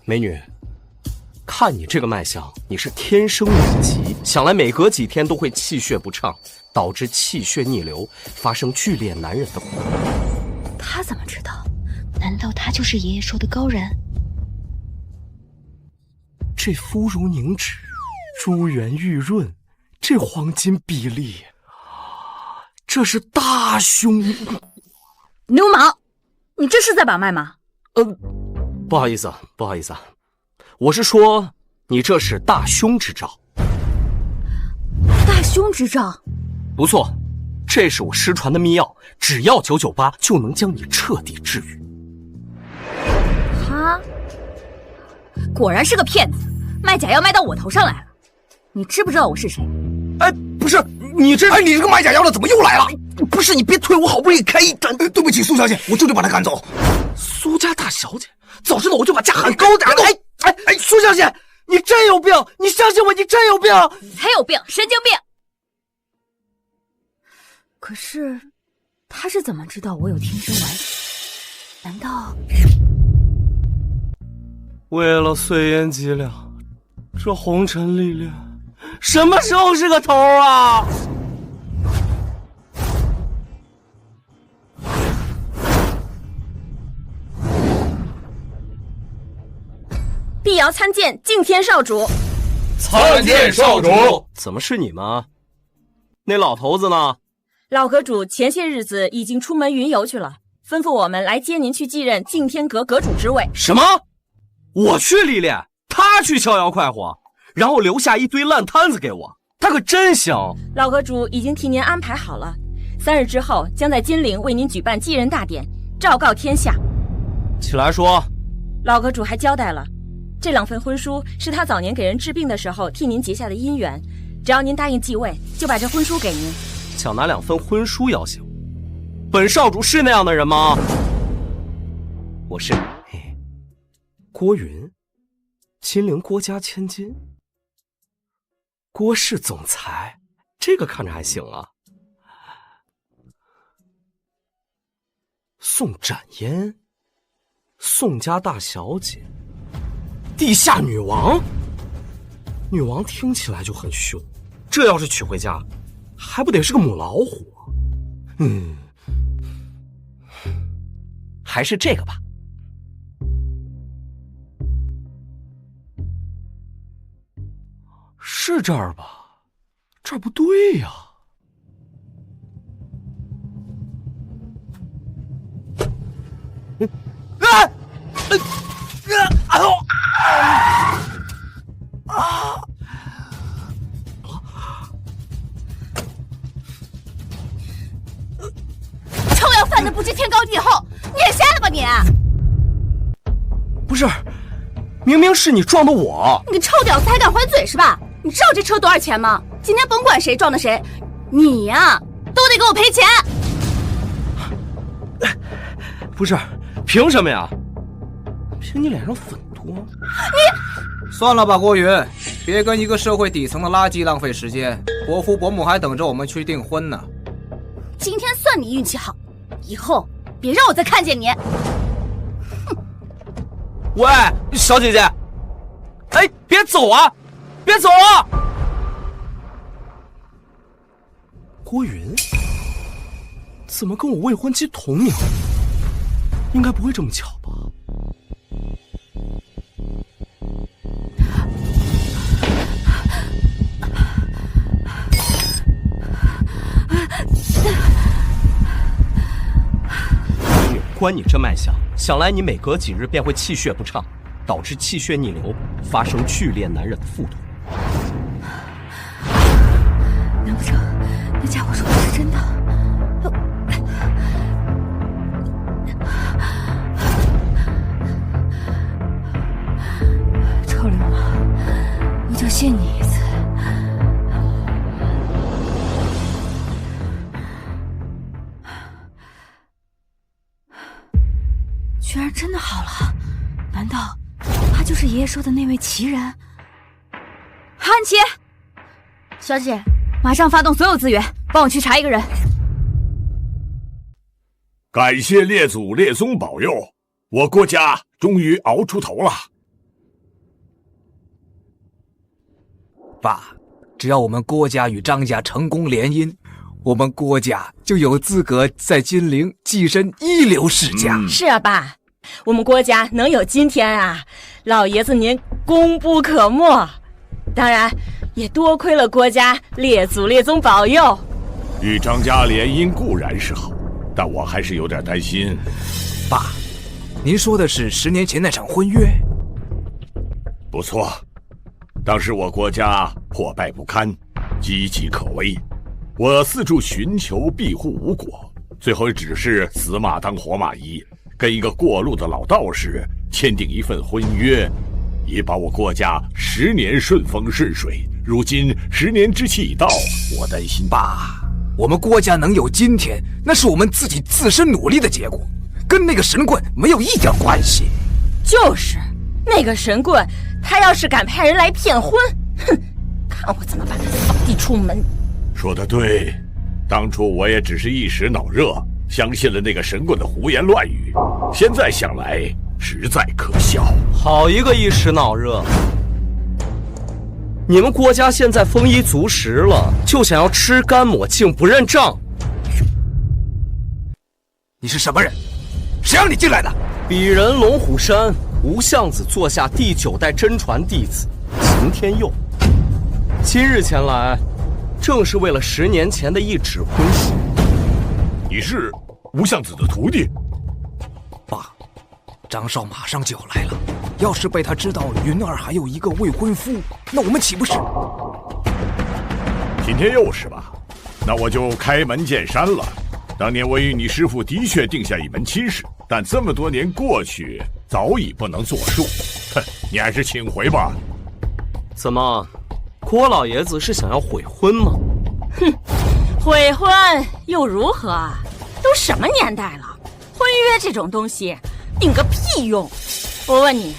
美女，看你这个脉象，你是天生眼疾，想来每隔几天都会气血不畅，导致气血逆流，发生剧烈难忍的苦。他怎么知道？难道他就是爷爷说的高人？这肤如凝脂，珠圆玉润，这黄金比例，这是大胸。流氓，你这是在把脉吗？不好意思，我是说你这是大凶之兆。大凶之兆？不错，这是我失传的秘药，只要998就能将你彻底治愈。他果然是个骗子，卖假药卖到我头上来了。你知不知道我是谁？不是你这，你这个卖假药的怎么又来了？不是你别推我，好不容易开一针。对不起，苏小姐，我就得把她赶走。苏家大小姐，早知道我就把价喊高点。苏小姐，你真有病！你相信我，你真有病！才有病，神经病！可是，他是怎么知道我有天生顽疾？难道为了碎烟几两，这红尘历练，什么时候是个头啊？碧瑶参见敬天少主。参见少主。怎么是你们？那老头子呢？老阁主前些日子已经出门云游去了，吩咐我们来接您去继任敬天阁阁主之位。什么？我去历练，他去逍遥快活，然后留下一堆烂摊子给我，他可真行。老阁主已经替您安排好了，3日之后将在金陵为您举办继任大典，昭告天下。起来说。老阁主还交代了，这2份婚书是他早年给人治病的时候替您结下的姻缘，只要您答应继位，就把这婚书给您。想拿2份婚书要挟我？本少主是那样的人吗？我是郭云，金陵郭家千金，郭氏总裁，这个看着还行啊。宋展嫣，宋家大小姐，地下女王。女王听起来就很凶，这要是娶回家，还不得是个母老虎？还是这个吧。是这儿吧？这儿不对呀。臭要饭的不知天高地厚，你眼瞎了吧你？不是，明明是你撞的我。你个臭屌丝还敢还嘴是吧？你知道这车多少钱吗？今天甭管谁撞的谁，你呀都得给我赔钱。不是，凭什么呀？凭你脸上粉多？你算了吧，郭云，别跟一个社会底层的垃圾浪费时间。伯父伯母还等着我们去订婚呢。今天算你运气好，以后别让我再看见你。喂，小姐姐，哎，别走啊！别走啊！郭云怎么跟我未婚妻同名？应该不会这么巧吧？观你这脉象，想来你每隔几日便会气血不畅，导致气血逆流，发生剧烈难忍的腹痛。难不成那家伙说的是真的？臭流氓，我就信你一次。居然真的好了，难道他就是爷爷说的那位奇人？韩琦，小姐，马上发动所有资源，帮我去查一个人。感谢列祖列宗保佑，我郭家终于熬出头了。爸，只要我们郭家与张家成功联姻，我们郭家就有资格在金陵跻身一流世家。是啊，爸，我们郭家能有今天啊，老爷子您功不可没。当然，也多亏了郭家列祖列宗保佑。与张家联姻固然是好，但我还是有点担心。爸，您说的是10年前那场婚约？不错，当时我郭家破败不堪，岌岌可危，我四处寻求庇护无果，最后只是死马当活马医，跟一个过路的老道士签订一份婚约，也把我郭家10年顺风顺水。如今10年之期已到，我担心。爸，我们郭家能有今天，那是我们自己自身努力的结果，跟那个神棍没有一点关系。就是那个神棍，他要是敢派人来骗婚，哼，看我怎么把他扫地出门。说得对，当初我也只是一时脑热，相信了那个神棍的胡言乱语，现在想来实在可笑。好一个一时脑热！你们郭家现在丰衣足食了，就想要吃干抹净不认账。你是什么人？谁让你进来的？鄙人龙虎山吴相子座下第9代真传弟子秦天佑，今日前来，正是为了10年前的一纸婚书。你是吴相子的徒弟？爸，张少马上就要来了，要是被他知道云儿还有一个未婚夫，那我们岂不是……秦天佑是吧？那我就开门见山了。当年我与你师父的确定下一门亲事，但这么多年过去，早已不能作数。哼，你还是请回吧。怎么，郭老爷子是想要悔婚吗？哼，悔婚又如何？都什么年代了，婚约这种东西顶个屁用！我问你，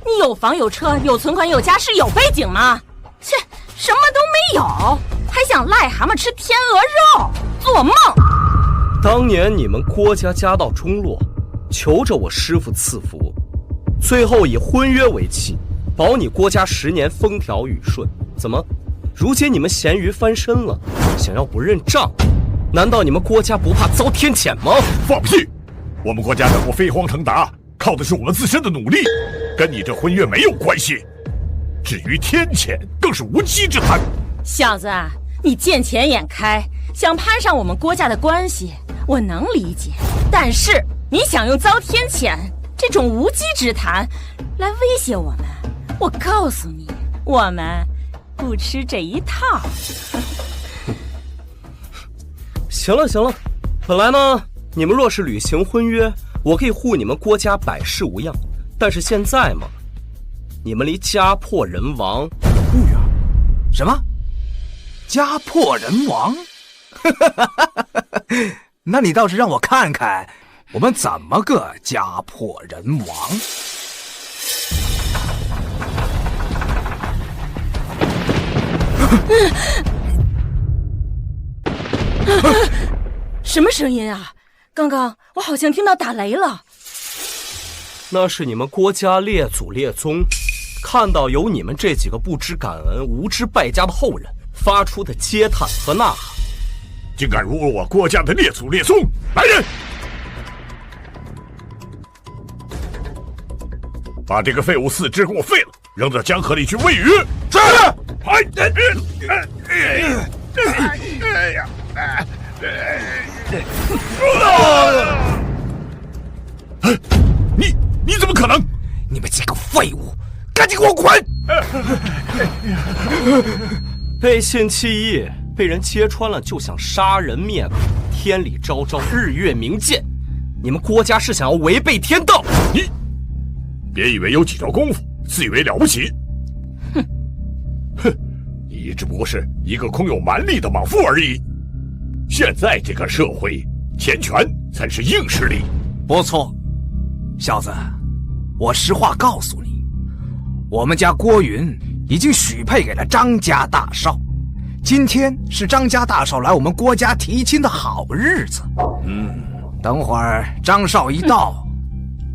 你有房有车有存款有家室有背景吗？切，什么都没有，还想癞蛤蟆吃天鹅肉？做梦！当年你们郭家家道中落，求着我师父赐福，最后以婚约为契，保你郭家10年风调雨顺。怎么，如今你们咸鱼翻身了，想要不认账？难道你们郭家不怕遭天谴吗？放屁！我们郭家能够飞黄腾达，靠的是我们自身的努力，跟你这婚约没有关系。至于天谴，更是无稽之谈。小子，你见钱眼开，想攀上我们郭家的关系，我能理解。但是你想用遭天谴这种无稽之谈来威胁我们，我告诉你，我们不吃这一套。行了行了，本来呢，你们若是履行婚约，我可以护你们郭家百事无恙。但是现在嘛，你们离家破人亡不远。什么？家破人亡？那你倒是让我看看，我们怎么个家破人亡？什么声音啊？刚刚我好像听到打雷了。那是你们郭家列祖列宗看到有你们这几个不知感恩、无知败家的后人发出的嗟叹和呐喊。竟敢辱我郭家的列祖列宗！来人，把这个废物4肢给我废了，扔到江河里去喂鱼。是。你怎么可能？你们几个废物，赶紧给我滚！背信弃义，被人揭穿了就想杀人灭口，天理昭昭，日月明鉴。你们郭家是想要违背天道？你别以为有几招功夫，自以为了不起。哼，你只不过是一个空有蛮力的莽夫而已。现在这个社会，钱权才是硬实力。不错，小子，我实话告诉你，我们家郭云已经许配给了张家大少。今天是张家大少来我们郭家提亲的好日子。等会儿张少一到，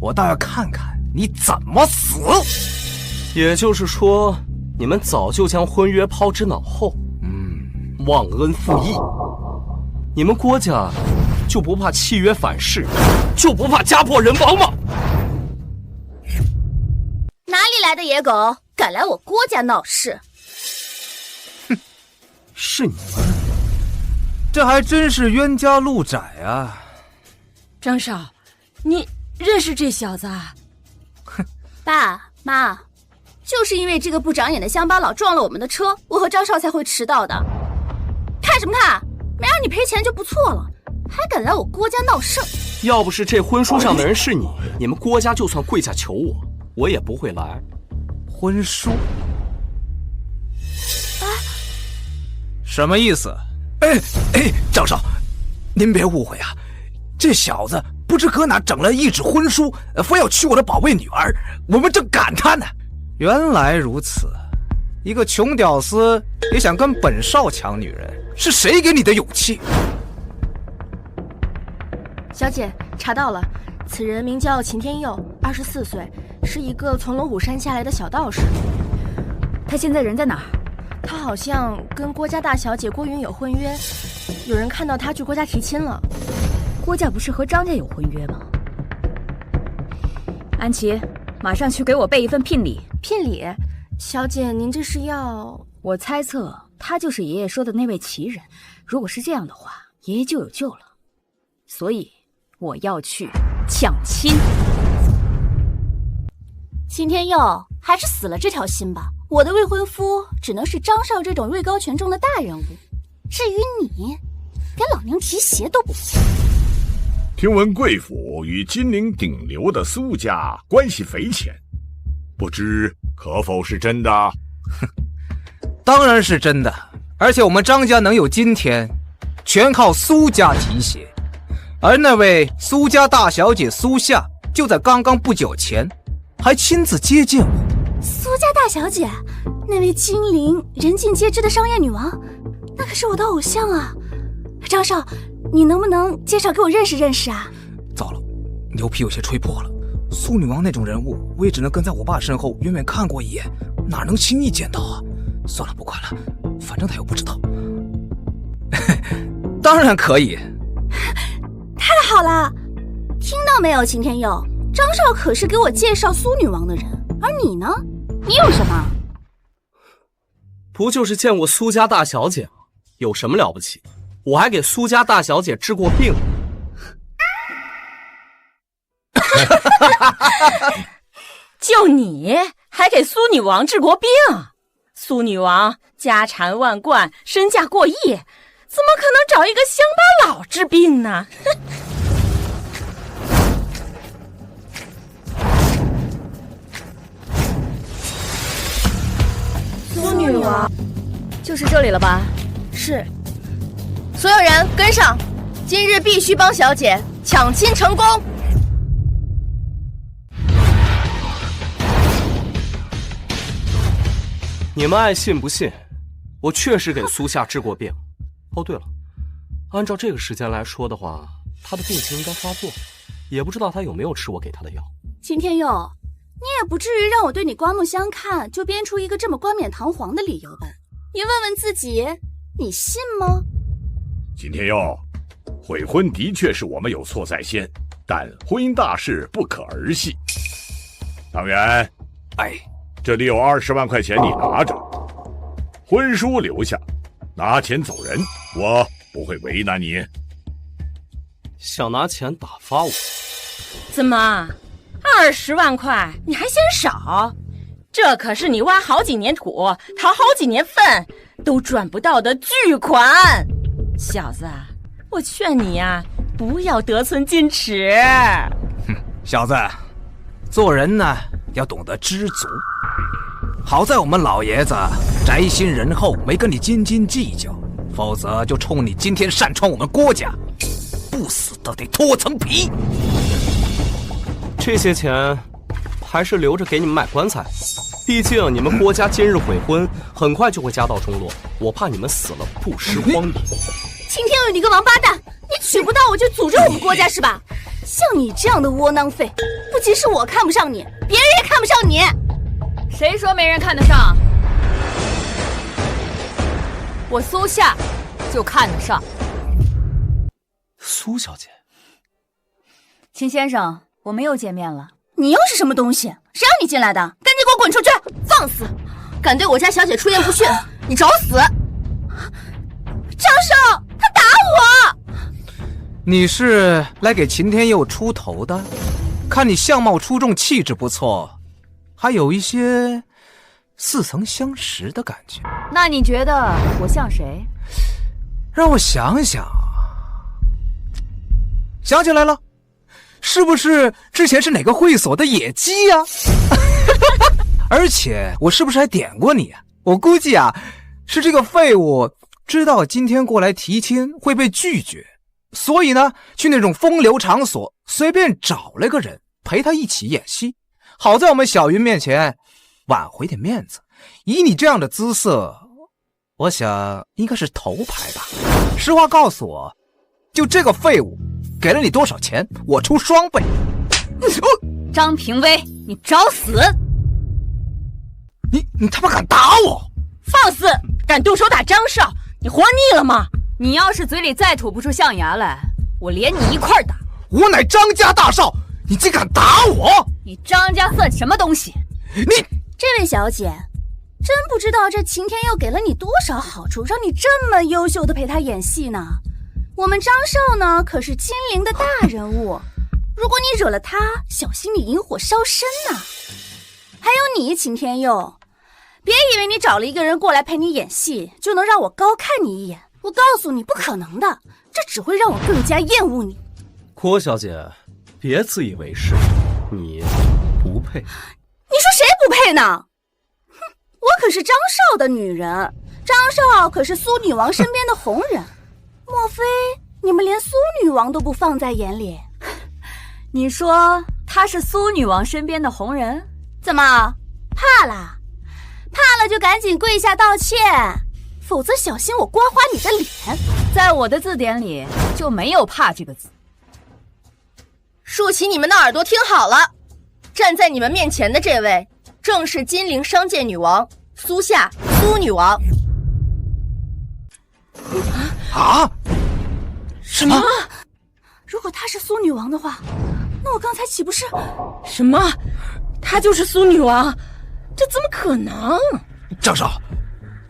我倒要看看你怎么死。也就是说，你们早就将婚约抛之脑后，忘恩负义。你们郭家就不怕契约反噬，就不怕家破人亡吗？哪里来的野狗，敢来我郭家闹事？哼，是你们，这还真是冤家路窄啊！张少，你认识这小子啊？哼，爸妈，就是因为这个不长眼的乡巴佬撞了我们的车，我和张少才会迟到的。看什么看？没让你赔钱就不错了，还敢来我郭家闹事？要不是这婚书上的人是你，你们郭家就算跪下求我，我也不会来。婚书？啊？什么意思？张少，您别误会啊，这小子不知搁哪整了一纸婚书，非要娶我的宝贝女儿，我们正感叹呢。原来如此，一个穷屌丝也想跟本少抢女人，是谁给你的勇气？小姐，查到了，此人名叫秦天佑，24岁，是一个从龙虎山下来的小道士。他现在人在哪儿？他好像跟郭家大小姐郭云有婚约，有人看到他去郭家提亲了。郭家不是和张家有婚约吗？安琪，马上去给我备一份聘礼。聘礼？小姐，您这是要……我猜测他就是爷爷说的那位奇人。如果是这样的话，爷爷就有救了。所以我要去抢亲。秦天佑，还是死了这条心吧。我的未婚夫只能是张少这种位高权重的大人物，至于你，连老娘提鞋都不行。听闻贵府与金陵顶流的苏家关系匪浅，不知可否是真的？当然是真的，而且我们张家能有今天，全靠苏家提携。而那位苏家大小姐苏夏，就在刚刚不久前，还亲自接见我。苏家大小姐，那位金陵人尽皆知的商业女王，那可是我的偶像啊！张少，你能不能介绍给我认识认识啊？糟了，牛皮有些吹破了。苏女王那种人物，我也只能跟在我爸身后远远看过一眼，哪能轻易见到啊？算了，不管了，反正他又不知道。当然可以。太好了，听到没有，秦天佑？张少可是给我介绍苏女王的人，而你呢？你有什么？不就是见过苏家大小姐吗？有什么了不起？我还给苏家大小姐治过病。就你还给苏女王治过病？苏女王家产万贯，身价过亿，怎么可能找一个乡巴佬治病呢？苏女王，就是这里了吧？是。所有人跟上，今日必须帮小姐抢亲成功。你们爱信不信，我确实给苏夏治过病。哦，对了，按照这个时间来说的话，她的病情应该发作，也不知道她有没有吃我给她的药。秦天佑，你也不至于让我对你刮目相看，就编出一个这么冠冕堂皇的理由吧？你问问自己，你信吗？秦天佑，悔婚的确是我们有错在先，但婚姻大事不可儿戏。唐元，这里有20万块钱，你拿着，婚书留下，拿钱走人，我不会为难你。想拿钱打发我？怎么，20万块你还嫌少？这可是你挖好几年土，淘好几年粪都赚不到的巨款。小子，我劝你呀，不要得寸进尺。小子，做人呢要懂得知足。好在我们老爷子宅心仁厚，没跟你斤斤计较，否则就冲你今天擅闯我们郭家，不死都得脱层皮。这些钱还是留着给你们买棺材，毕竟你们郭家今日悔婚，很快就会家道中落，我怕你们死了不失荒野。秦天佑，你个王八蛋，你娶不到我就诅咒我们郭家是吧？像你这样的窝囊废，不仅是我看不上你，别人也看不上你。谁说没人看得上？我苏夏就看得上。苏小姐，秦先生，我们又见面了。你又是什么东西？谁让你进来的？赶紧给我滚出去！放肆！敢对我家小姐出言不逊，你找死！张少，他打我！你是来给秦天佑出头的？看你相貌出众，气质不错，还有一些似曾相识的感觉。那你觉得我像谁？让我想想，想起来了，是不是之前是哪个会所的野鸡呀？而且我是不是还点过你啊？我估计啊，是这个废物知道今天过来提亲会被拒绝，所以呢，去那种风流场所随便找了个人陪他一起演戏，好在我们小云面前挽回点面子。以你这样的姿色，我想应该是头牌吧。实话告诉我，就这个废物给了你多少钱，我出双倍。张平威，你找死！你他妈敢打我！放肆！敢动手打张少，你活腻了吗？你要是嘴里再吐不出象牙来，我连你一块儿打。我乃张家大少，你竟敢打我！你张家算什么东西？你这位小姐，真不知道这秦天佑给了你多少好处，让你这么优秀的陪他演戏呢？我们张少呢，可是金陵的大人物，如果你惹了他，小心你引火烧身呢。还有你，秦天佑，别以为你找了一个人过来陪你演戏，就能让我高看你一眼。我告诉你，不可能的，这只会让我更加厌恶你。郭小姐，别自以为是，你不配。你说谁不配呢？哼，我可是张少的女人，张少可是苏女王身边的红人，莫非你们连苏女王都不放在眼里？你说她是苏女王身边的红人？怎么怕了？怕了就赶紧跪下道歉，否则小心我刮花你的脸。在我的字典里就没有怕这个字。竖起你们的耳朵听好了，站在你们面前的这位正是金陵商界女王苏夏，苏女王。啊？什么？如果她是苏女王的话，那我刚才岂不是……什么？她就是苏女王？这怎么可能？张少，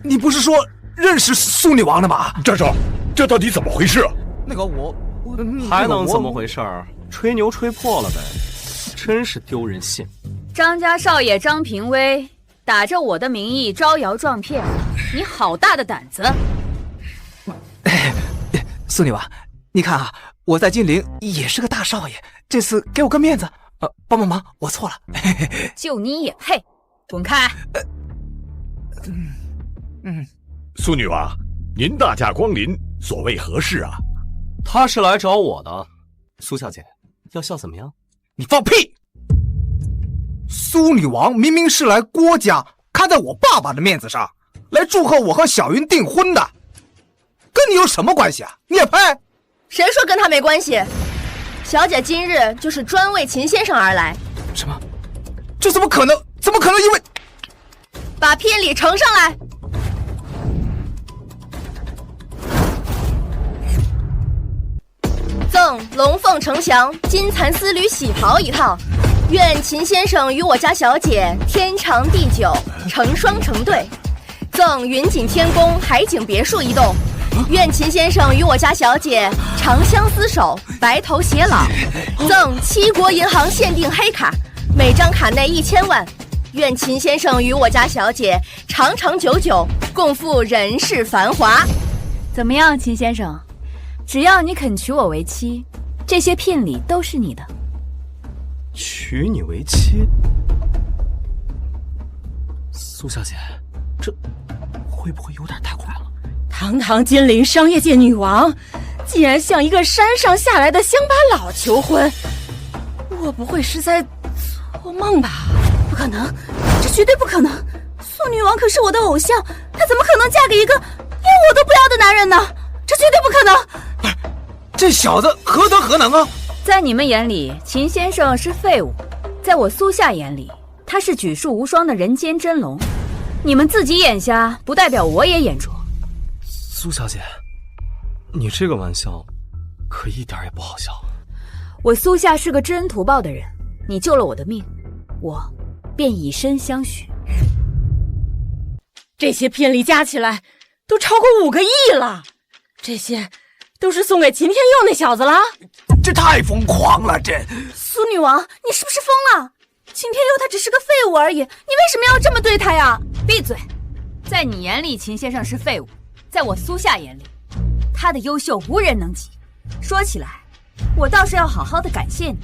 你不是说认识苏女王的吗？张少，这到底怎么回事？那个我还能怎么回事？吹牛吹破了呗，真是丢人现眼。张家少爷张平威打着我的名义招摇撞骗，你好大的胆子！苏女王，你看啊，我在金陵也是个大少爷，这次给我个面子，帮帮忙，我错了。就你也配？滚开！苏女王，您大驾光临，所谓何事啊？他是来找我的，苏小姐，要笑怎么样？你放屁！苏女王明明是来郭家看在我爸爸的面子上，来祝贺我和小云订婚的，跟你有什么关系啊？你也配？谁说跟他没关系？小姐今日就是专为秦先生而来。什么？这怎么可能？怎么可能因为……把聘礼呈上来。赠龙凤呈祥金蚕丝缕喜袍一套，愿秦先生与我家小姐天长地久，成双成对。赠云锦天宫海景别墅一栋，愿秦先生与我家小姐长相厮守，白头偕老。赠七国银行限定黑卡，每张卡内1000万。愿秦先生与我家小姐长长久久，共赴人世繁华。怎么样，秦先生？只要你肯娶我为妻，这些聘礼都是你的。娶你为妻？苏小姐，这会不会有点太快了？堂堂金陵商业界女王，竟然向一个山上下来的乡巴佬求婚，我不会是在做梦吧？不可能，这绝对不可能！苏女王可是我的偶像，她怎么可能嫁给一个连我都不要的男人呢？这绝对不可能！这小子何德何能啊？在你们眼里，秦先生是废物；在我苏夏眼里，他是举世无双的人间真龙。你们自己眼瞎，不代表我也眼拙。苏小姐，你这个玩笑可一点也不好笑。我苏夏是个知恩图报的人，你救了我的命，我便以身相许。这些聘礼加起来都超过5个亿了，这些都是送给秦天佑那小子了。这太疯狂了，这苏女王，你是不是疯了？秦天佑他只是个废物而已，你为什么要这么对他呀？闭嘴！在你眼里，秦先生是废物，在我苏夏眼里，他的优秀无人能及。说起来，我倒是要好好的感谢你。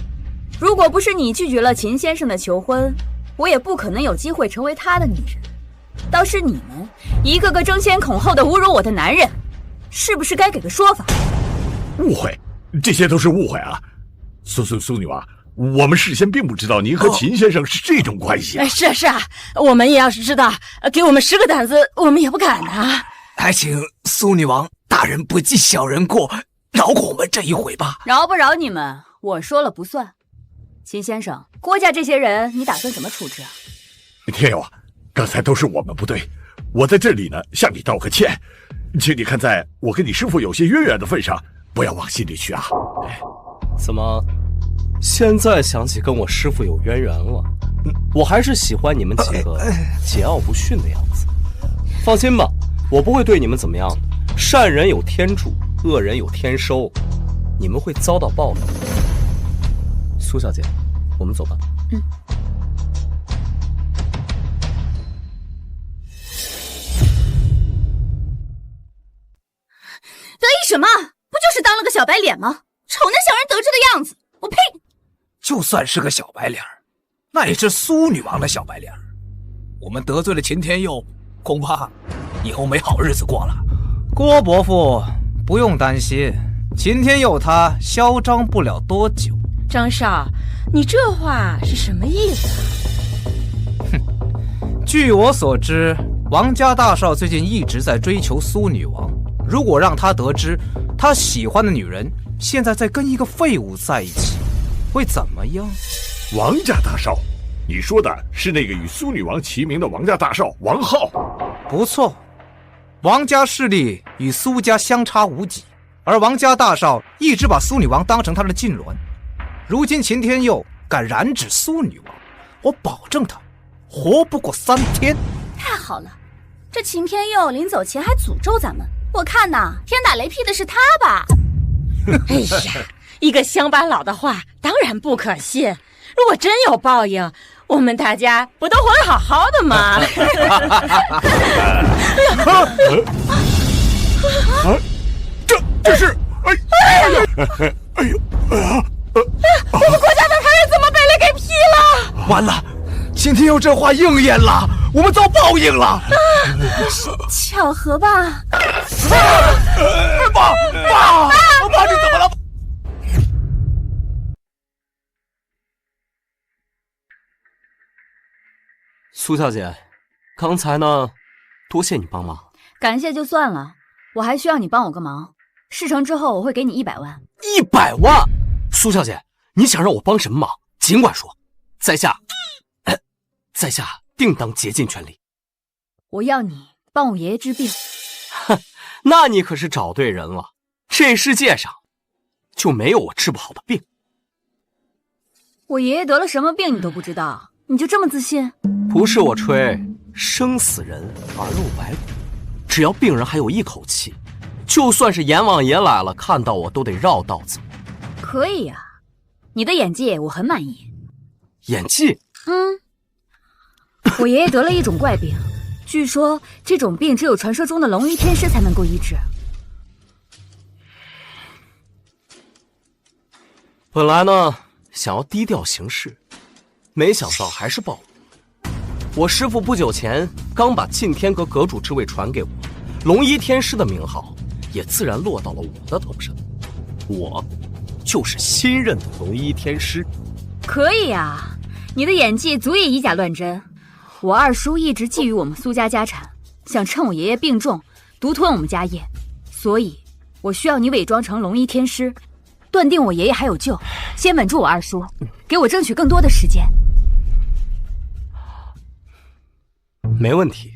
如果不是你拒绝了秦先生的求婚，我也不可能有机会成为他的女人。倒是你们一个个争先恐后的侮辱我的男人，是不是该给个说法？误会，这些都是误会啊！苏女王，我们事先并不知道您和秦先生是这种关系啊！是啊，我们也要是知道，给我们10个胆子，我们也不敢啊！还请苏女王大人不计小人过，饶过我们这一回吧。饶不饶你们，我说了不算。秦先生，郭家这些人，你打算怎么处置啊？天佑啊，刚才都是我们不对，我在这里呢向你道个歉，请你看在我跟你师父有些渊源的份上，不要往心里去啊。怎么，现在想起跟我师父有渊源了？我还是喜欢你们几个桀骜不驯的样子。放心吧，我不会对你们怎么样的。善人有天助，恶人有天收，你们会遭到报应。苏小姐，我们走吧。得意什么？不就是当了个小白脸吗？瞅那小人得志的样子，我呸！就算是个小白脸，那也是苏女王的小白脸。我们得罪了秦天佑，恐怕以后没好日子过了。郭伯父不用担心，秦天佑他嚣张不了多久。张少，你这话是什么意思啊？据我所知，王家大少最近一直在追求苏女王。如果让他得知他喜欢的女人现在在跟一个废物在一起，会怎么样？王家大少，你说的是那个与苏女王齐名的王家大少王浩？不错，王家势力与苏家相差无几，而王家大少一直把苏女王当成他的近伦。如今秦天佑敢染指苏女王，我保证他活不过3天。太好了，这秦天佑临走前还诅咒咱们，我看呐，天打雷劈的是他吧？哎呀，一个乡巴佬的话当然不可信。如果真有报应，我们大家不都活得好好的吗？这是我们国家的牌怎么被雷给劈了？完了，秦天佑这话应验了，我们遭报应了。巧合吧？爸，你怎么了？苏小姐，刚才呢，多谢你帮忙。感谢就算了，我还需要你帮我个忙。事成之后，我会给你100万。100万？苏小姐，你想让我帮什么忙？尽管说，在下定当竭尽全力。我要你帮我爷爷治病。哼，那你可是找对人了。这世界上就没有我治不好的病。我爷爷得了什么病你都不知道，你就这么自信？不是我吹，生死人耳露白骨，只要病人还有一口气，就算是阎王爷来了，看到我都得绕道走。可以呀，你的演技我很满意。演技？我爷爷得了一种怪病，据说这种病只有传说中的龙医天师才能够医治。本来呢，想要低调行事，没想到还是暴露。我师父不久前刚把晋天阁阁主之位传给我，龙医天师的名号也自然落到了我的头上。我就是新任的龙医天师。可以呀，你的演技足以以假乱真。我二叔一直觊觎我们苏家家产，想趁我爷爷病重独吞我们家业，所以我需要你伪装成龙医天师，断定我爷爷还有救，先稳住我二叔，给我争取更多的时间。没问题，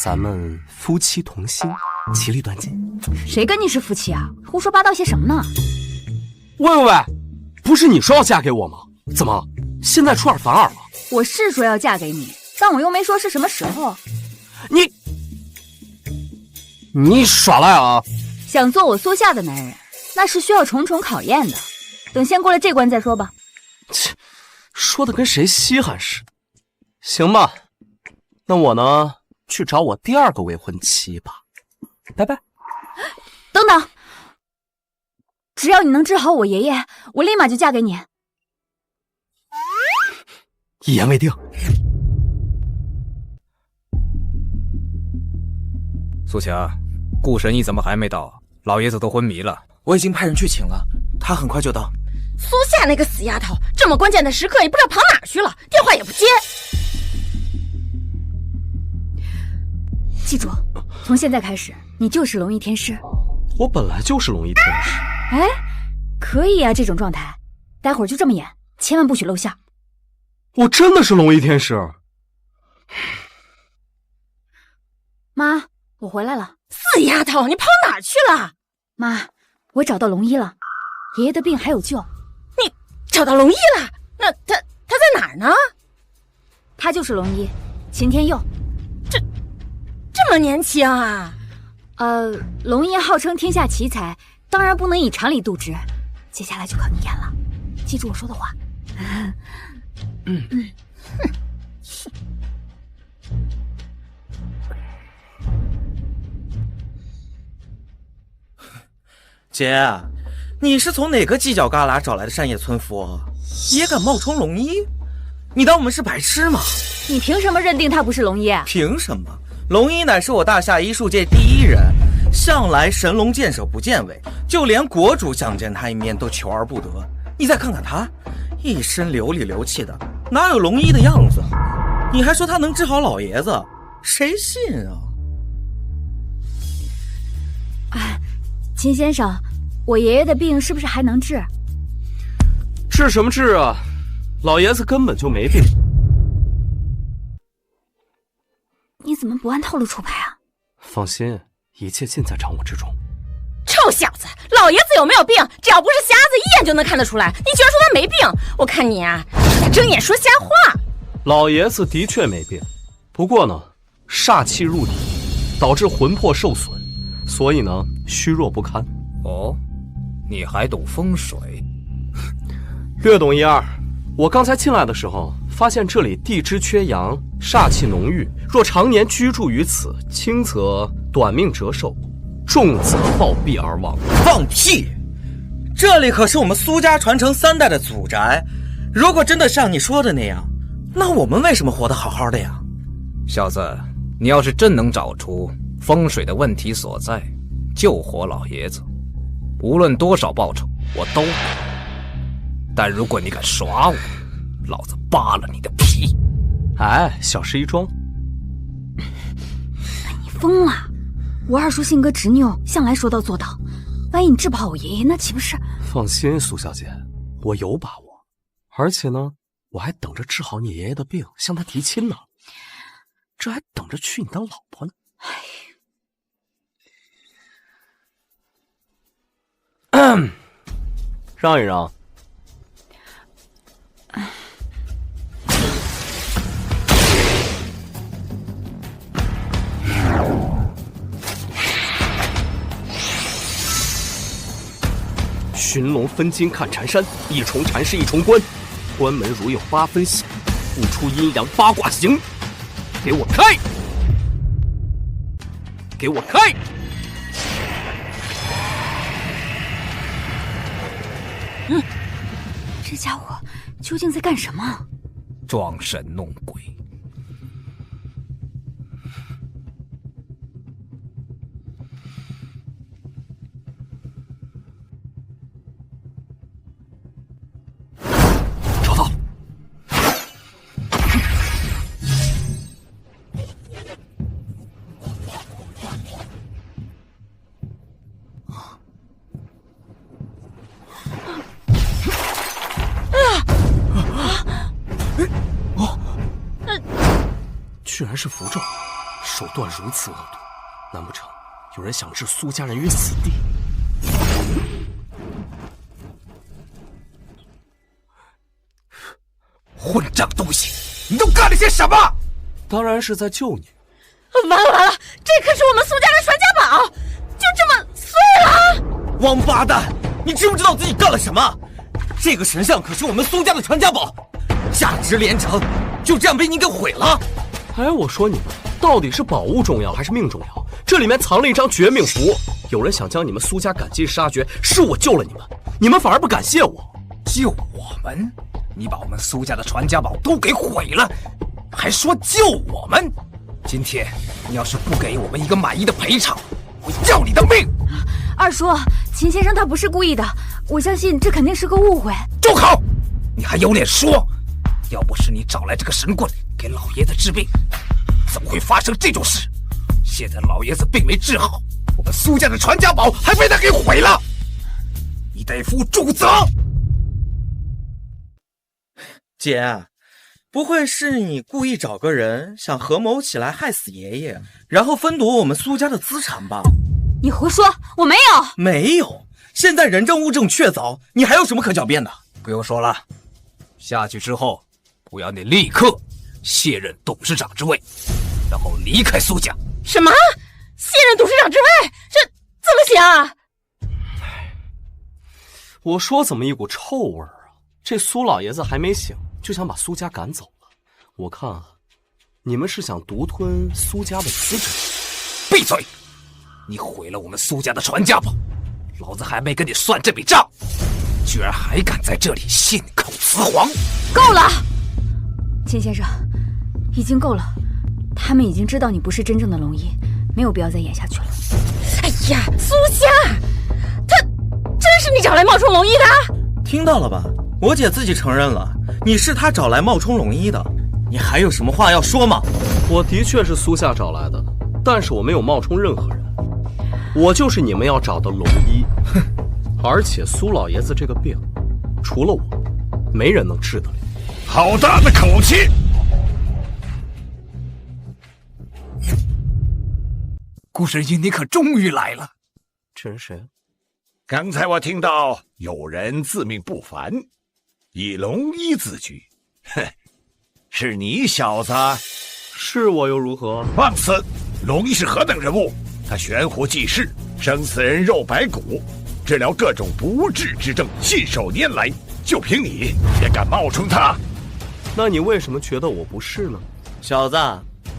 咱们夫妻同心。其利断金。谁跟你是夫妻啊？胡说八道些什么呢？喂，不是你说要嫁给我吗？怎么现在出尔反尔了？我是说要嫁给你，但我又没说是什么时候。你耍赖啊！想做我苏夏的男人，那是需要重重考验的。等先过了这关再说吧。切，说的跟谁稀罕似的。行吧，那我呢，去找我第2个未婚妻吧。拜拜。等等，只要你能治好我爷爷，我立马就嫁给你。一言为定。苏强，顾神医怎么还没到？老爷子都昏迷了。我已经派人去请了，他很快就到。苏夏那个死丫头，这么关键的时刻也不知道跑哪去了，电话也不接。记住，从现在开始，你就是龙翼天师。我本来就是龙翼天师。哎，可以啊，这种状态，待会儿就这么演，千万不许露馅。我真的是龙翼天师。妈，我回来了。死丫头，你跑哪去了？妈，我找到龙医了，爷爷的病还有救。你找到龙医了？那他在哪儿呢？他就是龙医，秦天佑。这么年轻啊？龙医号称天下奇才，当然不能以常理度之。接下来就靠你演了，记住我说的话。姐，你是从哪个犄角旮旯找来的善业村夫？也敢冒充龙医？你当我们是白痴吗？你凭什么认定他不是龙医？凭什么？龙医乃是我大夏医术界第1人，向来神龙见首不见尾，就连国主想见他一面都求而不得。你再看看他，一身流里流气的，哪有龙医的样子？你还说他能治好老爷子，谁信啊？秦先生，我爷爷的病是不是还能治？治什么治啊？老爷子根本就没病。你怎么不按套路出牌啊？放心，一切尽在掌握之中。臭小子，老爷子有没有病，只要不是瞎子，一眼就能看得出来。你居然说他没病，我看你啊，是在睁眼说瞎话。老爷子的确没病，不过呢，煞气入体，导致魂魄受损，所以呢，虚弱不堪。哦，你还懂风水？略懂一二。我刚才进来的时候，发现这里地支缺阳，煞气浓郁，若常年居住于此，轻则短命折寿，重则暴毙而亡。放屁！这里可是我们苏家传承3代的祖宅，如果真的像你说的那样，那我们为什么活得好好的呀？小子，你要是真能找出风水的问题所在，救活老爷子，无论多少报酬我都给。但如果你敢耍我，老子扒了你的皮！哎，小事一桩。你疯了！我二叔性格执拗，向来说到做到。万一你治不好我爷爷，那岂不是……放心，苏小姐，我有把握。而且呢，我还等着治好你爷爷的病，向他提亲呢。这还等着娶你当老婆呢。让一让。寻龙分金看缠山，一重缠是一重关，关门如有8分响，不出阴阳8卦行。给我开！给我开！这家伙究竟在干什么？装神弄鬼。找到！居然是符咒，手段如此恶毒，难不成有人想置苏家人于死地。混账东西，你都干了些什么？当然是在救你。完了完了，这可是我们苏家的传家宝，就这么碎了！王八蛋，你知不知道自己干了什么？这个神像可是我们苏家的传家宝，价值连城，就这样被你给毁了。哎，我说你们到底是宝物重要还是命重要？这里面藏了一张绝命符，有人想将你们苏家赶尽杀绝，是我救了你们，你们反而不感谢我。救我们？你把我们苏家的传家宝都给毁了，还说救我们？今天你要是不给我们一个满意的赔偿，我要你的命！二叔，秦先生他不是故意的，我相信这肯定是个误会。住口！你还有脸说？要不是你找来这个神棍给老爷子治病，怎么会发生这种事？现在老爷子病没治好，我们苏家的传家宝还被他给毁了，你得负重责。姐，不会是你故意找个人想合谋起来害死爷爷，然后分夺我们苏家的资产吧？你胡说，我没有。没有，现在人证物证确凿，你还有什么可狡辩的？不用说了，下去之后，我要你立刻卸任董事长之位，然后离开苏家。什么？卸任董事长之位？这怎么行啊？我说怎么一股臭味啊？这苏老爷子还没醒，就想把苏家赶走了。我看啊，你们是想独吞苏家的资产。闭嘴！你毁了我们苏家的传家宝，老子还没跟你算这笔账，居然还敢在这里信口雌黄！够了，秦先生，已经够了。他们已经知道你不是真正的龙一，没有必要再演下去了。哎呀，苏家，他真是你找来冒充龙一的？听到了吧？我姐自己承认了，你是她找来冒充龙一的。你还有什么话要说吗？我的确是苏夏找来的，但是我没有冒充任何人，我就是你们要找的龙一。哼！而且苏老爷子这个病，除了我，没人能治得了。好大的口气！顾神医，你可终于来了。这人谁？刚才我听到有人自命不凡，以龙一自居。哼，是你小子？是我又如何？放肆！龙一是何等人物？他悬壶济世，生死人肉白骨，治疗各种不治之症，信手拈来。就凭你也敢冒充他？那你为什么觉得我不是呢？小子，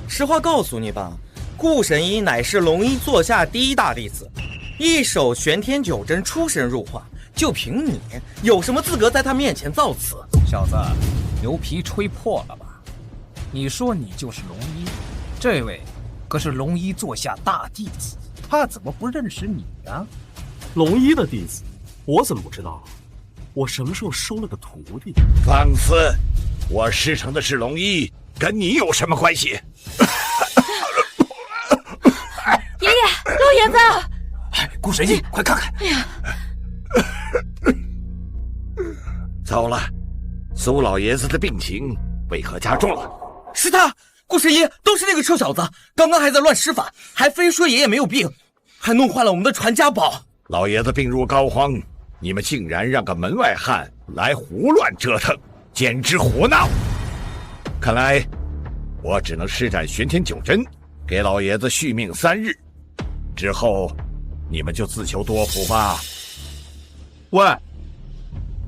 实话告诉你吧，顾神医乃是龙一座下第一大弟子，一手玄天九针出神入化，就凭你有什么资格在他面前造次？小子，牛皮吹破了吧？你说你就是龙一，这位可是龙一座下大弟子，他怎么不认识你啊？龙一的弟子，我怎么不知道？我什么时候收了个徒弟？放肆！我师承的是龙一，跟你有什么关系？爷爷，老爷子！顾神医，快看看！哎呀，糟了，苏老爷子的病情为何加重了？是他，顾神医，都是那个臭小子，刚刚还在乱施法，还非说爷爷没有病，还弄坏了我们的传家宝。老爷子病入膏肓，你们竟然让个门外汉来胡乱折腾，简直胡闹！看来我只能施展玄天九针，给老爷子续命3日，之后你们就自求多福吧。喂，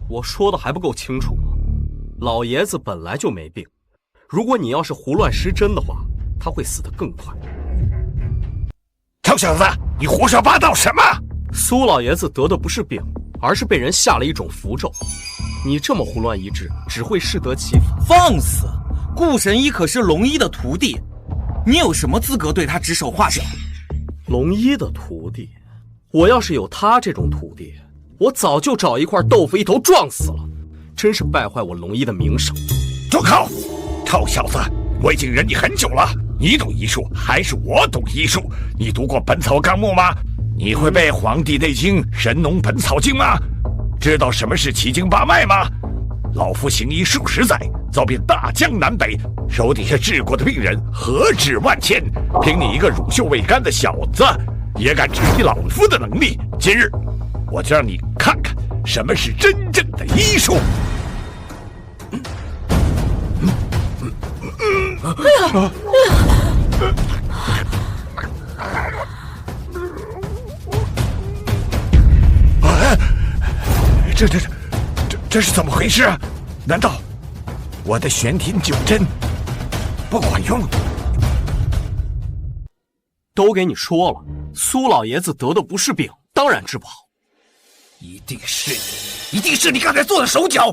我说的还不够清楚吗？老爷子本来就没病，如果你要是胡乱施针的话，他会死得更快。臭小子，你胡说八道什么？苏老爷子得的不是病，而是被人下了一种符咒。你这么胡乱医治，只会适得其反。放肆！顾神医可是龙一的徒弟，你有什么资格对他指手画脚？龙一的徒弟，我要是有他这种徒弟，我早就找一块豆腐一头撞死了，真是败坏我龙一的名声。住口！臭小子，我已经忍你很久了。你懂医术还是我懂医术？你读过《本草纲目》吗？你会背《黄帝内经》《神农本草经》吗？知道什么是奇经八脉吗？老夫行医数十载，走遍大江南北，手底下治过的病人何止万千，凭你一个乳臭未干的小子，也敢质疑老夫的能力？今日，我就让你看看什么是真正的医术。这是怎么回事啊？难道我的玄天九针不管用？都给你说了，苏老爷子得的不是病，当然治不好。一定是你刚才做的手脚，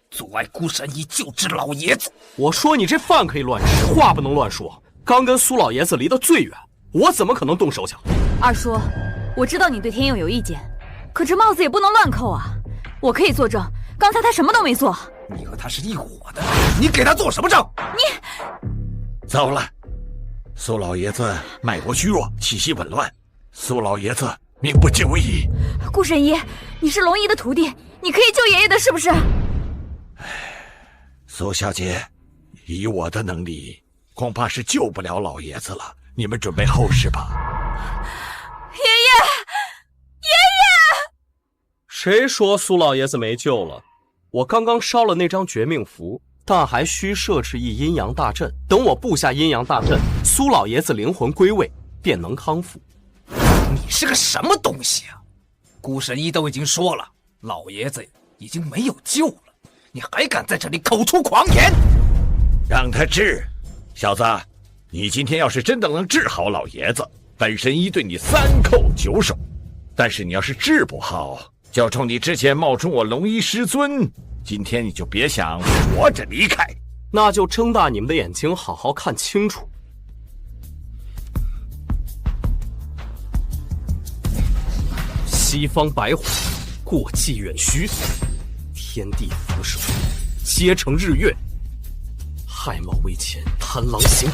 阻碍孤神医救治老爷子。我说你这饭可以乱吃，话不能乱说。刚跟苏老爷子离得最远，我怎么可能动手脚？二叔，我知道你对天佑有意见，可这帽子也不能乱扣啊！我可以作证，刚才他什么都没做。你和他是一伙的，你给他做什么证？糟了，苏老爷子脉搏虚弱，气息紊乱，苏老爷子命不久矣。顾神医，你是龙姨的徒弟，你可以救爷爷的，是不是？苏小姐，以我的能力，恐怕是救不了老爷子了。你们准备后事吧。爷爷，谁说苏老爷子没救了？我刚刚烧了那张绝命符，但还需设置一阴阳大阵。等我布下阴阳大阵，苏老爷子灵魂归位，便能康复。你是个什么东西啊？孤神医都已经说了，老爷子已经没有救了，你还敢在这里口出狂言？让他治，小子，你今天要是真的能治好老爷子，本神医对你3叩9首。但是你要是治不好，就冲你之前冒充我龙医师尊，今天你就别想活着离开。那就睁大你们的眼睛，好好看清楚。西方白虎，过气远虚，天地扶手，皆成日月。亥卯未乾，贪狼行，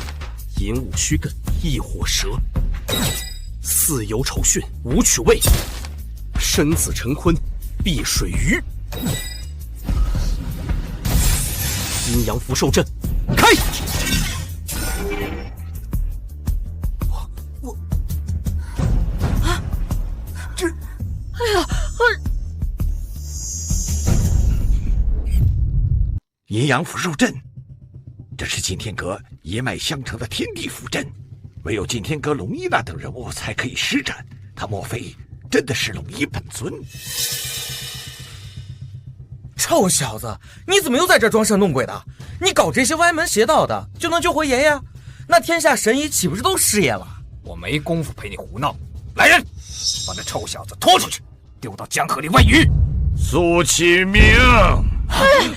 寅午戌艮，一火蛇。巳酉丑戌，武曲位，申子辰坤，避水鱼。阴阳符兽阵，开！阴阳符兽阵，这是晋天阁一脉相承的天地符阵，唯有晋天阁龙一那等人物才可以施展。他莫非真的是龙一本尊？臭小子，你怎么又在这装神弄鬼的？你搞这些歪门邪道的，就能救回爷爷？那天下神医岂不是都失业了？我没工夫陪你胡闹。来人，把那臭小子拖出去，丢到江河里喂鱼。苏启明，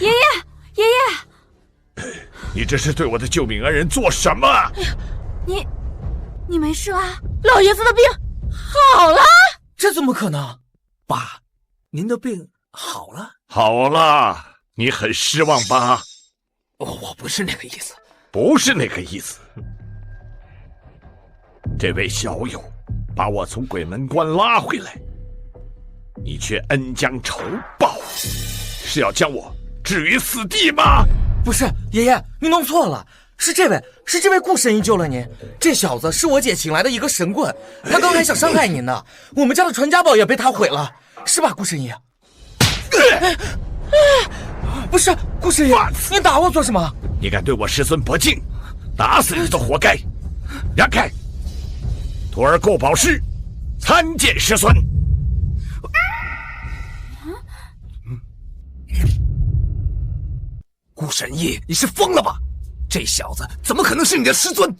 爷爷，你这是对我的救命恩人做什么？哎呀，你没事吧？老爷子的病好了？这怎么可能？爸，您的病好了？好了，你很失望吧？我不是那个意思。不是那个意思。这位小友把我从鬼门关拉回来，你却恩将仇报，是要将我置于死地吗？不是，爷爷，你弄错了，是这位顾神医救了您。这小子是我姐请来的一个神棍，他刚还想伤害您呢，我们家的传家宝也被他毁了，是吧，顾神医？不是，顾神医，你打我做什么？你敢对我师尊不敬，打死你都活该！让开！徒儿顾宝师参见师尊。顾神医，你是疯了吧？这小子怎么可能是你的师尊？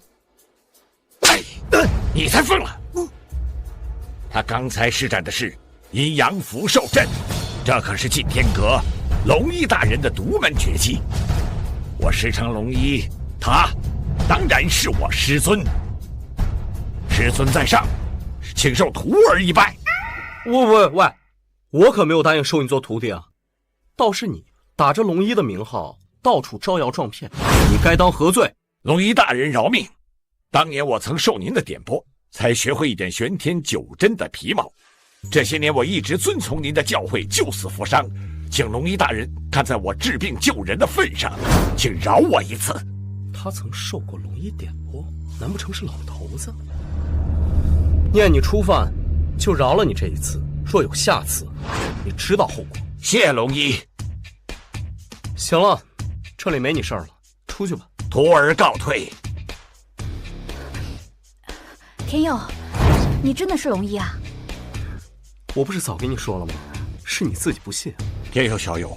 你才疯了！他刚才施展的是阴阳符兽阵，这可是晋天阁龙一大人的独门绝技。我师承龙一，他当然是我师尊。师尊在上，请受徒儿一拜。喂，我可没有答应收你做徒弟啊！倒是你打着龙一的名号，到处招摇撞骗，你该当何罪？龙一大人饶命！当年我曾受您的点拨，才学会一点玄天9针的皮毛。这些年我一直遵从您的教诲，救死扶伤。请龙一大人看在我治病救人的份上，请饶我一次。他曾受过龙一点拨，难不成是老头子？念你初犯，就饶了你这一次。若有下次，你知道后果。谢龙一。行了，这里没你事儿了，出去吧。徒儿告退。天佑，你真的是龙一啊？我不是早跟你说了吗？是你自己不信。天佑小友，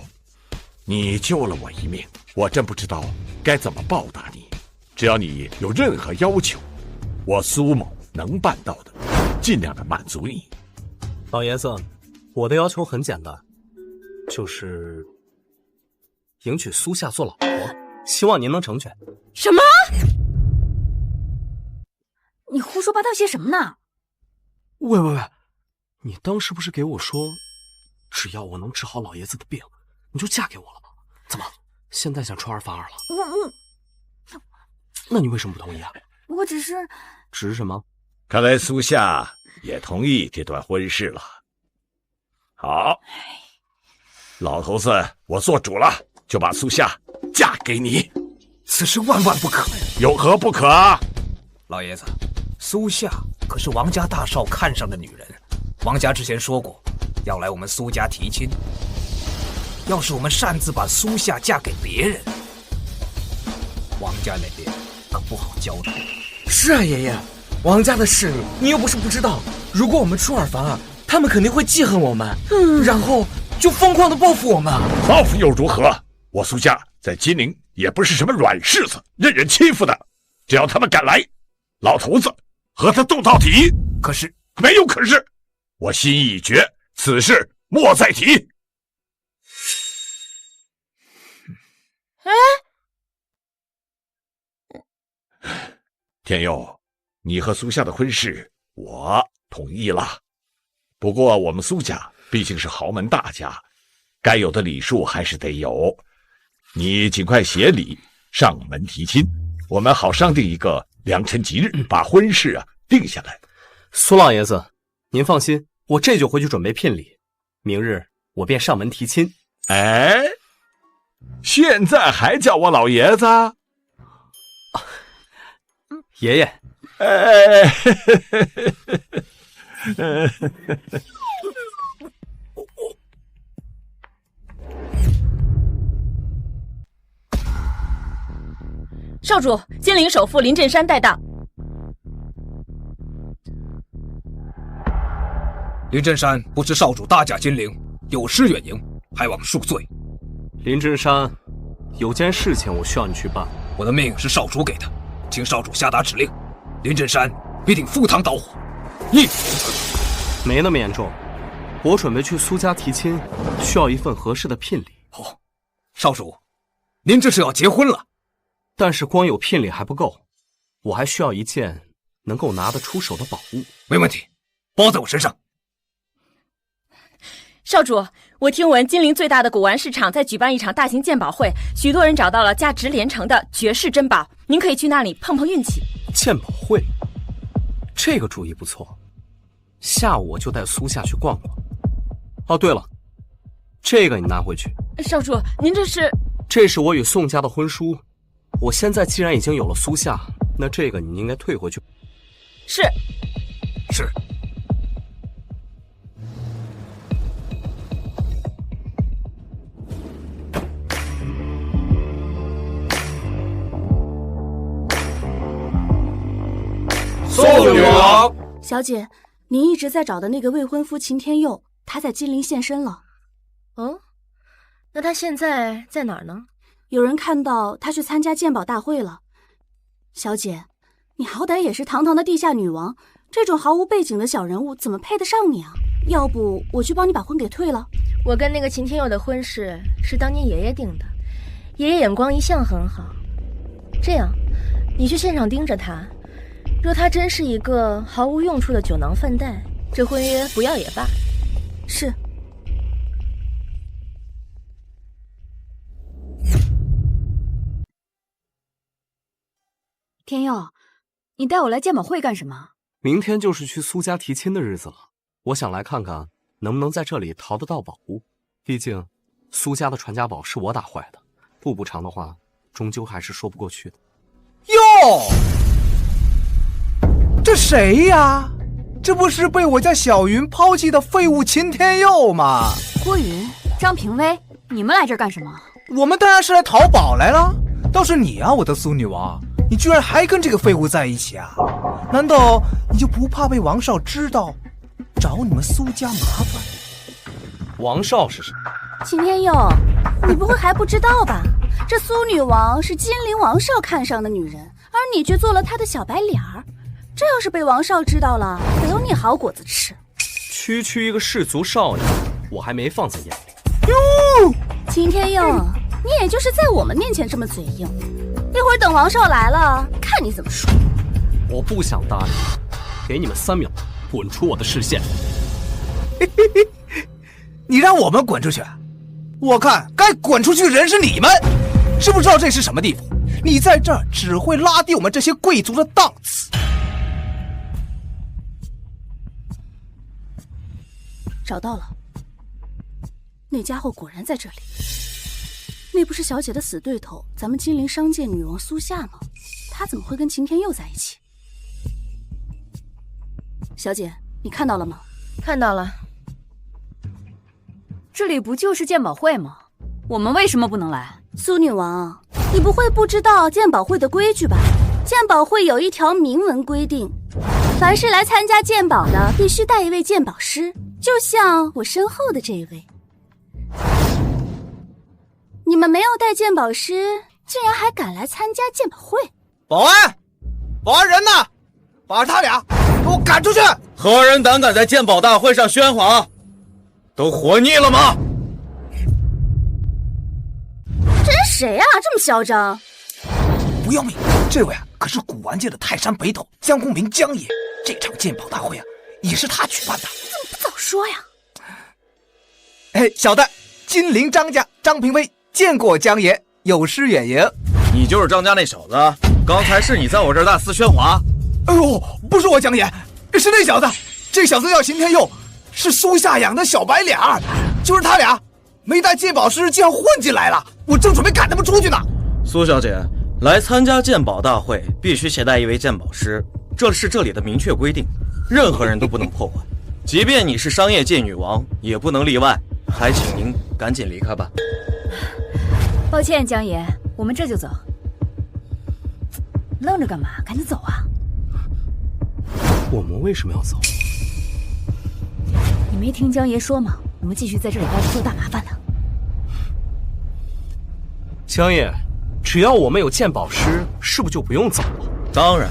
你救了我一命，我真不知道该怎么报答你。只要你有任何要求，我苏某能办到的，尽量的满足你。老爷子，我的要求很简单，就是迎娶苏夏做老婆，希望您能成全。什么？你胡说八道些什么呢？喂，你当时不是给我说，只要我能治好老爷子的病，你就嫁给我了吗？怎么，现在想出尔反尔了？那你为什么不同意啊？我只是什么？看来苏夏也同意这段婚事了。好，老头子，我做主了，就把苏夏嫁给你。此事万万不可呀！有何不可啊？老爷子，苏夏可是王家大少看上的女人，王家之前说过要来我们苏家提亲。要是我们擅自把苏夏嫁给别人，王家那边可不好交代。是啊，爷爷，王家的事你又不是不知道。如果我们出尔反尔，他们肯定会记恨我们，然后就疯狂的报复我们。报复又如何？我苏家在金陵也不是什么软柿子，任人欺负的。只要他们敢来，老头子和他斗到底。可是没有可是，我心意已决，此事莫再提。天佑，你和苏夏的婚事我同意了。不过我们苏家毕竟是豪门大家，该有的礼数还是得有。你尽快协理上门提亲，我们好商定一个良辰吉日，把婚事定下来。苏老爷子，您放心，我这就回去准备聘礼，明日我便上门提亲。哎，现在还叫我老爷子？爷爷。少主，金陵首富林震山带到。林震山不知少主大驾金陵，有失远迎，还望恕罪。林震山，有件事情我需要你去办。我的命是少主给的，请少主下达指令，林震山必定赴汤蹈火。没那么严重，我准备去苏家提亲，需要一份合适的聘礼。少主，您这是要结婚了？但是光有聘礼还不够，我还需要一件能够拿得出手的宝物。没问题，包在我身上。少主，我听闻金陵最大的古玩市场在举办一场大型鉴宝会，许多人找到了价值连城的绝世珍宝，您可以去那里碰碰运气。鉴宝会，这个主意不错，下午我就带苏夏去逛逛。哦，对了，这个你拿回去。少主，您这是？这是我与宋家的婚书，我现在既然已经有了苏夏，那这个你应该退回去。是。宋女王，小姐，您一直在找的那个未婚夫秦天佑，他在金陵现身了。哦，那他现在在哪儿呢？有人看到他去参加鉴宝大会了。小姐，你好歹也是堂堂的地下女王，这种毫无背景的小人物怎么配得上你啊？要不我去帮你把婚给退了。我跟那个秦天佑的婚事是当年爷爷定的，爷爷眼光一向很好。这样，你去现场盯着他，若他真是一个毫无用处的酒囊饭袋，这婚约不要也罢。是。天佑，你带我来鉴宝会干什么？明天就是去苏家提亲的日子了，我想来看看能不能在这里淘得到宝物。毕竟苏家的传家宝是我打坏的，不补偿的话，终究还是说不过去的。哟，这谁呀？这不是被我家小云抛弃的废物秦天佑吗？郭云、张平威，你们来这儿干什么？我们当然是来淘宝来了。倒是你啊，我的苏女王，你居然还跟这个废物在一起啊？难道你就不怕被王少知道，找你们苏家麻烦？王少是谁？秦天佑，你不会还不知道吧？这苏女王是金陵王少看上的女人，而你却做了她的小白脸儿。这要是被王少知道了，没有你好果子吃。区一个氏族少爷，我还没放在眼里。哟，秦天佑，你也就是在我们面前这么嘴硬，一会儿等王少来了，看你怎么说。我不想搭理，给你们3秒，滚出我的视线。你让我们滚出去？我看该滚出去的人是你们，知不知道这是什么地方？你在这儿只会拉低我们这些贵族的档次。找到了，那家伙果然在这里。那不是小姐的死对头，咱们金陵商界女王苏夏吗？她怎么会跟秦天佑在一起？小姐，你看到了吗？看到了。这里不就是鉴宝会吗？我们为什么不能来？苏女王，你不会不知道鉴宝会的规矩吧？鉴宝会有一条明文规定，凡是来参加鉴宝的，必须带一位鉴宝师，就像我身后的这一位。你们没有带鉴宝师，竟然还敢来参加鉴宝会？保安，保安人呢？把他俩给我赶出去！何人胆敢在鉴宝大会上喧哗？都活腻了吗？这是谁啊？这么嚣张！不要命！这位啊，可是古玩界的泰山北斗江公明江爷。这场鉴宝大会啊，也是他举办的。怎么不早说呀？哎，小的，金陵张家张平威见过江爷，有失远迎。你就是张家那小子？刚才是你在我这儿大肆喧哗？哎呦，不是我江爷，是那小子。这小子叫秦天佑，是苏夏养的小白脸儿。就是他俩没带鉴宝师，竟然混进来了。我正准备赶他们出去呢。苏小姐，来参加鉴宝大会必须携带一位鉴宝师，这是这里的明确规定，任何人都不能破坏，即便你是商业界女王，也不能例外。还请您赶紧离开吧。抱歉，江爷，我们这就走。愣着干嘛？赶紧走啊！我们为什么要走？你没听江爷说吗？我们继续在这里待着做大麻烦呢。江爷，只要我们有鉴宝师，是不是就不用走了？当然。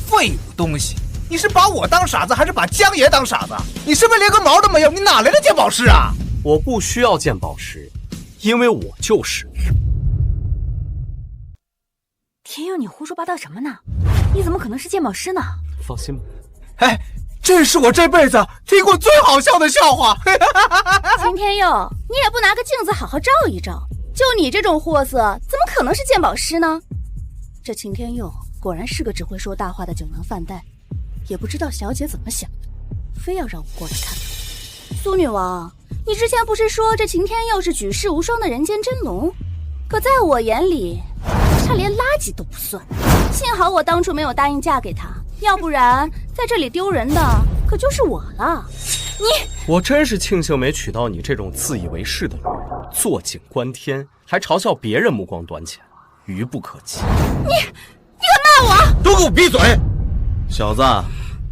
废物东西！你是把我当傻子，还是把江爷当傻子？你身边连个毛都没有，你哪来的鉴宝师啊？我不需要鉴宝师，因为我就是。天佑，你胡说八道什么呢？你怎么可能是鉴宝师呢？放心吧。哎，这是我这辈子听过最好笑的笑话。秦天佑，你也不拿个镜子好好照一照，就你这种货色，怎么可能是鉴宝师呢？这秦天佑果然是个只会说大话的酒囊饭袋，也不知道小姐怎么想的，非要让我过来看。苏女王，你之前不是说这秦天佑是举世无双的人间真龙？可在我眼里，他连垃圾都不算。幸好我当初没有答应嫁给他，要不然在这里丢人的可就是我了。我真是庆幸没娶到你这种自以为是的女人，坐井观天，还嘲笑别人目光短浅，愚不可及。你敢骂我？都给我闭嘴！小子，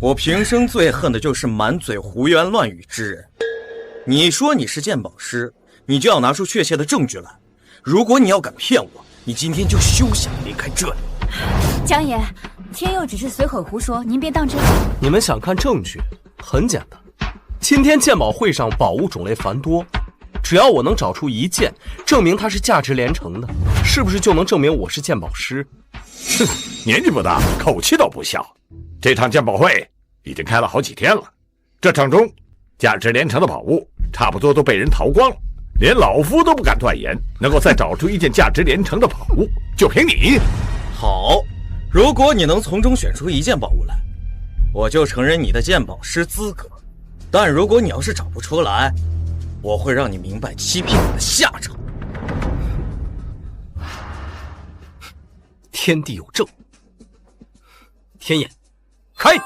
我平生最恨的就是满嘴胡言乱语之人。你说你是鉴宝师，你就要拿出确切的证据来。如果你要敢骗我，你今天就休想离开这里。江爷，天佑只是随口胡说，您别当真。你们想看证据？很简单，今天鉴宝会上宝物种类繁多，只要我能找出一件证明它是价值连城的，是不是就能证明我是鉴宝师？哼，年纪不大，口气都不小。这场鉴宝会已经开了好几天了，这场中价值连城的宝物差不多都被人淘光了，连老夫都不敢断言能够再找出一件价值连城的宝物。就凭你，好，如果你能从中选出一件宝物来，我就承认你的鉴宝师资格。但如果你要是找不出来，我会让你明白欺骗我的下场。天地有正，天眼开。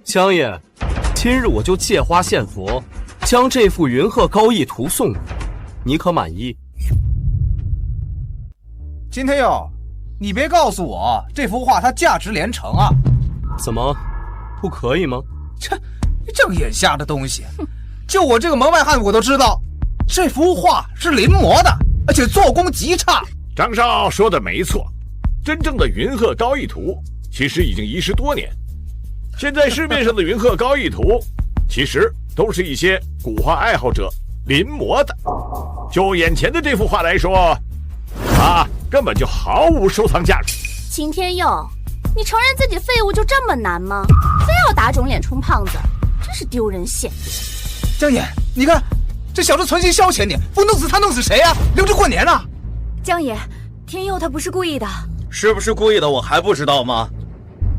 江爷，今日我就借花献佛，将这幅云鹤高义图送你，你可满意？金天佑，你别告诉我这幅画它价值连城啊！怎么，不可以吗？这眼瞎的东西，就我这个门外汉我都知道，这幅画是临摹的，而且做工极差。张少说的没错，真正的云鹤高义图其实已经遗失多年。现在市面上的云鹤高义图，其实都是一些古画爱好者临摹的。就眼前的这幅画来说，它根本就毫无收藏价值。秦天佑，你承认自己废物就这么难吗？非要打肿脸充胖子，真是丢人现眼。江爷，你看这小子存心消遣你，不弄死他弄死谁啊？留着过年啊！江爷，天佑他不是故意的。是不是故意的我还不知道吗？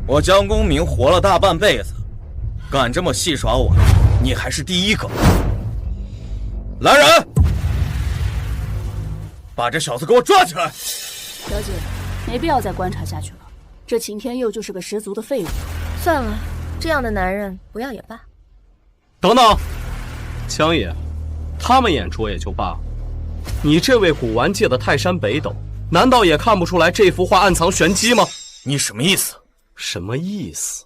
我江公明活了大半辈子，敢这么戏耍我的，你还是第一个。来人，把这小子给我抓起来！小姐，没必要再观察下去了。这秦天佑就是个十足的废物。算了，这样的男人不要也罢。等等，江爷，他们眼拙也就罢了，你这位古玩界的泰山北斗，难道也看不出来这幅画暗藏玄机吗？你什么意思？什么意思？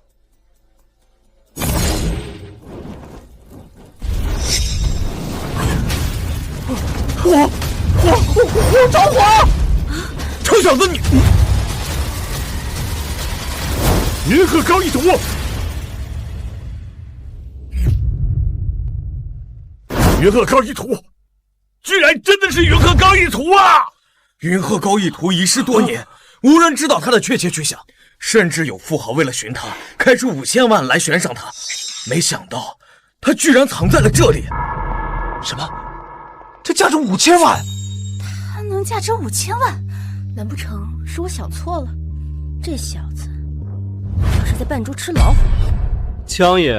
我着火！臭小子你！云鹤高义图，云鹤高义图，居然真的是云鹤高义图啊！云鹤高义图遗失多年，无人知道他的确切去向，甚至有富豪为了寻他，开出5000万来悬赏他。没想到他居然藏在了这里。什么？这价值5000万？他能价值5000万？难不成是我想错了？这小子要是在扮猪吃老虎。江爷，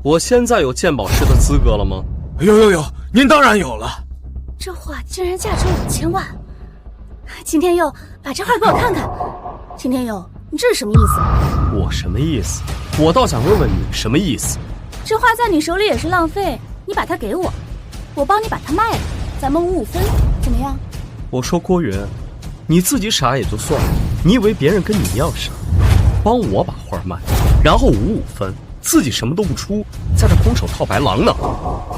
我现在有鉴宝师的资格了吗？有，您当然有了。这画竟然价值5000万！秦天佑，把这画给我看看。秦天佑，你这是什么意思？我什么意思？我倒想问问你什么意思？这画在你手里也是浪费，你把它给我，我帮你把它卖了，咱们5-5分，怎么样？我说郭云，你自己傻也就算了，你以为别人跟你一样傻？帮我把画卖，然后5-5分，自己什么都不出，在这空手套白狼呢。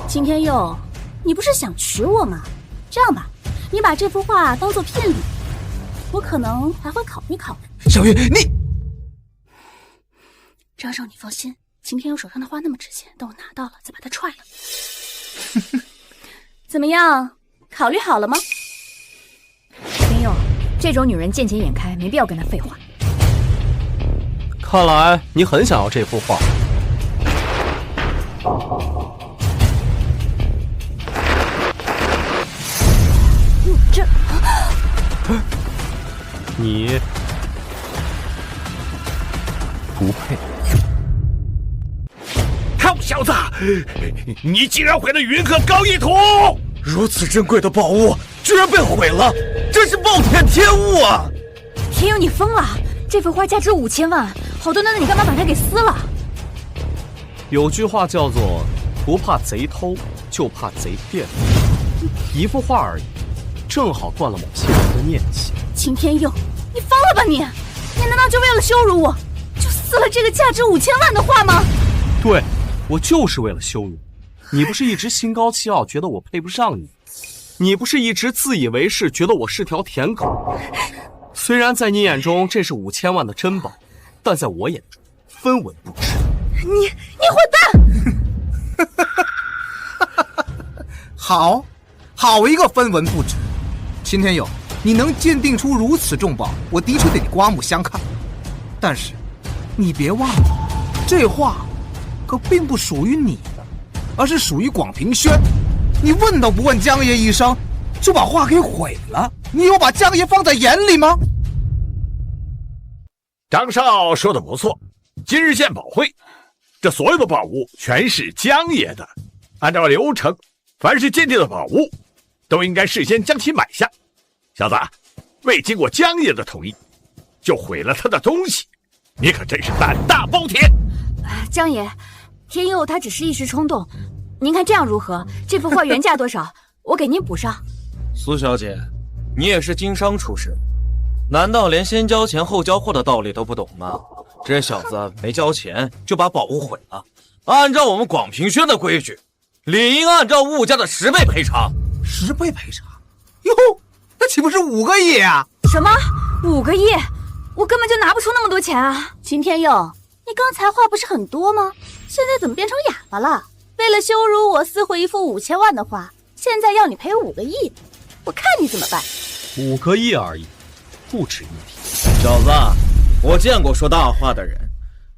秦天佑，你不是想娶我吗？这样吧，你把这幅画当做聘礼，我可能还会考虑考虑。小玉，你张少，你放心，秦天佑手上的画那么值钱，等我拿到了再把它踹了。怎么样，考虑好了吗？天佑，这种女人见钱眼开，没必要跟她废话。看来你很想要这幅画。这，你不配。臭小子，你竟然毁了云鹤高义图！如此珍贵的宝物居然被毁了，真是暴殄天物啊！天佑，你疯了！这幅画价值5000万，好端端的你干嘛把它给撕了？有句话叫做“不怕贼偷，就怕贼骗”。一幅画而已，正好断了某些人的念想。秦天佑，你疯了吧你？你难道就为了羞辱我，就撕了这个价值5000万的画吗？对，我就是为了羞辱你。不是一直心高气傲，觉得我配不上你？你不是一直自以为是，觉得我是条舔狗？虽然在你眼中这是5000万的珍宝，但在我眼中分文不值。你混蛋！好一个分文不值！秦天佑，你能鉴定出如此重宝，我的确对你刮目相看。但是，你别忘了，这画可并不属于你的，而是属于广平轩。你问都不问江爷一声，就把画给毁了，你有把江爷放在眼里吗？张少说的不错，今日鉴宝会，这所有的宝物全是江爷的。按照流程，凡是鉴定的宝物，都应该事先将其买下。小子，未经过江爷的同意，就毁了他的东西，你可真是胆大包天！张爷，天佑他只是一时冲动，您看这样如何？这幅画原价多少？我给您补上。苏小姐，你也是经商出身，难道连先交钱后交货的道理都不懂吗？这小子没交钱就把宝物毁了，按照我们广平轩的规矩，理应按照物价的10倍赔偿。10倍赔偿？哟，那岂不是5个亿啊？什么5个亿？我根本就拿不出那么多钱啊！秦天佑，你刚才话不是很多吗？现在怎么变成哑巴了？为了羞辱我撕毁一幅5000万的画，现在要你赔5个亿，我看你怎么办？5个亿而已，不值一提。小子，我见过说大话的人，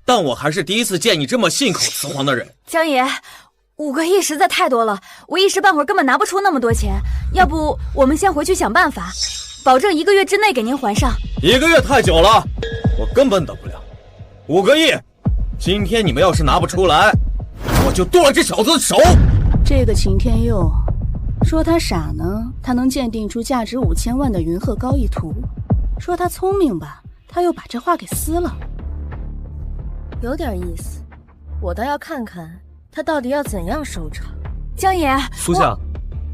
但我还是第一次见你这么信口雌黄的人。江爷，5个亿实在太多了，我一时半会儿根本拿不出那么多钱。要不我们先回去想办法，保证1个月之内给您还上。1个月太久了，我根本等不了。5个亿，今天你们要是拿不出来，我就剁了这小子的手。这个秦天佑说他傻呢，他能鉴定出价值5000万的云鹤高逸图；说他聪明吧，他又把这画给撕了。有点意思，我倒要看看他到底要怎样收场。江爷，苏夏，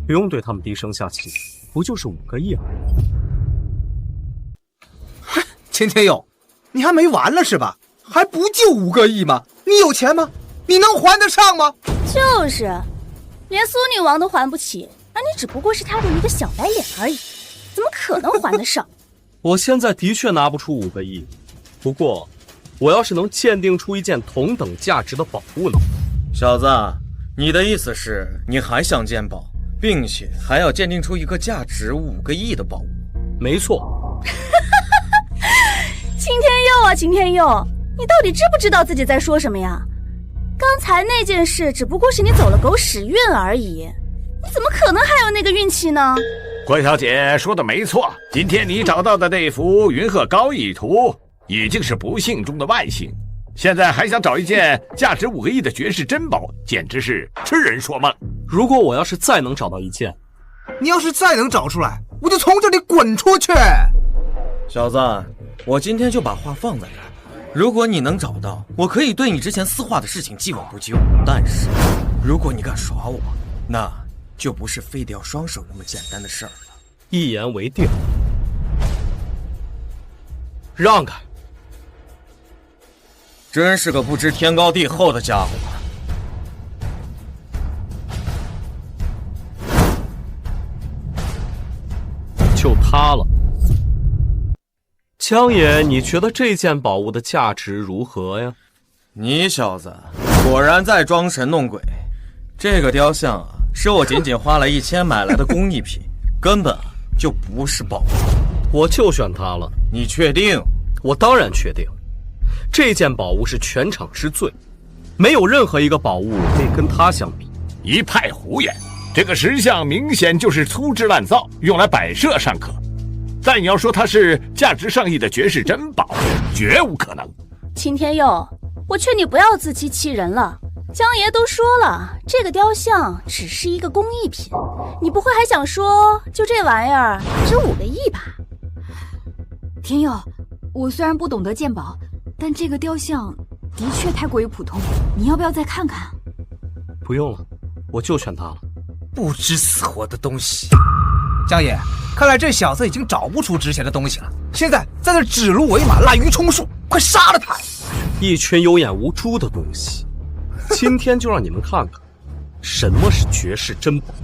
不用对他们低声下气，不就是5个亿而已。秦天佑，你还没完了是吧？还不就5个亿吗？你有钱吗？你能还得上吗？就是，连苏女王都还不起，而你只不过是她的一个小白脸而已，怎么可能还得上？我现在的确拿不出5个亿，不过我要是能鉴定出一件同等价值的宝物呢？小子，你的意思是你还想鉴宝，并且还要鉴定出一个价值5个亿的宝物？没错。秦天佑啊，秦天佑，你到底知不知道自己在说什么呀？刚才那件事只不过是你走了狗屎运而已，你怎么可能还有那个运气呢？关小姐说的没错，今天你找到的那幅云鹤高逸图已经是不幸中的万幸，现在还想找一件价值5个亿的绝世珍宝，简直是痴人说梦。如果我要是再能找到一件，你要是再能找出来，我就从这里滚出去。小子，我今天就把画放在这儿，如果你能找到，我可以对你之前撕画的事情既往不咎。但是如果你敢耍我，那就不是非得要双手那么简单的事儿了。一言为定，让开！真是个不知天高地厚的家伙。就他了。江爷，你觉得这件宝物的价值如何呀？你小子果然在装神弄鬼。这个雕像啊，是我仅仅花了1000买来的工艺品，根本就不是宝物。我就选它了。你确定？我当然确定。这件宝物是全场之最，没有任何一个宝物可以跟它相比。一派胡言！这个石像明显就是粗制滥造，用来摆设尚可，但你要说它是价值上亿的绝世珍宝，绝无可能。秦天佑，我劝你不要自欺欺人了。江爷都说了，这个雕像只是一个工艺品，你不会还想说就这玩意儿值5个亿吧？天佑，我虽然不懂得鉴宝，但这个雕像的确太过于普通，你要不要再看看？不用了，我就选它了。不知死活的东西！江爷，看来这小子已经找不出值钱的东西了，现在在那指鹿为马、滥竽充数，快杀了他！一群有眼无珠的东西，今天就让你们看看什么是绝世珍宝。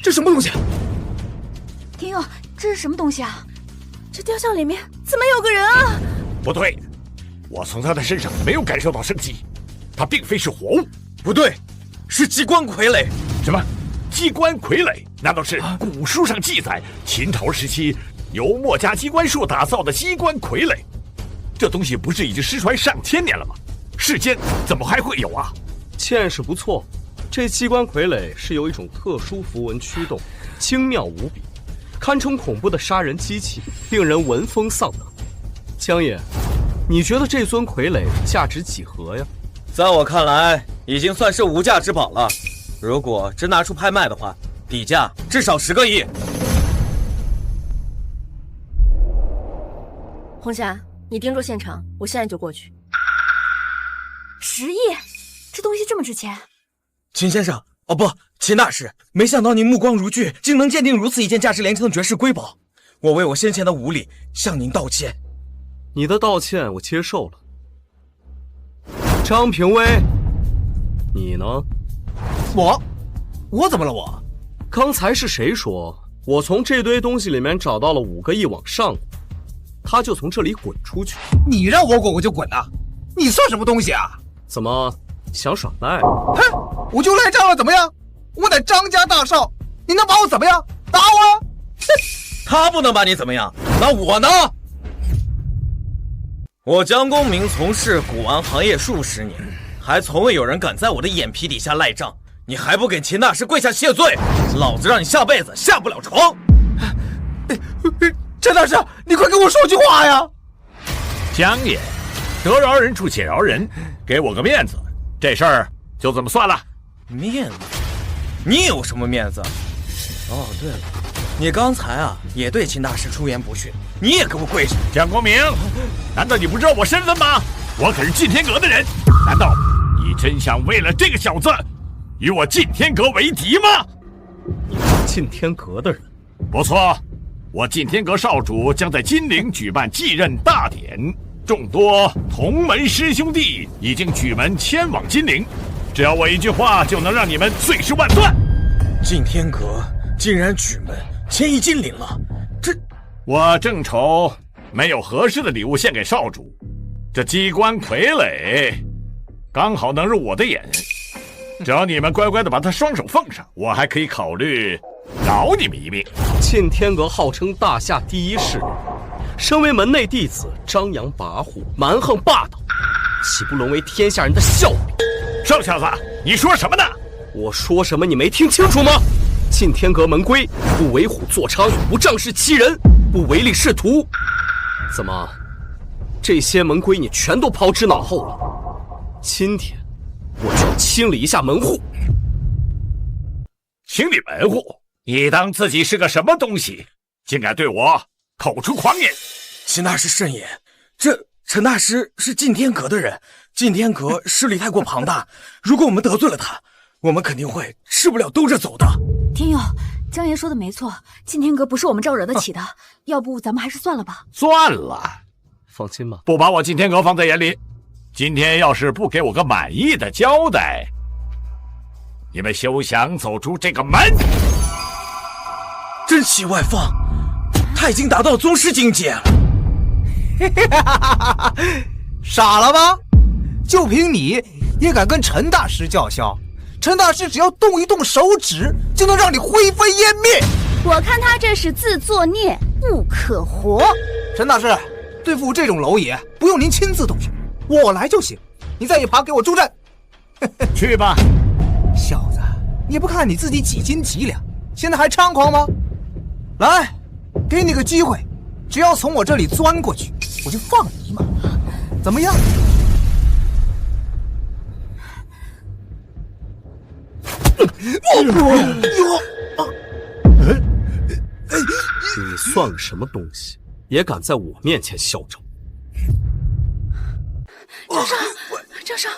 这什么东西？天佑，这是什么东西啊？这雕像里面怎么有个人啊？不对，我从他的身上没有感受到生机，他并非是活物。不对，是机关傀儡。什么？机关傀儡？难道是古书上记载秦朝时期由墨家机关术打造的机关傀儡？这东西不是已经失传上千年了吗？世间怎么还会有啊？见识不错，这机关傀儡是由一种特殊符文驱动，精妙无比，堪称恐怖的杀人机器，令人闻风丧胆。江爷，你觉得这尊傀儡价值几何呀？在我看来，已经算是无价之宝了。如果真拿出拍卖的话，底价至少10个亿。红霞，你盯住现场，我现在就过去。10亿，这东西这么值钱？秦先生，哦不，秦大师，没想到您目光如炬，竟能鉴定如此一件价值连城的绝世瑰宝。我为我先前的无礼向您道歉。你的道歉我接受了。张平威，你呢？我怎么了我？刚才是谁说我从这堆东西里面找到了5个亿往上，他就从这里滚出去？你让我滚我就滚呐！你算什么东西啊？怎么想耍赖？哼，我就赖账了，怎么样？我乃张家大少，你能把我怎么样？打我啊！他不能把你怎么样，那我呢？我江公明从事古玩行业数十年，还从未有人敢在我的眼皮底下赖账。你还不给秦大师跪下谢罪，老子让你下辈子下不了床！陈大师，你快跟我说句话呀！江爷，得饶人处且饶人，给我个面子，这事儿就这么算了。面子？你有什么面子？哦，对了，你刚才啊也对秦大师出言不逊，你也给我跪下！江公明，难道你不知道我身份吗？我可是晋天阁的人，难道你真想为了这个小子与我晋天阁为敌吗？你是晋天阁的人？不错，我晋天阁少主将在金陵举办继任大典，众多同门师兄弟已经举门迁往金陵，只要我一句话就能让你们碎尸万段。晋天阁竟然举门迁移金陵了，这我正愁没有合适的礼物献给少主，这机关傀儡刚好能入我的眼，只要你们乖乖的把他双手奉上，我还可以考虑饶你们一命。晋天阁号称大夏第一势力，身为门内弟子，张扬跋扈，蛮横霸道，岂不沦为天下人的笑柄？瘦小子，你说什么呢？我说什么你没听清楚吗？晋天阁门规：不为虎作伥，不仗势欺人，不唯利是图。怎么，这些门规你全都抛之脑后了？今天我就要清理一下门户。清理门户？你当自己是个什么东西，竟敢对我口出狂言？秦大师慎言，这陈大师是晋天阁的人，晋天阁势力太过庞大，如果我们得罪了他，我们肯定会吃不了兜着走的。天佑，江爷说的没错，晋天阁不是我们招惹得起的，要不咱们还是算了吧。算了，放心吧，不把我晋天阁放在眼里。今天要是不给我个满意的交代，你们休想走出这个门。真气外放，他已经达到宗师境界了。傻了吧？就凭你也敢跟陈大师叫嚣？陈大师只要动一动手指，就能让你灰飞烟灭。我看他这是自作孽不可活。陈大师，对付这种蝼蚁，不用您亲自动手，我来就行。你在一旁给我助阵。去吧。小子，你不看你自己几斤几两，现在还猖狂吗？来，给你个机会，只要从我这里钻过去，我就放你一马。怎么样？你算个什么东西，也敢在我面前嚣张？张少，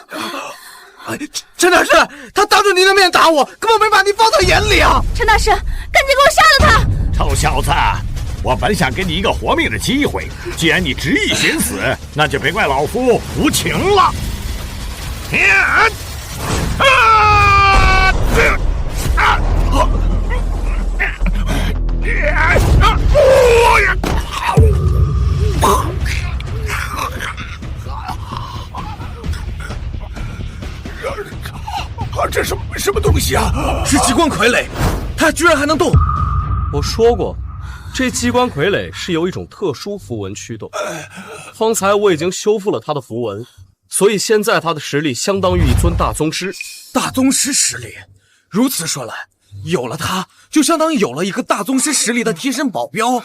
陈大师，他当着您的面打我，根本没把你放在眼里啊！陈大师，赶紧给我杀了他！臭小子，我本想给你一个活命的机会，既然你执意寻死，那就别怪老夫无情了。这什么东西啊？是极光傀儡，它居然还能动！我说过，这机关傀儡是由一种特殊符文驱动。方才我已经修复了他的符文，所以现在他的实力相当于一尊大宗师。大宗师实力，如此说来，有了他，就相当于有了一个大宗师实力的贴身保镖。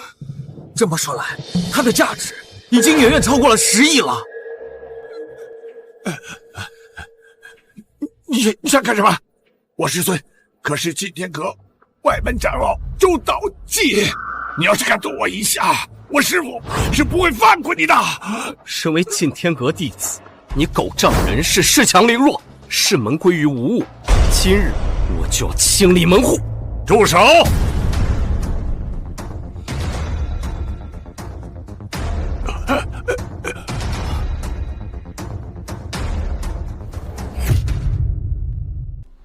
这么说来，他的价值已经远远超过了10亿了。你想干什么？我师尊可是晋天阁外门长老周道济，你要是敢动我一下，我师父是不会放过你的。身为晋天阁弟子，你狗仗人势，恃强凌弱，视门归于无物。今日我就要清理门户。住手！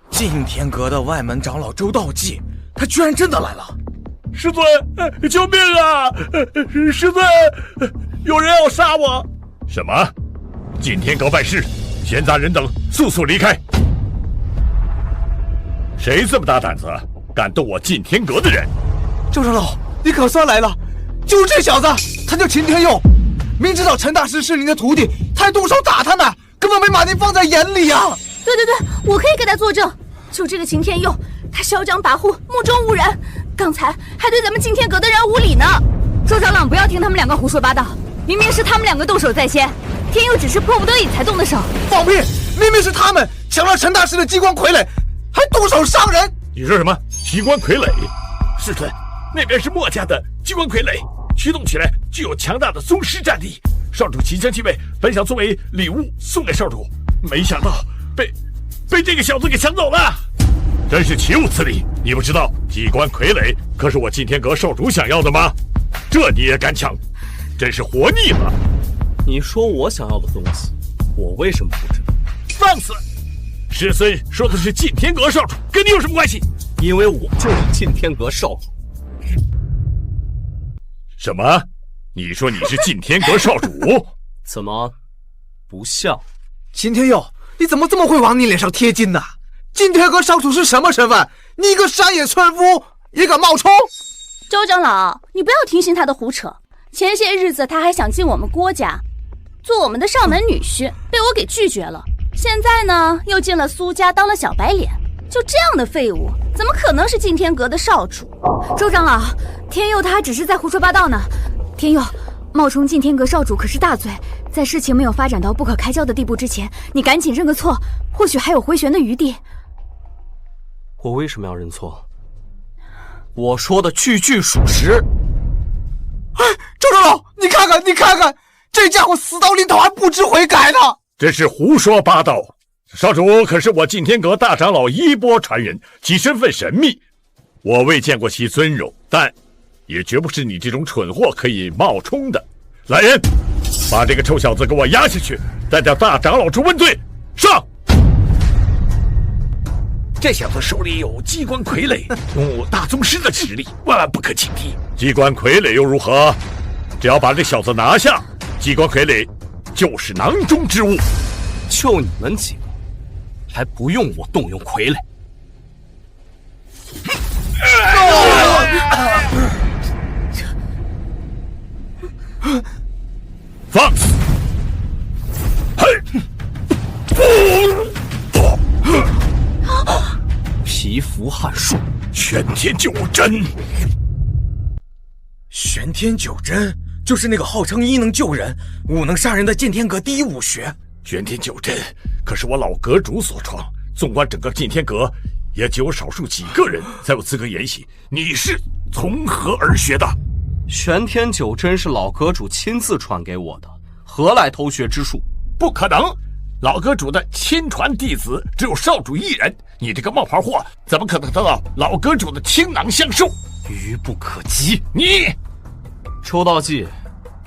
晋天阁的外门长老周道济，他居然真的来了！师尊，救命啊！师尊，有人要杀我！什么？晋天阁办事，闲杂人等速速离开！谁这么大胆子，敢动我晋天阁的人？周长老，你可算来了！就是这小子，他叫秦天佑，明知道陈大师是您的徒弟，他还动手打他呢，根本没把您放在眼里啊！对，我可以给他作证。就这个秦天佑，他嚣张跋扈，目中无人，刚才还对咱们晋天阁的人无礼呢。周长老，不要听他们两个胡说八道，明明是他们两个动手在先，天佑只是迫不得已才动的手。放屁！明明是他们抢了陈大师的机关傀儡，还动手伤人！你说什么？机关傀儡？师尊，那边是墨家的机关傀儡，驱动起来具有强大的宗师战力。少主秦香气味，本想作为礼物送给少主，没想到被这个小子给抢走了，真是岂有此理！你不知道机关傀儡可是我晋天阁少主想要的吗？这你也敢抢，真是活腻了！你说我想要的东西，我为什么不知道？放肆！师尊说的是晋天阁少主，跟你有什么关系？因为我就是晋天阁少主。什么？你说你是晋天阁少主？怎么不像？秦天佑，你怎么这么会往你脸上贴金呢？晋天阁少主是什么身份？你一个山野村夫也敢冒充？周长老，你不要听信他的胡扯。前些日子他还想进我们郭家，做我们的上门女婿，被我给拒绝了。现在呢，又进了苏家当了小白脸。就这样的废物，怎么可能是晋天阁的少主？周长老，天佑他只是在胡说八道呢。天佑，冒充晋天阁少主可是大罪，在事情没有发展到不可开交的地步之前，你赶紧认个错，或许还有回旋的余地。我为什么要认错？我说的句句属实。哎，周长老，你看看，这家伙死到临头还不知悔改呢！真是胡说八道！少主可是我晋天阁大长老衣钵传人，其身份神秘，我未见过其尊容，但也绝不是你这种蠢货可以冒充的。来人，把这个臭小子给我押下去，带到大长老处问罪。上！这小子手里有机关傀儡，拥大宗师的实力，万万不可轻敌。机关傀儡又如何？只要把这小子拿下，机关傀儡就是囊中之物。就你们几个，还不用我动用傀儡？放肆！皮肤撼术，玄天九针。玄天九针就是那个号称一能救人、武能杀人的晋天阁第一武学。玄天九针可是我老阁主所创，纵观整个晋天阁，也只有少数几个人才有资格研习。你是从何而学的？玄天九针是老阁主亲自传给我的，何来偷学之术？不可能！老阁主的亲传弟子只有少主一人，你这个冒牌货怎么可能得到老阁主的倾囊相授？愚不可及！你，周道济，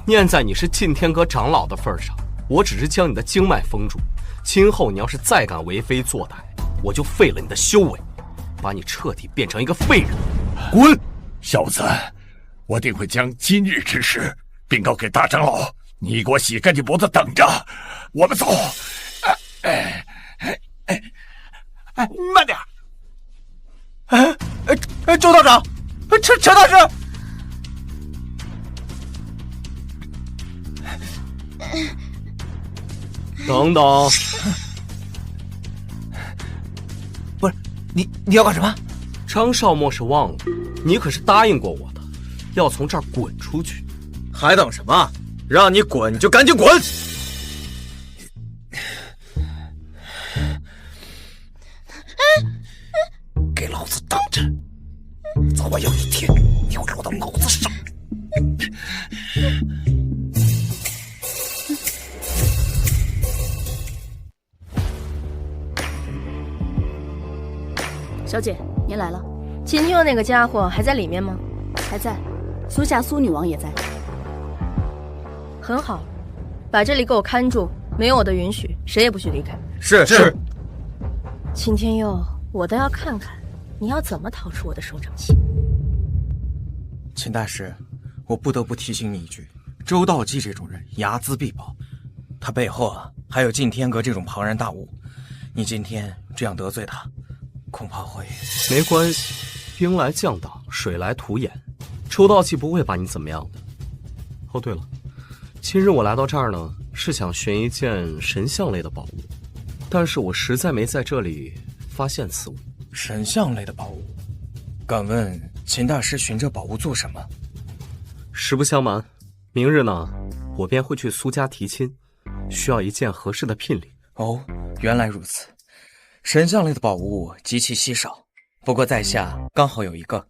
念在你是晋天阁长老的份上，我只是将你的经脉封住，今后你要是再敢为非作歹，我就废了你的修为，把你彻底变成一个废人。滚！小子，我定会将今日之事禀告给大长老，你给我洗干净脖子等着。我们走。慢点。周道长，陈大师，等等，不是你要干什么？张少莫是忘了，你可是答应过我的，要从这儿滚出去。还等什么？让你滚就赶紧滚！给老子等着！早晚有一天你会落到老子手里。小姐，您来了。秦佑那个家伙还在里面吗？还在。苏夏苏女王也在。很好，把这里给我看住，没有我的允许，谁也不许离开。是。秦天佑，我倒要看看你要怎么逃出我的手掌心。秦大师，我不得不提醒你一句，周道济这种人睚眦必报，他背后还有晋天阁这种庞然大物，你今天这样得罪他，恐怕会……没关系，兵来将挡，水来土掩，周道济不会把你怎么样的。哦，对了，今日我来到这儿呢，是想寻一件神像类的宝物，但是我实在没在这里发现此物。神像类的宝物，敢问秦大师寻这宝物做什么？实不相瞒，明日呢，我便会去苏家提亲，需要一件合适的聘礼。哦，原来如此。神像类的宝物极其稀少，不过在下刚好有一个。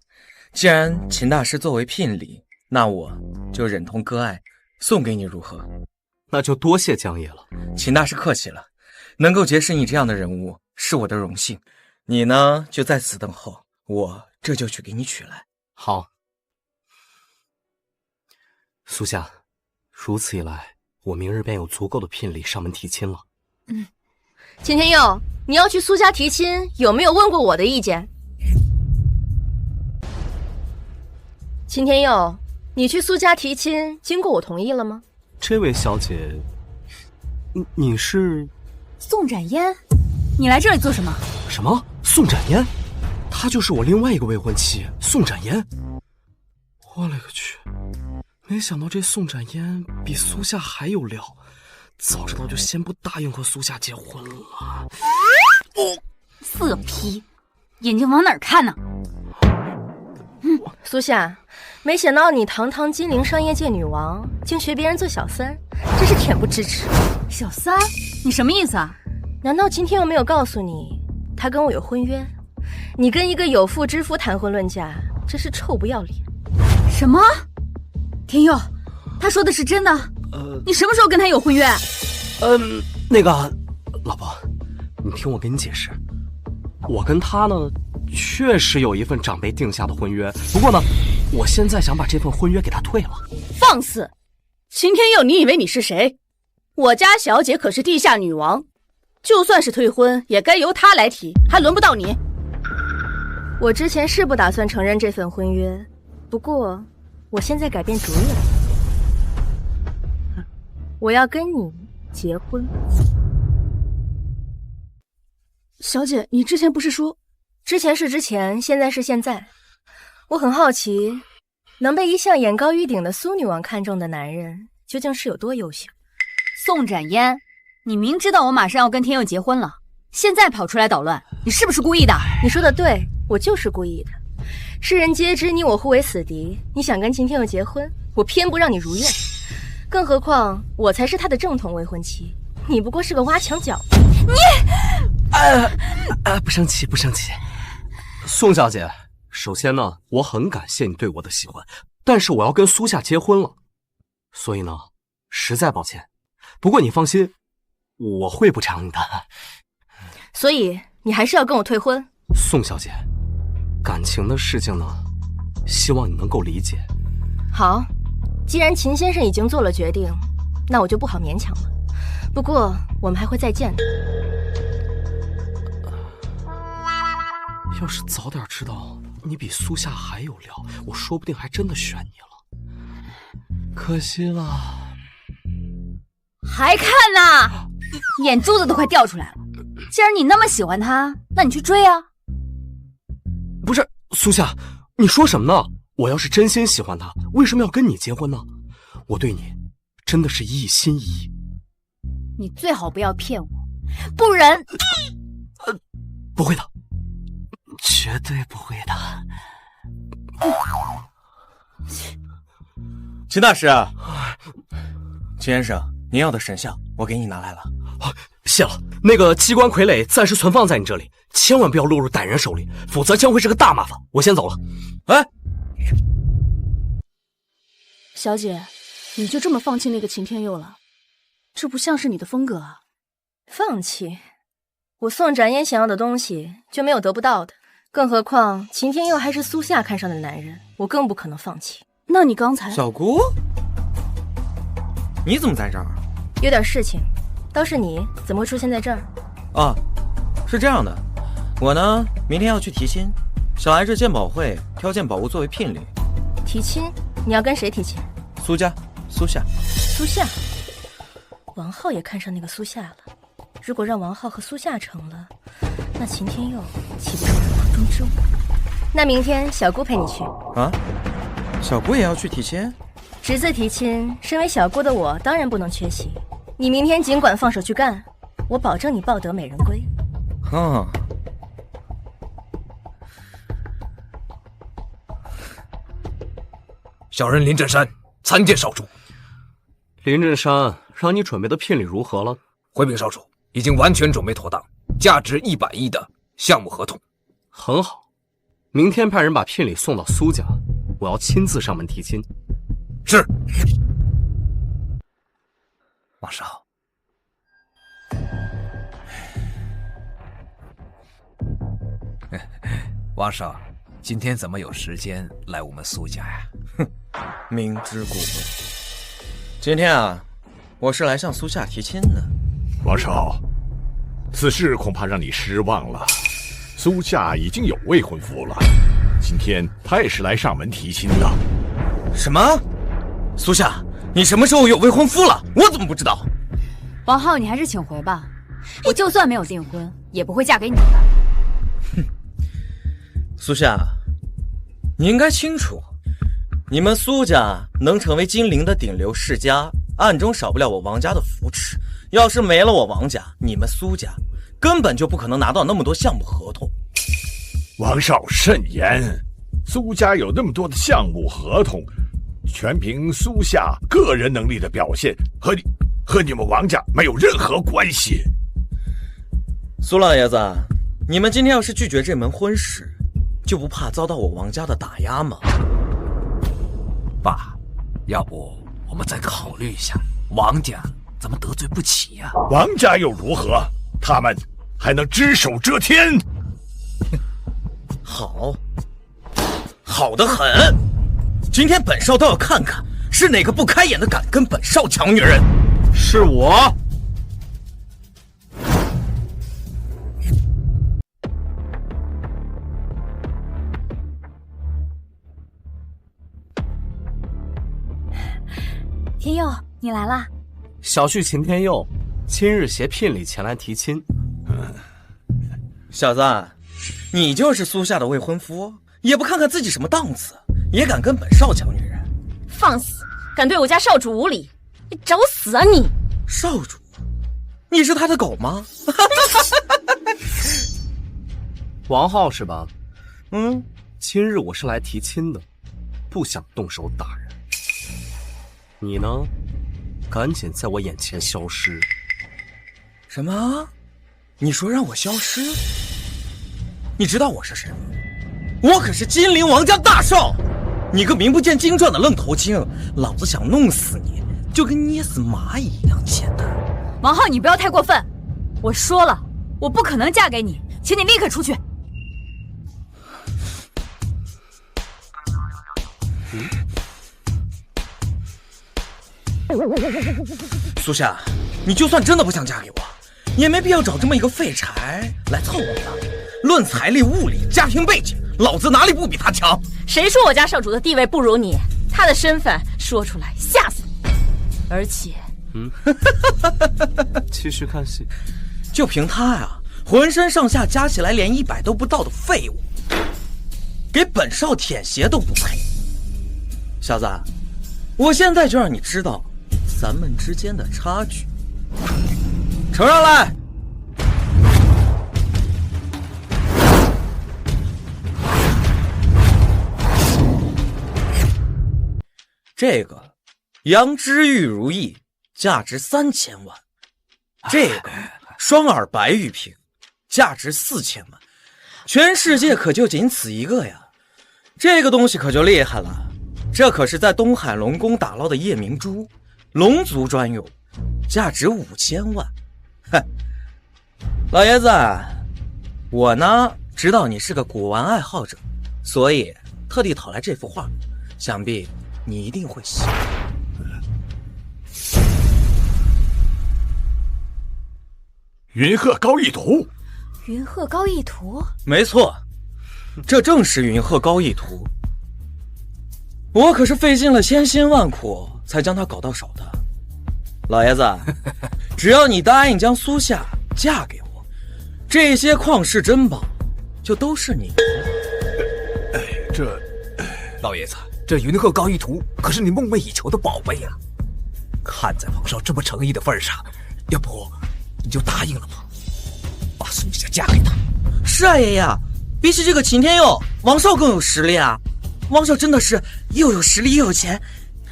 既然秦大师作为聘礼，那我就忍痛割爱，送给你如何？那就多谢江爷了。秦大师客气了，能够结识你这样的人物是我的荣幸。你呢，就在此等候，我这就去给你取来。好。苏夏，如此一来，我明日便有足够的聘礼上门提亲了。秦天佑，你要去苏家提亲，有没有问过我的意见？秦天佑，你去苏家提亲，经过我同意了吗？这位小姐，你是宋展嫣？你来这里做什么？什么？宋展嫣？她就是我另外一个未婚妻宋展嫣。我勒个去！没想到这宋展嫣比苏夏还有料，早知道就先不答应和苏夏结婚了。色批，眼睛往哪儿看呢？苏夏，没想到你堂堂金陵商业界女王，竟学别人做小三，真是恬不知耻。小三？你什么意思啊？难道今天又没有告诉你，他跟我有婚约？你跟一个有妇之夫谈婚论嫁，真是臭不要脸！什么？天佑，他说的是真的？你什么时候跟他有婚约？那个，老婆，你听我跟你解释，我跟他呢，确实有一份长辈定下的婚约，不过呢，我现在想把这份婚约给他退了。放肆！秦天佑，你以为你是谁？我家小姐可是地下女王，就算是退婚，也该由她来提，还轮不到你。我之前是不打算承认这份婚约，不过我现在改变主意了，我要跟你结婚。小姐，你之前不是说……之前是之前，现在是现在。我很好奇，能被一向眼高于顶的苏女王看中的男人，究竟是有多优秀？宋展嫣，你明知道我马上要跟天佑结婚了，现在跑出来捣乱，你是不是故意的？你说的对，我就是故意的。世人皆知你我互为死敌，你想跟秦天佑结婚，我偏不让你如愿。更何况我才是他的正统未婚妻，你不过是个挖墙脚。不生气，不生气。宋小姐，首先呢，我很感谢你对我的喜欢，但是我要跟苏夏结婚了，所以呢，实在抱歉。不过你放心，我会补偿你的。所以你还是要跟我退婚？宋小姐，感情的事情呢，希望你能够理解。好，既然秦先生已经做了决定，那我就不好勉强了。不过我们还会再见的。要是早点知道你比苏夏还有料，我说不定还真的选你了。可惜了。还看呢？眼珠子都快掉出来了。既然你那么喜欢他，那你去追啊。不是，苏夏，你说什么呢？我要是真心喜欢他，为什么要跟你结婚呢？我对你真的是一心一意。你最好不要骗我，不然……不会的，绝对不会的。秦大师，秦先生，您要的神像我给你拿来了。谢了，那个机关傀儡暂时存放在你这里，千万不要落入歹人手里，否则将会是个大麻烦。我先走了。哎，小姐，你就这么放弃那个秦天佑了？这不像是你的风格啊！放弃？我宋展言想要的东西就没有得不到的，更何况秦天佑还是苏夏看上的男人，我更不可能放弃。那你刚才……小姑，你怎么在这儿？有点事情。倒是你怎么会出现在这儿？啊，是这样的，我呢明天要去提亲，想来这鉴宝会挑件宝物作为聘礼。提亲？你要跟谁提亲？苏家，苏夏。苏夏？王浩也看上那个苏夏了。如果让王浩和苏夏成了，那秦天佑岂不是囊中之物？那明天小姑陪你去。啊？小姑也要去提亲？侄子提亲，身为小姑的我当然不能缺席。你明天尽管放手去干，我保证你抱得美人归。小人林震山参见少主。林震山，让你准备的聘礼如何了？回禀少主，已经完全准备妥当，价值100亿的项目合同。很好，明天派人把聘礼送到苏家，我要亲自上门提亲。是。王少，王少，今天怎么有时间来我们苏家呀？哼，明知故问。今天啊，我是来向苏夏提亲的。王少，此事恐怕让你失望了。苏夏已经有未婚夫了，今天他也是来上门提亲的。什么？苏夏，你什么时候有未婚夫了？我怎么不知道？王浩，你还是请回吧。我就算没有订婚，也不会嫁给你的。哼，苏夏，你应该清楚，你们苏家能成为金陵的顶流世家，暗中少不了我王家的扶持。要是没了我王家，你们苏家根本就不可能拿到那么多项目合同。王少慎言，苏家有那么多的项目合同，全凭苏夏个人能力的表现，和你们王家没有任何关系。苏老爷子，你们今天要是拒绝这门婚事，就不怕遭到我王家的打压吗？爸，要不我们再考虑一下，王家咱们得罪不起呀。王家又如何？他们还能只手遮天？好，好得很。今天本少倒要看看，是哪个不开眼的敢跟本少抢女人。是我。天佑，你来啦！小婿秦天佑，今日携聘礼前来提亲。小子，你就是苏夏的未婚夫，也不看看自己什么档次，也敢跟本少抢女人？放肆！敢对我家少主无礼，你找死啊你！少主，你是他的狗吗？王浩是吧？嗯，今日我是来提亲的，不想动手打人。你呢？赶紧在我眼前消失！什么？你说让我消失？你知道我是谁吗？我可是金陵王家大少！你个名不见经传的愣头青，老子想弄死你，就跟捏死蚂蚁一样简单。王浩，你不要太过分！我说了，我不可能嫁给你，请你立刻出去。苏夏，你就算真的不想嫁给我，也没必要找这么一个废柴来凑合的。论财力、物力、家庭背景，老子哪里不比他强？谁说我家少主的地位不如你？他的身份说出来吓死你！而且，继续看戏。就凭他呀，浑身上下加起来连100都不到的废物，给本少舔鞋都不配。小子，我现在就让你知道咱们之间的差距。呈上来。这个羊脂玉如意价值3000万，这个双耳白玉瓶价值4000万，全世界可就仅此一个呀！这个东西可就厉害了，这可是在东海龙宫打捞的夜明珠，龙族专用，价值5000万。哼，老爷子，我呢知道你是个古玩爱好者，所以特地讨来这幅画，想必你一定会喜欢。云鹤高义图，云鹤高义图，没错，这正是云鹤高义图。我可是费尽了千辛万苦才将它搞到手的。老爷子，只要你答应将苏夏嫁给我，这些旷世珍宝就都是你的。老爷子，这云鹤高义图可是你梦寐以求的宝贝啊！看在王少这么诚意的份上，要不你就答应了吧，把苏夏嫁给他。是啊，爷爷，比起这个秦天佑，王少更有实力啊！王少真的是又有实力又有钱，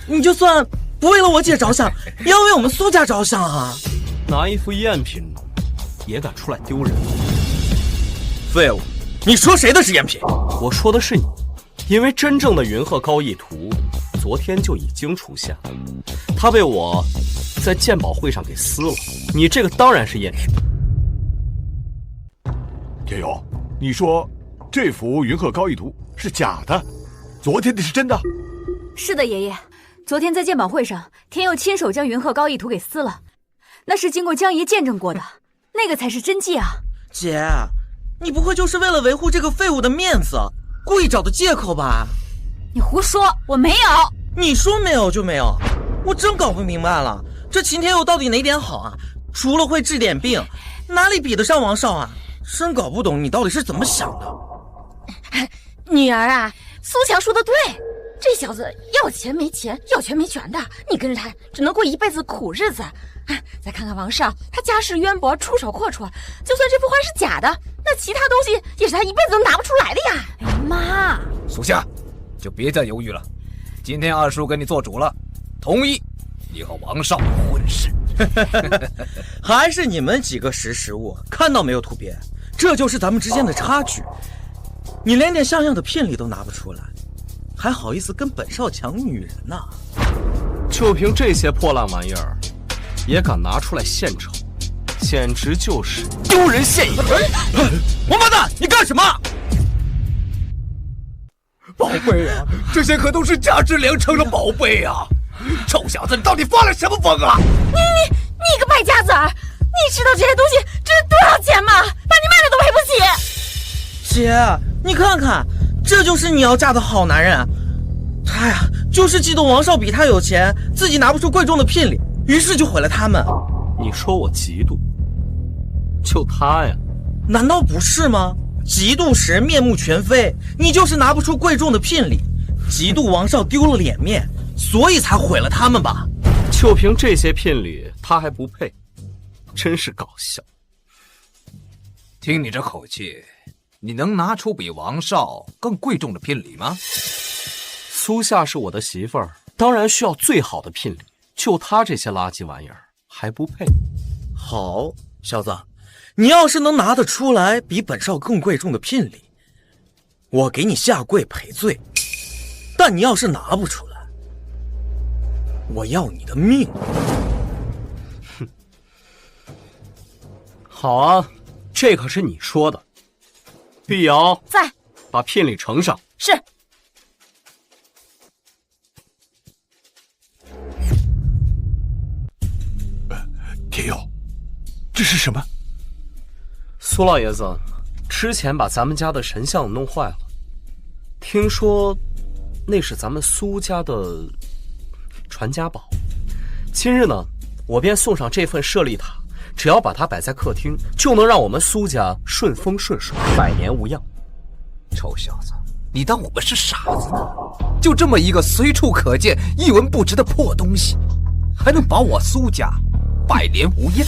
你就算不为了我姐着想，也要为我们苏家着想啊！拿一副赝品也敢出来丢人？废物！你说谁的是赝品？我说的是你，因为真正的云鹤高义图昨天就已经出现了，他被我在鉴宝会上给撕了，你这个当然是赝品。天佑，你说这幅云鹤高义图是假的，昨天的是真的？是的，爷爷，昨天在鉴宝会上，天佑亲手将云鹤高义图给撕了，那是经过江爷见证过的，那个才是真迹啊！姐，你不会就是为了维护这个废物的面子，故意找的借口吧？你胡说，我没有。你说没有就没有，我真搞不明白了，这秦天佑到底哪点好啊？除了会治点病，哪里比得上王少啊？真搞不懂你到底是怎么想的。女儿啊，苏强说的对，这小子要钱没钱，要权没权的，你跟着他只能过一辈子苦日子。再看看王少，他家世渊博，出手阔绰，就算这幅画是假的，那其他东西也是他一辈子都拿不出来的呀。哎呀妈！苏夏，就别再犹豫了，今天二叔给你做主了，同意你和王少婚事。还是你们几个识时务，看到没有，土鳖，这就是咱们之间的差距。你连点像样的聘礼都拿不出来，还好意思跟本少抢女人呢？就凭这些破烂玩意儿，也敢拿出来献丑，简直就是丢人现眼！王八蛋，你干什么？宝贝啊，这些可都是价值连城的宝贝啊！臭小子，你到底发了什么疯啊？你个败家子儿，你知道这些东西值多少钱吗？把你卖了都赔不起。姐，你看看，这就是你要嫁的好男人。他呀，就是嫉妒王少比他有钱，自己拿不出贵重的聘礼，于是就毁了他们。你说我嫉妒？就他呀？难道不是吗？嫉妒时面目全非，你就是拿不出贵重的聘礼，嫉妒王少丢了脸面，所以才毁了他们吧？就凭这些聘礼，他还不配，真是搞笑。听你这口气，你能拿出比王少更贵重的聘礼吗？苏夏是我的媳妇儿，当然需要最好的聘礼，就他这些垃圾玩意儿还不配。好，小子，你要是能拿得出来比本少更贵重的聘礼，我给你下跪赔罪。但你要是拿不出来，我要你的命！哼，好啊，这可是你说的。碧瑶在，把聘礼呈上。是。天佑，这是什么？苏老爷子之前把咱们家的神像弄坏了，听说那是咱们苏家的传家宝。今日呢，我便送上这份舍利塔，只要把它摆在客厅，就能让我们苏家顺风顺水，百年无恙。臭小子，你当我们是傻子呢？就这么一个随处可见、一文不值的破东西，还能保我苏家百年无恙？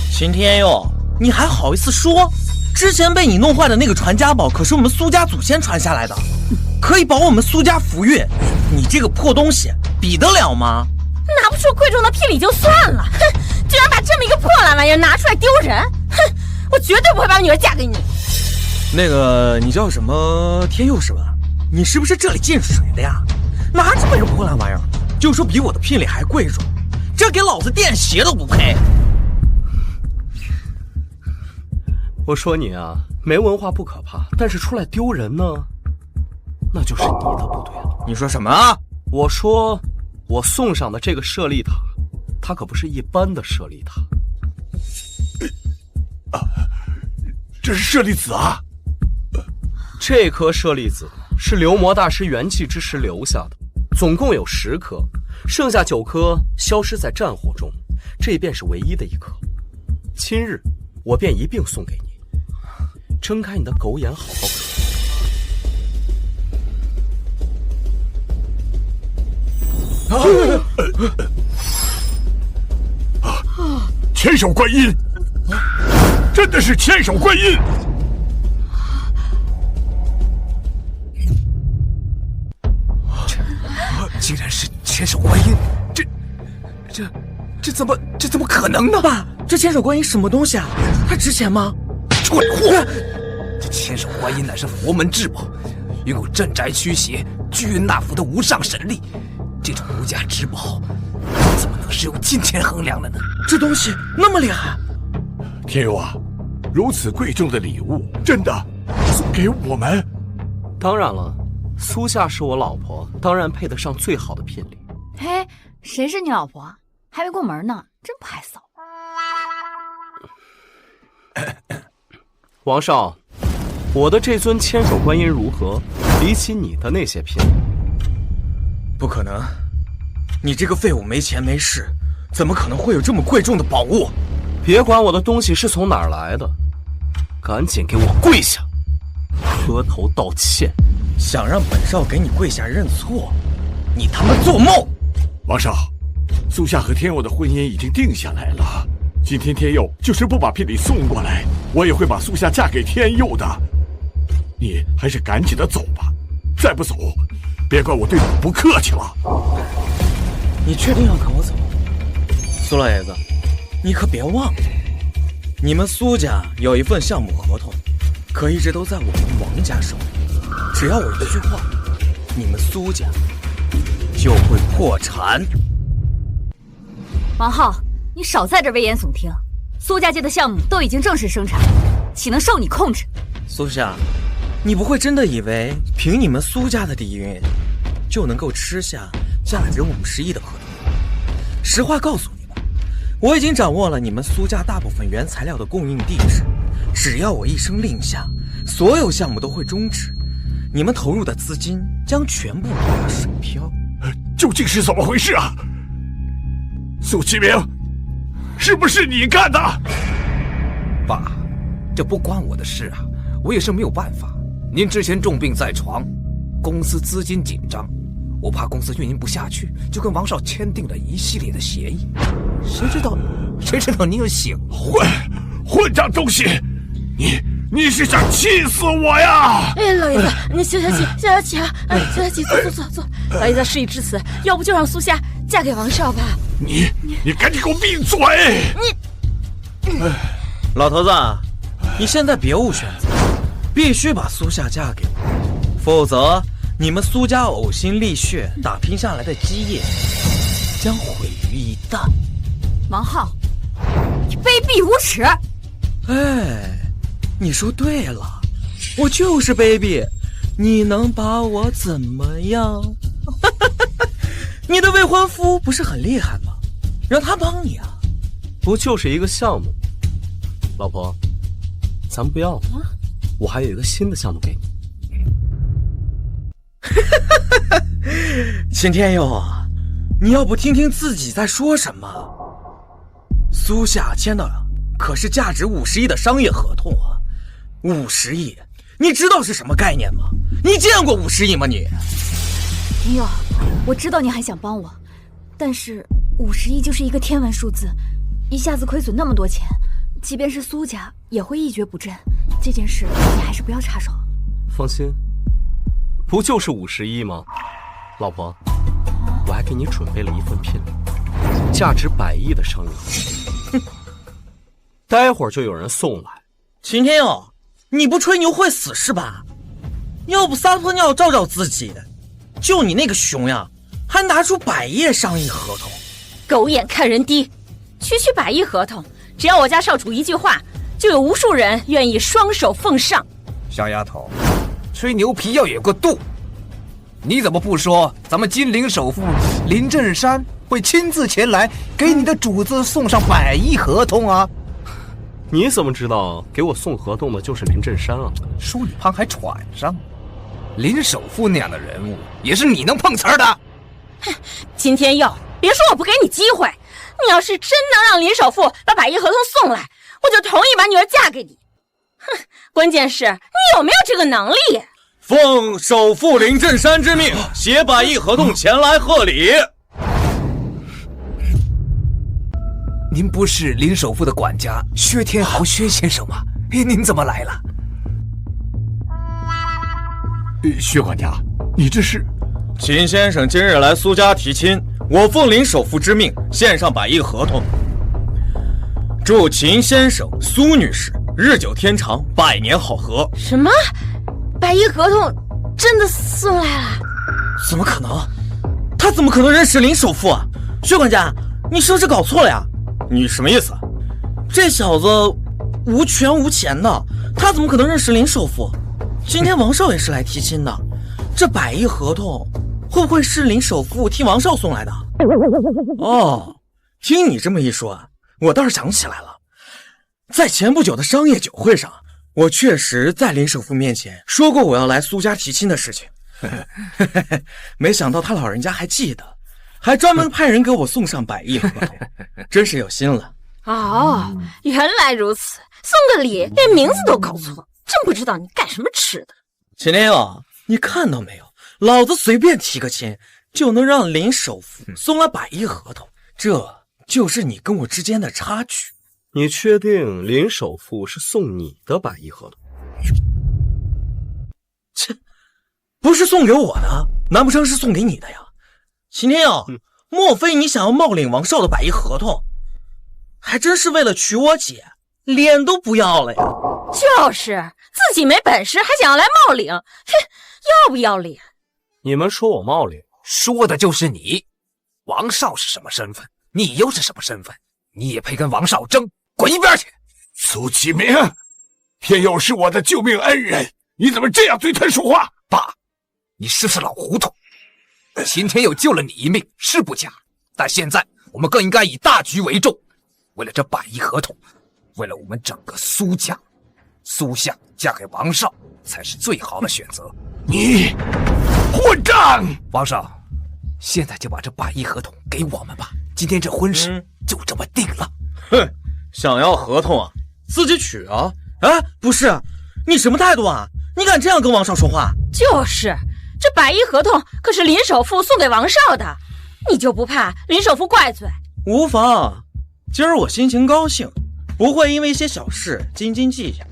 秦天佑，你还好意思说？之前被你弄坏的那个传家宝，可是我们苏家祖先传下来的，可以保我们苏家福运。你这个破东西，比得了吗？拿不出贵重的聘礼就算了，哼，居然把这么一个破烂玩意儿拿出来丢人，哼！我绝对不会把女儿嫁给你。那个，你叫什么天佑是吧？你是不是这里进水的呀？拿这么一个破烂玩意儿，就说比我的聘礼还贵重，这给老子垫鞋都不配。我说你啊，没文化不可怕，但是出来丢人呢，那就是你的不对了。你说什么啊？我说，我送上的这个舍利塔，它可不是一般的舍利塔。这是舍利子啊！这颗舍利子是流魔大师元气之时留下的，总共有10颗，剩下9颗消失在战火中，这便是唯一的一颗。今日我便一并送给你。睁开你的狗眼，好好看。千手观音，真的是千手观音！竟然是千手观音，这怎么可能呢？爸，这千手观音什么东西啊？它值钱吗？蠢货！这千手观音乃是佛门至宝，拥有镇宅驱邪、聚运纳福的无上神力。这种无价之宝，怎么能是用金钱衡量的呢？这东西那么厉害！天佑啊，如此贵重的礼物，真的送给我们？当然了，苏夏是我老婆，当然配得上最好的聘礼。嘿，谁是你老婆？还没过门呢，真不害臊。王少，我的这尊千手观音如何？比起你的那些聘礼，不可能！你这个废物没钱没势，怎么可能会有这么贵重的宝物？别管我的东西是从哪儿来的，赶紧给我跪下，磕头道歉。想让本少给你跪下认错，你他妈做梦！王少，苏夏和天佑的婚姻已经定下来了。今天天佑就是不把聘礼送过来，我也会把苏夏嫁给天佑的。你还是赶紧的走吧，再不走，别怪我对你不客气了。你确定要跟我走？苏老爷子，你可别忘了，你们苏家有一份项目合同，可一直都在我们王家手里。只要我一句话，你们苏家就会破产。王浩，你少在这危言耸听。苏家界的项目都已经正式生产，岂能受你控制？苏夏，你不会真的以为凭你们苏家的底蕴，就能够吃下价值50亿的合同？实话告诉你吧，我已经掌握了你们苏家大部分原材料的供应地址，只要我一声令下，所有项目都会终止，你们投入的资金将全部打水漂。究竟是怎么回事啊？苏启明，是不是你干的？爸，这不关我的事啊，我也是没有办法。您之前重病在床，公司资金紧张，我怕公司运营不下去，就跟王少签订了一系列的协议。谁知道您又醒了。混账东西！你是想气死我呀！哎，老爷子，你消消气啊！哎，消消气，坐。老爷子事已至此，要不就让苏夏嫁给王少吧。你赶紧给我闭嘴！老头子，你现在别无选择，必须把苏夏嫁给我，否则你们苏家呕心沥血打拼下来的基业将毁于一旦。王浩，你卑鄙无耻！哎，你说对了，我就是卑鄙，你能把我怎么样？你的未婚夫不是很厉害吗？让他帮你啊！不就是一个项目？老婆，咱们不要了，我还有一个新的项目给你。秦天佑啊，你要不听听自己在说什么？苏夏签的可是价值50亿的商业合同啊！50亿，你知道是什么概念吗？你见过50亿吗你？天佑，我知道你很想帮我，但是50亿就是一个天文数字，一下子亏损那么多钱，即便是苏家也会一蹶不振。这件事你还是不要插手。放心，不就是50亿吗？老婆，我还给你准备了一份聘礼，价值100亿的生意，待会儿就有人送来。秦天佑，你不吹牛会死是吧？要不撒泼尿照照自己，就你那个熊呀，还拿出100亿商议合同，狗眼看人低，区100亿合同，只要我家少主一句话，就有无数人愿意双手奉上。小丫头，吹牛皮要有个度。你怎么不说咱们金陵首富林振山会亲自前来给你的主子送上100亿合同啊？你怎么知道给我送合同的就是林振山啊？书里旁还传上，林首富那样的人物也是你能碰瓷儿的？秦天佑，别说我不给你机会，你要是真能让林首富把100亿合同送来，我就同意把女儿嫁给你。哼，关键是你有没有这个能力？奉首富林振山之命，携100亿合同前来贺礼。您不是林首富的管家薛天豪薛先生吗？您怎么来了？薛管家，你这是？秦先生今日来苏家提亲，我奉林首富之命，献上100亿合同，祝秦先生、苏女士日久天长，100年好合。什么？100亿合同真的送来了？怎么可能？他怎么可能认识林首富啊？薛管家，你是不是搞错了呀？你什么意思？这小子无权无钱的，他怎么可能认识林首富？今天王少也是来提亲的，这100亿合同会不会是林首富替王少送来的？哦，听你这么一说啊，我倒是想起来了，在前不久的商业酒会上，我确实在林首富面前说过我要来苏家提亲的事情。没想到他老人家还记得，还专门派人给我送上100亿合同，真是有心了。哦，原来如此，送个礼连名字都搞错，真不知道你干什么吃的。秦天佑，你看到没有？老子随便提个亲，就能让林首富送来100亿合同，这就是你跟我之间的差距。你确定林首富是送你的100亿合同？切，不是送给我的，难不成是送给你的呀？秦天佑，莫非你想要冒领王少的100亿合同？还真是为了娶我姐，脸都不要了呀！就是自己没本事，还想要来冒领，哼，要不要脸？你们说我冒领，说的就是你。王少是什么身份？你又是什么身份？你也配跟王少争？滚一边去！苏启明，天佑是我的救命恩人，你怎么这样对他说话？爸，你是不是老糊涂？秦天佑救了你一命是不假，但现在我们更应该以大局为重。为了这100亿合同，为了我们整个苏家，苏夏嫁给王少才是最好的选择。你混账！王少，现在就把这100亿合同给我们吧，今天这婚事就这么定了。哼，想要合同啊，自己取啊！哎，不是，你什么态度啊？你敢这样跟王少说话？就是这100亿合同可是林首富送给王少的，你就不怕林首富怪罪？无妨，今儿我心情高兴，不会因为一些小事斤斤计较。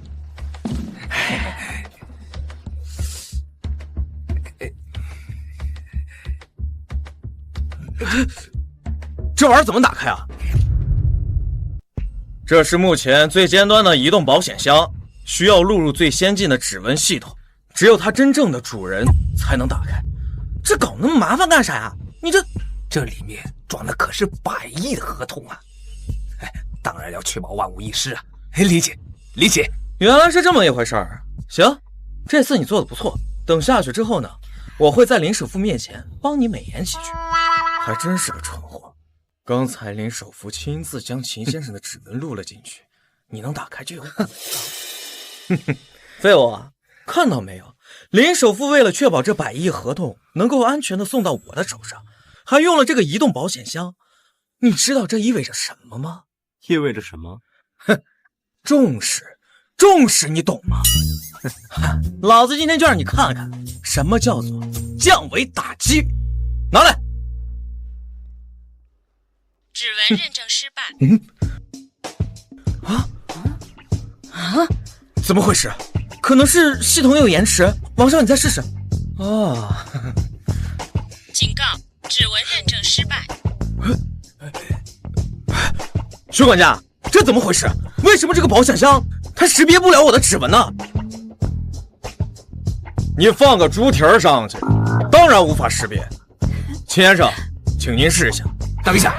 这玩意儿怎么打开啊？这是目前最尖端的移动保险箱，需要录入最先进的指纹系统，只有它真正的主人才能打开。这搞那么麻烦干啥呀？你这里面装的可是100亿的合同啊！当然要确保万无一失啊！理解，理解。原来是这么一回事儿。行，这次你做的不错。等下去之后呢，我会在林首富面前帮你美言几句。还真是个蠢货，刚才林首富亲自将秦先生的指纹录了进去，你能打开就有可能。废物啊，看到没有？林首富为了确保这100亿合同能够安全的送到我的手上，还用了这个移动保险箱。你知道这意味着什么吗？意味着什么？哼，重视，重视，你懂吗？老子今天就让你看看什么叫做降维打击。拿来。指纹认证失败。怎么回事？可能是系统有延迟。王少，你再试试。警告，指纹认证失败。徐管家，这怎么回事？为什么这个保险箱它识别不了我的指纹呢？你放个猪蹄儿上去，当然无法识别。秦先生，请您试一下。等一下，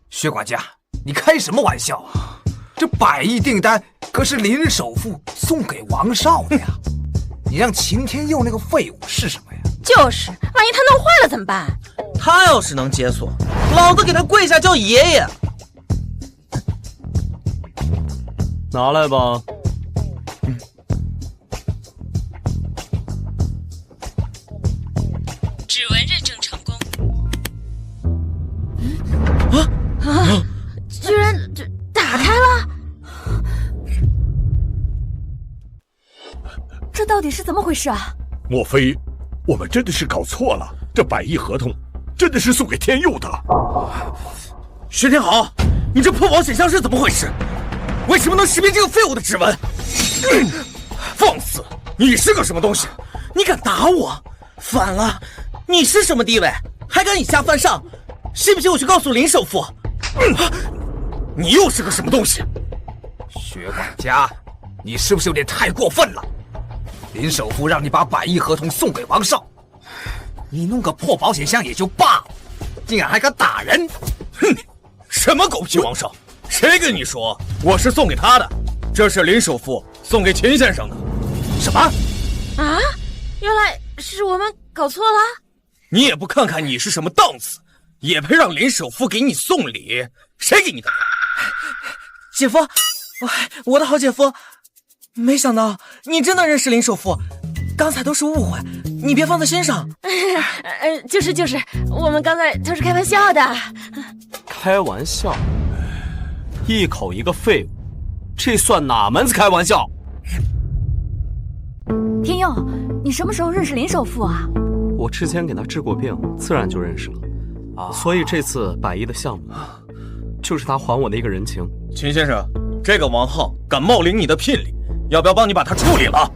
薛管家，你开什么玩笑啊？这100亿订单可是林首富送给王少的呀！你让秦天佑那个废物是什么呀？就是，万一他弄坏了怎么办？他要是能解锁，老子给他跪下叫爷爷。拿来吧。指纹认证成功。居然打开了！这到底是怎么回事啊？莫非我们真的是搞错了？这100亿合同真的是送给天佑的？薛天豪，你这破保险箱是怎么回事？为什么能识别这个废物的指纹？放肆！你是个什么东西？你敢打我？反了！你是什么地位？还敢以下犯上？信不信我去告诉林首富？你又是个什么东西？薛管家，你是不是有点太过分了？林首富让你把100亿合同送给王少，你弄个破保险箱也就罢了，竟然还敢打人！哼，什么狗屁王少？谁跟你说我是送给他的？这是林首富送给秦先生的。什么？啊，原来是我们搞错了。你也不看看你是什么档次，也配让林首富给你送礼？谁给你的？姐夫，我的好姐夫，没想到你真的认识林首富，刚才都是误会，你别放在心上。就是，我们刚才都是开玩笑的。开玩笑？一口一个废物，这算哪门子开玩笑？天佑，你什么时候认识林首富啊？我之前给他治过病，自然就认识了。所以这次100亿的项目，就是他还我的一个人情。秦先生，这个王浩敢冒领你的聘礼，要不要帮你把他处理了？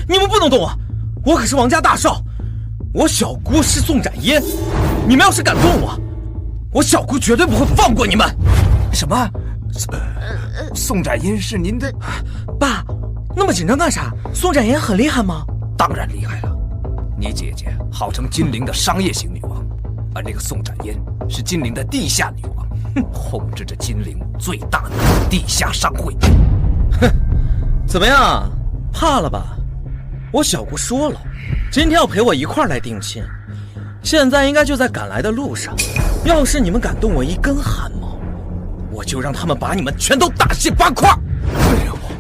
你们不能动啊！我可是王家大少，我小姑是宋展嫣，你们要是敢动我小姑绝对不会放过你们。什么？宋展嫣是您的？爸，那么紧张干啥？宋展嫣很厉害吗？当然厉害了，你姐姐号称金陵的商业型女王，而那个宋展嫣是金陵的地下女王，控制着金陵最大的地下商会。哼，怎么样？怕了吧？我小姑说了，今天要陪我一块来定亲，现在应该就在赶来的路上。要是你们敢动我一根汗毛，我就让他们把你们全都大卸8块。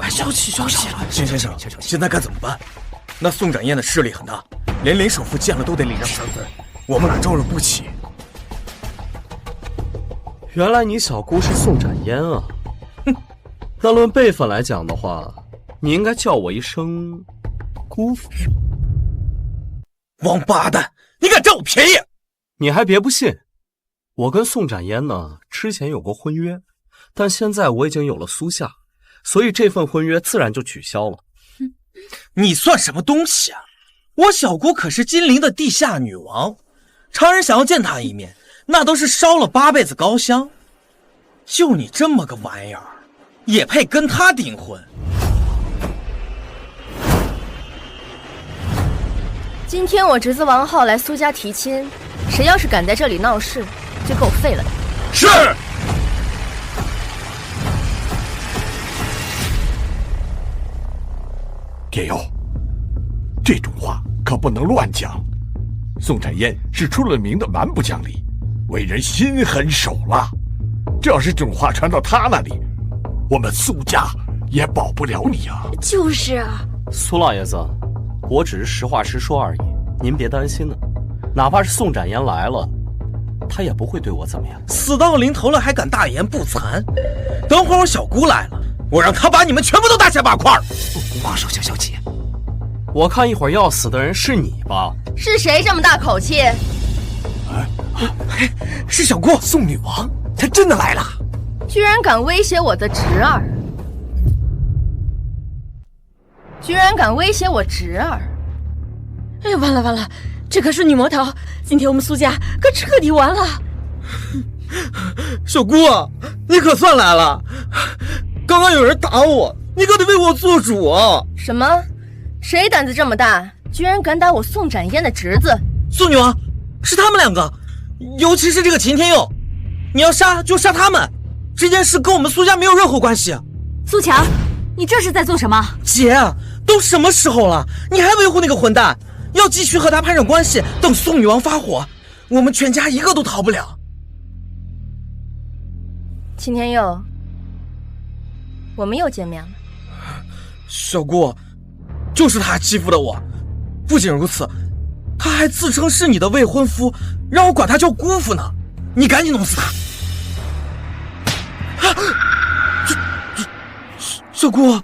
消气了，秦先生，现在该怎么办？那宋展嫣的势力很大，连林首富见了都得礼让3分，我们俩招惹不起。原来你小姑是宋展嫣啊！哼，那论辈分来讲的话，你应该叫我一声姑父。王八蛋，你敢占我便宜？你还别不信，我跟宋展嫣呢之前有过婚约，但现在我已经有了苏夏，所以这份婚约自然就取消了。你算什么东西啊？我小姑可是金陵的地下女王，常人想要见她一面，那都是烧了8辈子高香。就你这么个玩意儿，也配跟她订婚？今天我侄子王浩来苏家提亲，谁要是敢在这里闹事，就给我废了他。是。天佑，这种话可不能乱讲。宋展嫣是出了名的蛮不讲理，为人心狠手辣。这要是这种话传到他那里，我们苏家也保不了你啊！就是啊，苏老爷子，我只是实话实说而已，您别担心呢。哪怕是宋展嫣来了，他也不会对我怎么样。死到临头了还敢大言不惭？等会儿我小姑来了，我让她把你们全部都大卸8块。王少小姐，我看一会儿要死的人是你吧？是谁这么大口气？是小姑。宋女王，她真的来了！居然敢威胁我的侄儿！居然敢威胁我侄儿！哎呀，完了完了，这可是女魔头，今天我们苏家可彻底完了。小姑，你可算来了！刚刚有人打我，你可得为我做主啊！什么？谁胆子这么大，居然敢打我宋展嫣的侄子？宋女王，是他们两个，尤其是这个秦天佑，你要杀就杀他们，这件事跟我们苏家没有任何关系。苏强，你这是在做什么？姐，都什么时候了，你还维护那个混蛋？要继续和他攀上关系，等宋女王发火，我们全家一个都逃不了。秦天佑，我们又见面了。小姑，就是他欺负的我，不仅如此，他还自称是你的未婚夫，让我管他叫姑父呢。你赶紧弄死他！小姑，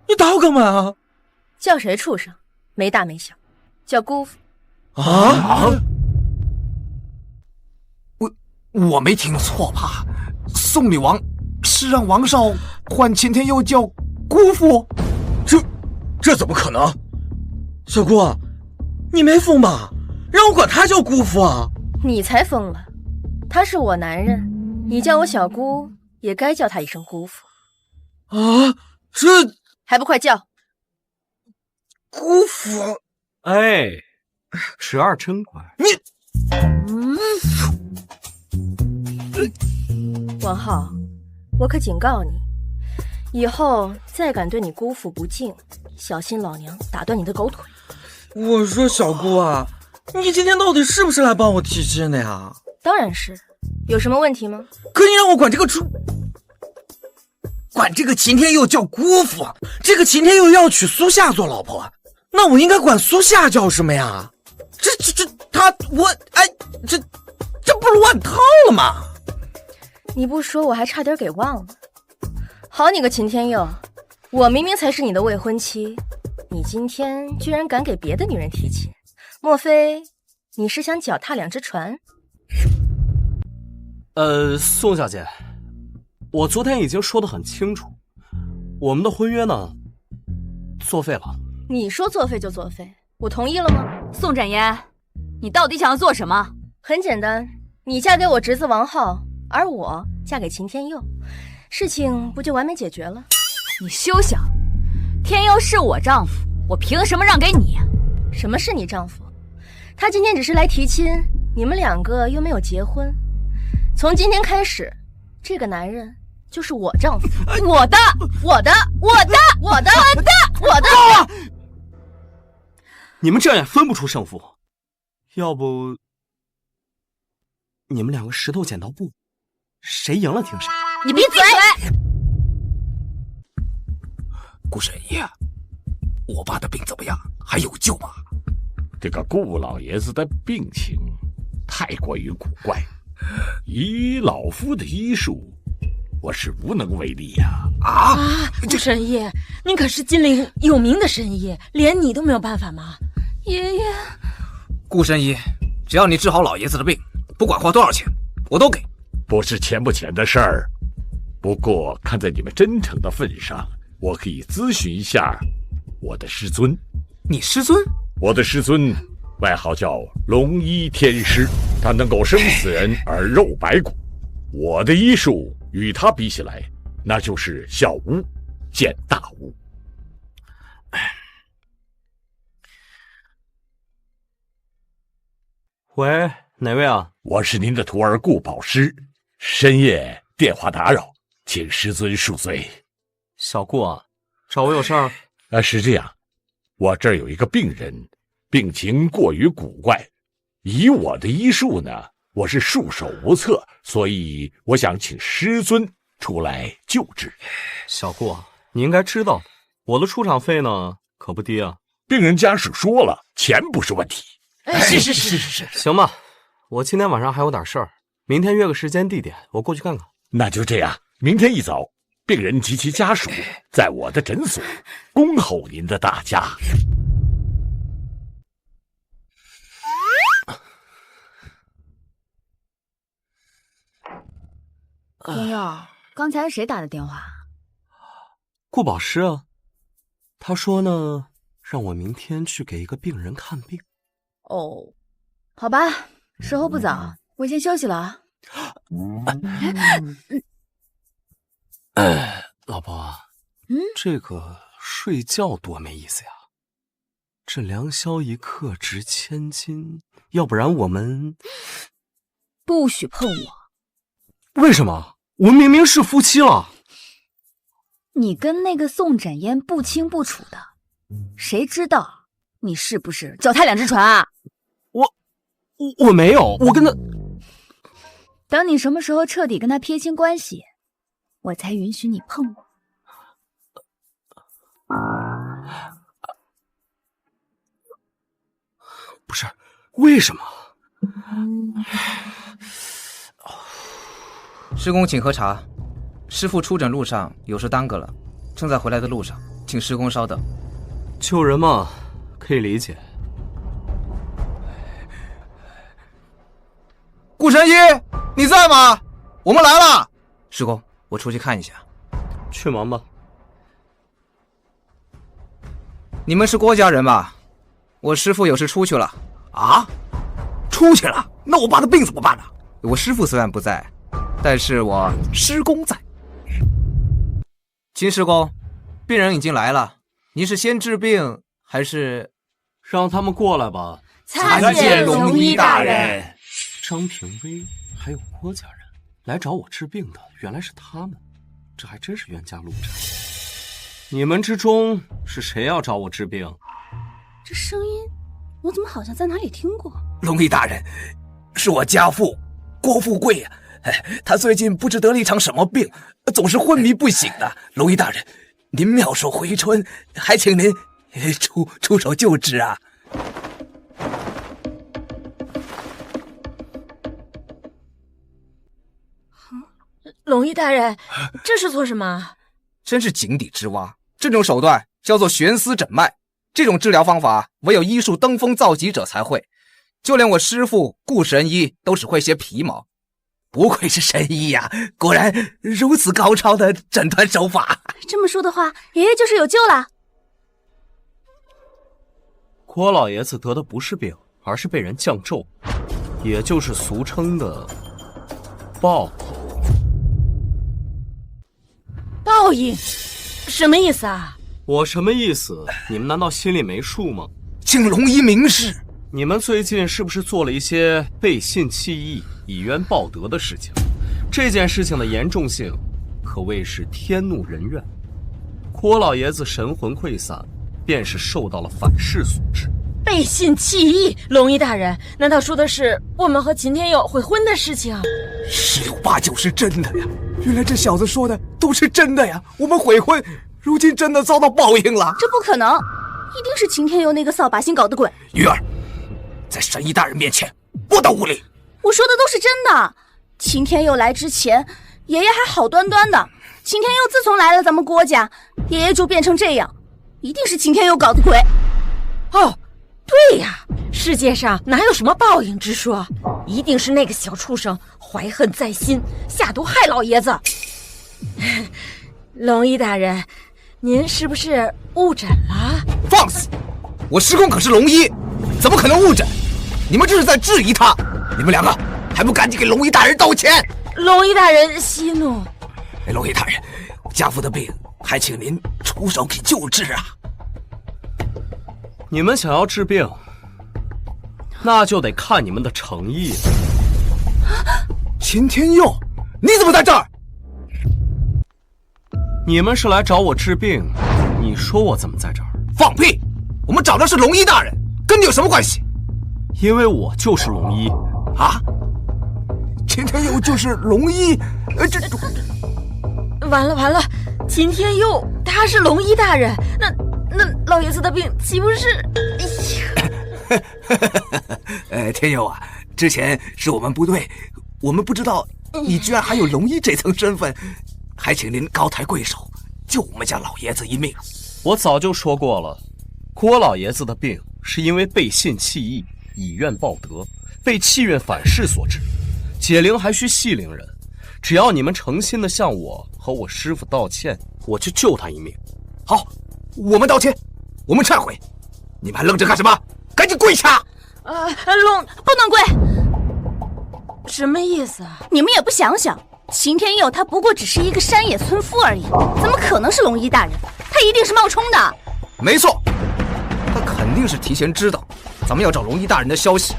你打我干嘛啊？叫谁畜生？没大没小，叫姑父。啊！我没听错吧？宋女王是让王少唤秦天佑叫姑父？这怎么可能？小姑，你没疯吧？让我管他叫姑父啊？你才疯了！他是我男人，你叫我小姑，也该叫他一声姑父。啊，这还不快叫！姑父！哎，侄儿真乖。王浩，我可警告你，以后再敢对你姑父不敬，小心老娘打断你的狗腿！我说小姑啊，你今天到底是不是来帮我提亲的呀？当然是，有什么问题吗？可你让我管这个秦天佑叫姑父，这个秦天佑要娶苏夏做老婆，那我应该管苏夏叫什么呀？这不乱套了吗？你不说我还差点给忘了。好你个秦天佑，我明明才是你的未婚妻，你今天居然敢给别的女人提亲，莫非你是想脚踏两只船？宋小姐，我昨天已经说得很清楚，我们的婚约呢，作废了。你说作废就作废，我同意了吗？宋展嫣，你到底想要做什么？很简单，你嫁给我侄子王浩，而我嫁给秦天佑，事情不就完美解决了？你休想！天佑是我丈夫，我凭什么让给你？什么是你丈夫？他今天只是来提亲，你们两个又没有结婚。从今天开始，这个男人就是我丈夫，我的。你们这样也分不出胜负，要不你们两个石头剪刀布，谁赢了听谁。你闭嘴！顾神医，我爸的病怎么样？还有救吗？这个顾老爷子的病情太过于古怪，以老夫的医术，我是无能为力呀。顾神医，您可是金陵有名的神医，连你都没有办法吗？爷爷，顾神医，只要你治好老爷子的病，不管花多少钱，我都给。不是钱不钱的事儿，不过看在你们真诚的份上，我可以咨询一下我的师尊。你师尊？我的师尊外号叫龙医天师，他能够生死人而肉白骨。我的医术与他比起来，那就是小巫见大巫。喂，哪位啊？我是您的徒儿顾宝师，深夜电话打扰，请师尊恕罪。小顾啊，找我有事儿？是这样，我这儿有一个病人，病情过于古怪，以我的医术呢，我是束手无策，所以我想请师尊出来救治。小顾啊，你应该知道，我的出场费呢可不低啊。病人家属说了，钱不是问题。是。行吧，我今天晚上还有点事儿，明天约个时间地点，我过去看看。那就这样，明天一早，病人及其家属在我的诊所恭候您的大驾。朋友，刚才谁打的电话？顾宝师啊，他说呢，让我明天去给一个病人看病。哦，好吧，时候不早，我先休息了啊。老婆，这个睡觉多没意思呀！这良宵一刻值千金，要不然我们不许碰我！为什么？我们明明是夫妻了。你跟那个宋展烟不清不楚的，谁知道你是不是脚踏两只船啊？我没有，我跟他……等你什么时候彻底跟他撇清关系，我才允许你碰我。不是，为什么？师公请喝茶。师父出诊路上有事耽搁了，正在回来的路上，请师公稍等。救人嘛，可以理解。顾神医，你在吗？我们来了。师公，我出去看一下。去忙吧。你们是郭家人吧？我师父有事出去了。啊？出去了？那我爸的病怎么办呢？我师父虽然不在，但是我师公在。秦师公，病人已经来了，您是先治病还是？让他们过来吧。参见龙医大人。张平威还有郭家人来找我治病的，原来是他们，这还真是冤家路窄。你们之中是谁要找我治病？这声音我怎么好像在哪里听过？龙医大人，是我家父郭富贵呀。他最近不知得了一场什么病，总是昏迷不醒的。龙医大人，您妙手回春，还请您出手救治啊！龙医大人，这是做什么？真是井底之蛙，这种手段叫做悬丝诊脉。这种治疗方法唯有医术登峰造极者才会，就连我师父顾神医都只会些皮毛。不愧是神医呀，果然如此高超的诊断手法。这么说的话，爷爷就是有救了。郭老爷子得的不是病，而是被人降咒，也就是俗称的报报应？什么意思啊？我什么意思？你们难道心里没数吗？请龙医明示。你们最近是不是做了一些背信弃义、以冤报德的事情？这件事情的严重性可谓是天怒人怨。郭老爷子神魂溃散，便是受到了反噬所致。背信弃义？龙医大人，难道说的是我们和秦天佑悔婚的事情？10有8九是真的呀！原来这小子说的都是真的呀！我们悔婚，如今真的遭到报应了。这不可能，一定是秦天佑那个扫把星搞的鬼。鱼儿，在神医大人面前不得无礼。我说的都是真的。秦天佑来之前，爷爷还好端端的。秦天佑自从来了咱们郭家，爷爷就变成这样，一定是秦天佑搞的鬼。哦，对呀，世界上哪有什么报应之说？一定是那个小畜生怀恨在心，下毒害老爷子。龙医大人，您是不是误诊了？放肆！我师公可是龙医，怎么可能误诊？你们这是在质疑他！你们两个还不赶紧给龙医大人道歉！龙医大人息怒。龙医大人，家父的病还请您出手给救治啊！你们想要治病，那就得看你们的诚意了。秦天佑，你怎么在这儿？你们是来找我治病，你说我怎么在这儿？放屁！我们找的是龙医大人，跟你有什么关系？因为我就是龙医啊！秦天佑就是龙医，完了！秦天佑他是龙医大人，那老爷子的病岂不是？天佑啊，之前是我们不对，我们不知道你居然还有龙医这层身份，还请您高抬贵手，救我们家老爷子一命。我早就说过了，郭老爷子的病是因为背信弃义、以怨报德，被气运反噬所致。解铃还需系铃人，只要你们诚心的向我和我师父道歉，我就救他一命。好，我们道歉，我们忏悔。你们还愣着干什么？赶紧跪下！龙不能跪！什么意思啊？你们也不想想，秦天佑他不过只是一个山野村夫而已，怎么可能是龙一大人？他一定是冒充的。没错，他肯定是提前知道咱们要找龙一大人的消息，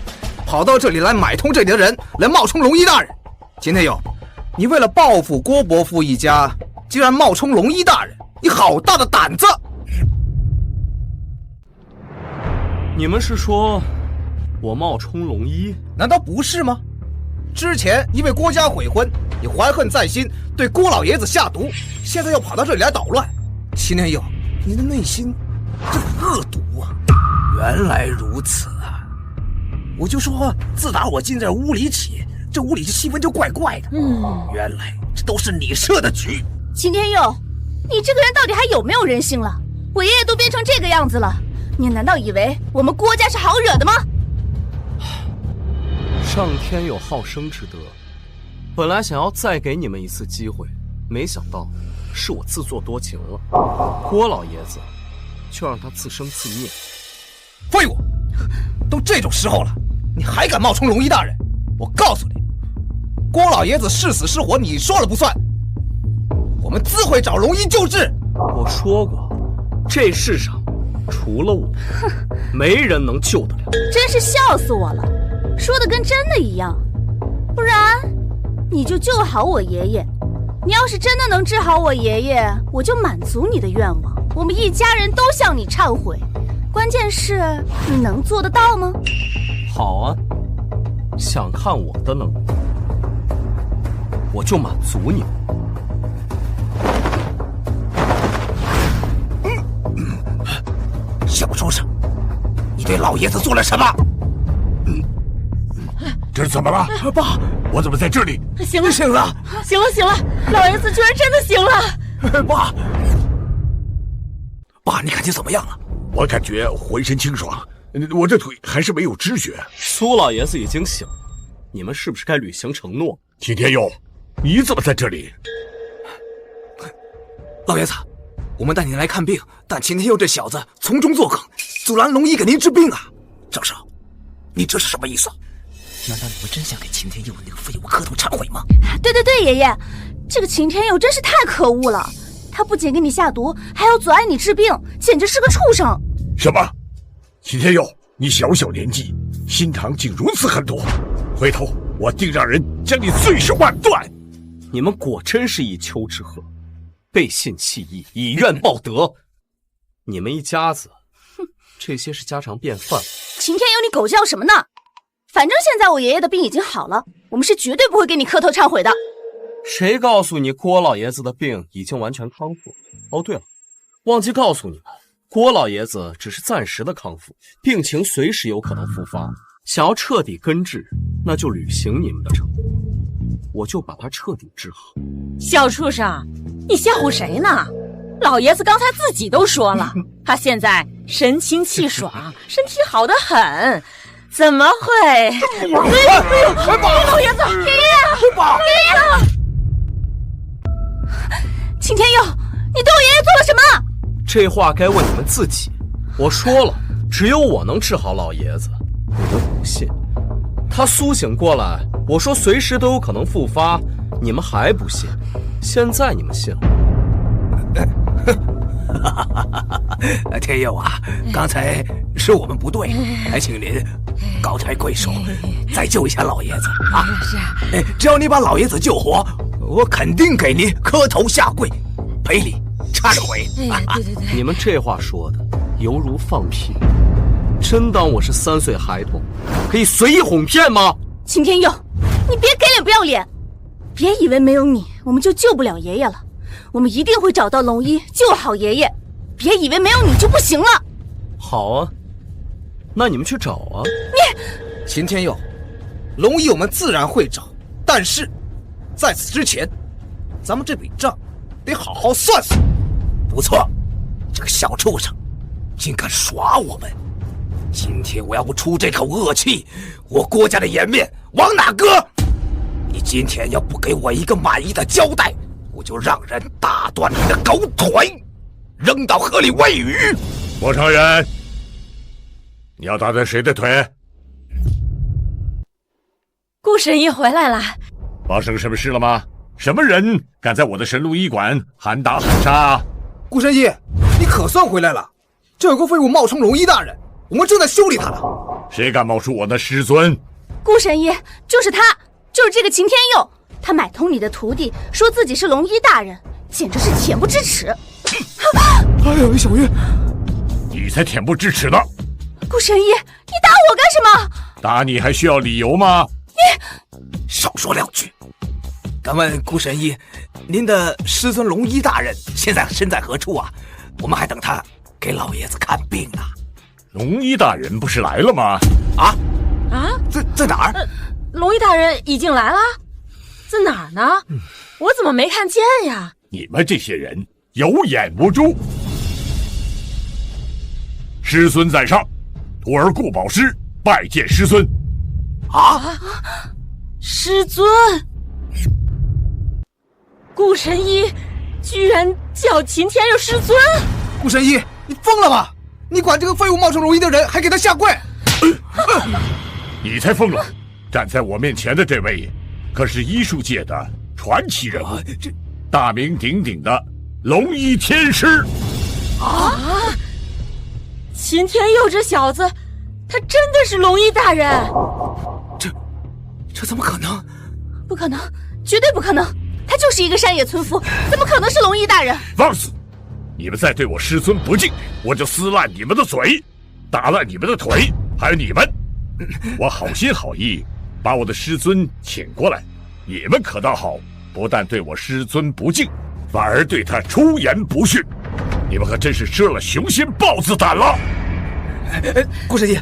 跑到这里来买通这里的人，来冒充龙一大人。秦天佑，你为了报复郭伯父一家，竟然冒充龙一大人，你好大的胆子！你们是说我冒充龙一？难道不是吗？之前因为郭家悔婚，你怀恨在心，对郭老爷子下毒，现在又跑到这里来捣乱。秦天佑，你的内心这恶毒啊！原来如此啊！我就说，自打我进这屋里起，这屋里的气氛就怪怪的。原来这都是你设的局。秦天佑，你这个人到底还有没有人性了？我爷爷都变成这个样子了，你难道以为我们郭家是好惹的吗？上天有好生之德，本来想要再给你们一次机会，没想到是我自作多情了。郭老爷子，就让他自生自灭。废物！都这种时候了，你还敢冒充龙一大人？我告诉你，郭老爷子是死是活，你说了不算。我们自会找龙一救治。我说过，这世上除了我，没人能救得了。真是笑死我了，说的跟真的一样。不然，你就救好我爷爷。你要是真的能治好我爷爷，我就满足你的愿望。我们一家人都向你忏悔。关键是你能做得到吗？好啊，想看我的能力，我就满足你。小畜生，你对老爷子做了什么？这是怎么了？爸，我怎么在这里？行了，醒了，行了，行了，老爷子居然真的醒了！爸，你感觉怎么样了？我感觉浑身清爽，我这腿还是没有知觉。苏老爷子已经醒了，你们是不是该履行承诺？秦天佑，你怎么在这里？老爷子，我们带您来看病，但秦天佑这小子从中作梗，阻拦龙一给您治病啊！张少，你这是什么意思？难道你们真想给秦天佑那个废物磕头忏悔吗？对对对，爷爷，这个秦天佑真是太可恶了。他不仅给你下毒，还要阻碍你治病，简直是个畜生！什么？秦天佑，你小小年纪，心肠竟如此狠毒！回头我定让人将你碎尸万段！你们果真是一丘之貉，背信弃义，以怨报德。你们一家子，这些是家常便饭。秦天佑，你狗叫什么呢？反正现在我爷爷的病已经好了，我们是绝对不会给你磕头忏悔的。谁告诉你郭老爷子的病已经完全康复？哦，对了，忘记告诉你们，郭老爷子只是暂时的康复，病情随时有可能复发。想要彻底根治，那就履行你们的承诺，我就把他彻底治好。小畜生，你吓唬谁呢？老爷子刚才自己都说了，他现在神清气爽，身体好得很，怎么会？哎呦，老爷子，爷爷，秦天佑，你对我爷爷做了什么？这话该问你们自己。我说了，只有我能治好老爷子，你们不信。他苏醒过来，我说随时都有可能复发，你们还不信。现在你们信了。天佑啊，刚才是我们不对，还请您高抬贵手，再救一下老爷子啊！只要你把老爷子救活，我肯定给您磕头下跪，赔礼忏悔。对，你们这话说的犹如放屁，真当我是3岁孩童，可以随意哄骗吗？秦天佑，你别给脸不要脸，别以为没有你我们就救不了爷爷了，我们一定会找到龙一救好爷爷，别以为没有你就不行了。好啊，那你们去找啊。秦天佑，龙一我们自然会找，但是在此之前，咱们这笔账得好好算算。不错，这个小畜生竟敢耍我们，今天我要不出这口恶气，我郭家的颜面往哪搁？你今天要不给我一个满意的交代，我就让人打断你的狗腿，扔到河里喂鱼。不承认？你要打断谁的腿？顾神医回来了。发生什么事了吗？什么人敢在我的神龙医馆喊打喊杀？顾神医，你可算回来了！这有个废物冒充龙医大人，我们正在修理他呢。谁敢冒出我的师尊？顾神医，就是他，就是这个秦天佑，他买通你的徒弟，说自己是龙医大人，简直是恬不知耻。哎呀，小月，你才恬不知耻呢！顾神医，你打我干什么？打你还需要理由吗？少说两句。敢问顾神医，您的师尊龙医大人现在身在何处啊？我们还等他给老爷子看病呢。龙医大人不是来了吗？啊？在哪儿？龙医大人已经来了，在哪儿呢？我怎么没看见呀？你们这些人有眼无珠。师尊在上，徒儿顾宝师拜见师尊。啊！师尊，顾神医居然叫秦天佑师尊！顾神医，你疯了吧？你管这个废物冒充龙医的人还给他下跪？你才疯了！站在我面前的这位，可是医术界的传奇人物，大名鼎鼎的龙医天师。啊！秦天佑这小子，他真的是龙医大人？这怎么可能？不可能，绝对不可能！他就是一个山野村夫，怎么可能是龙医大人？放肆！你们再对我师尊不敬，我就撕烂你们的嘴，打烂你们的腿，还有你们！我好心好意把我的师尊请过来，你们可倒好，不但对我师尊不敬，反而对他出言不逊。你们可真是吃了雄心豹子胆了！顾神医，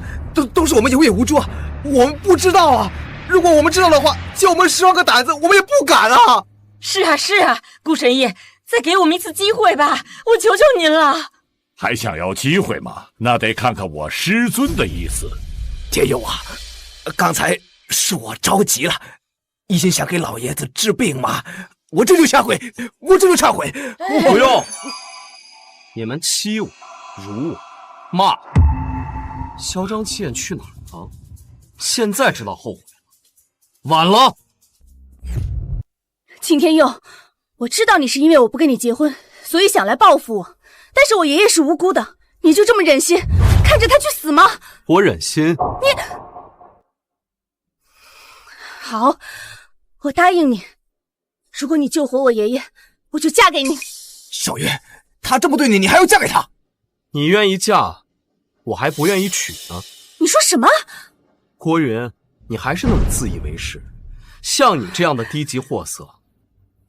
都是我们有眼无珠啊，我们不知道啊。如果我们知道的话，就我们10万个胆子，我们也不敢啊！是啊，顾神医，再给我们一次机会吧，我求求您了。还想要机会吗？那得看看我师尊的意思。天佑啊，刚才是我着急了，一心想给老爷子治病嘛，我这就忏悔。不用，你们欺我、辱我、骂我，嚣张气焰去哪儿了？现在知道后悔了。晚了，秦天佑，我知道你是因为我不跟你结婚，所以想来报复我。但是我爷爷是无辜的，你就这么忍心看着他去死吗？我忍心。你好，我答应你，如果你救活我爷爷，我就嫁给你。小月，他这么对你，你还要嫁给他？你愿意嫁，我还不愿意娶呢。你说什么？郭云，你还是那么自以为是。像你这样的低级货色，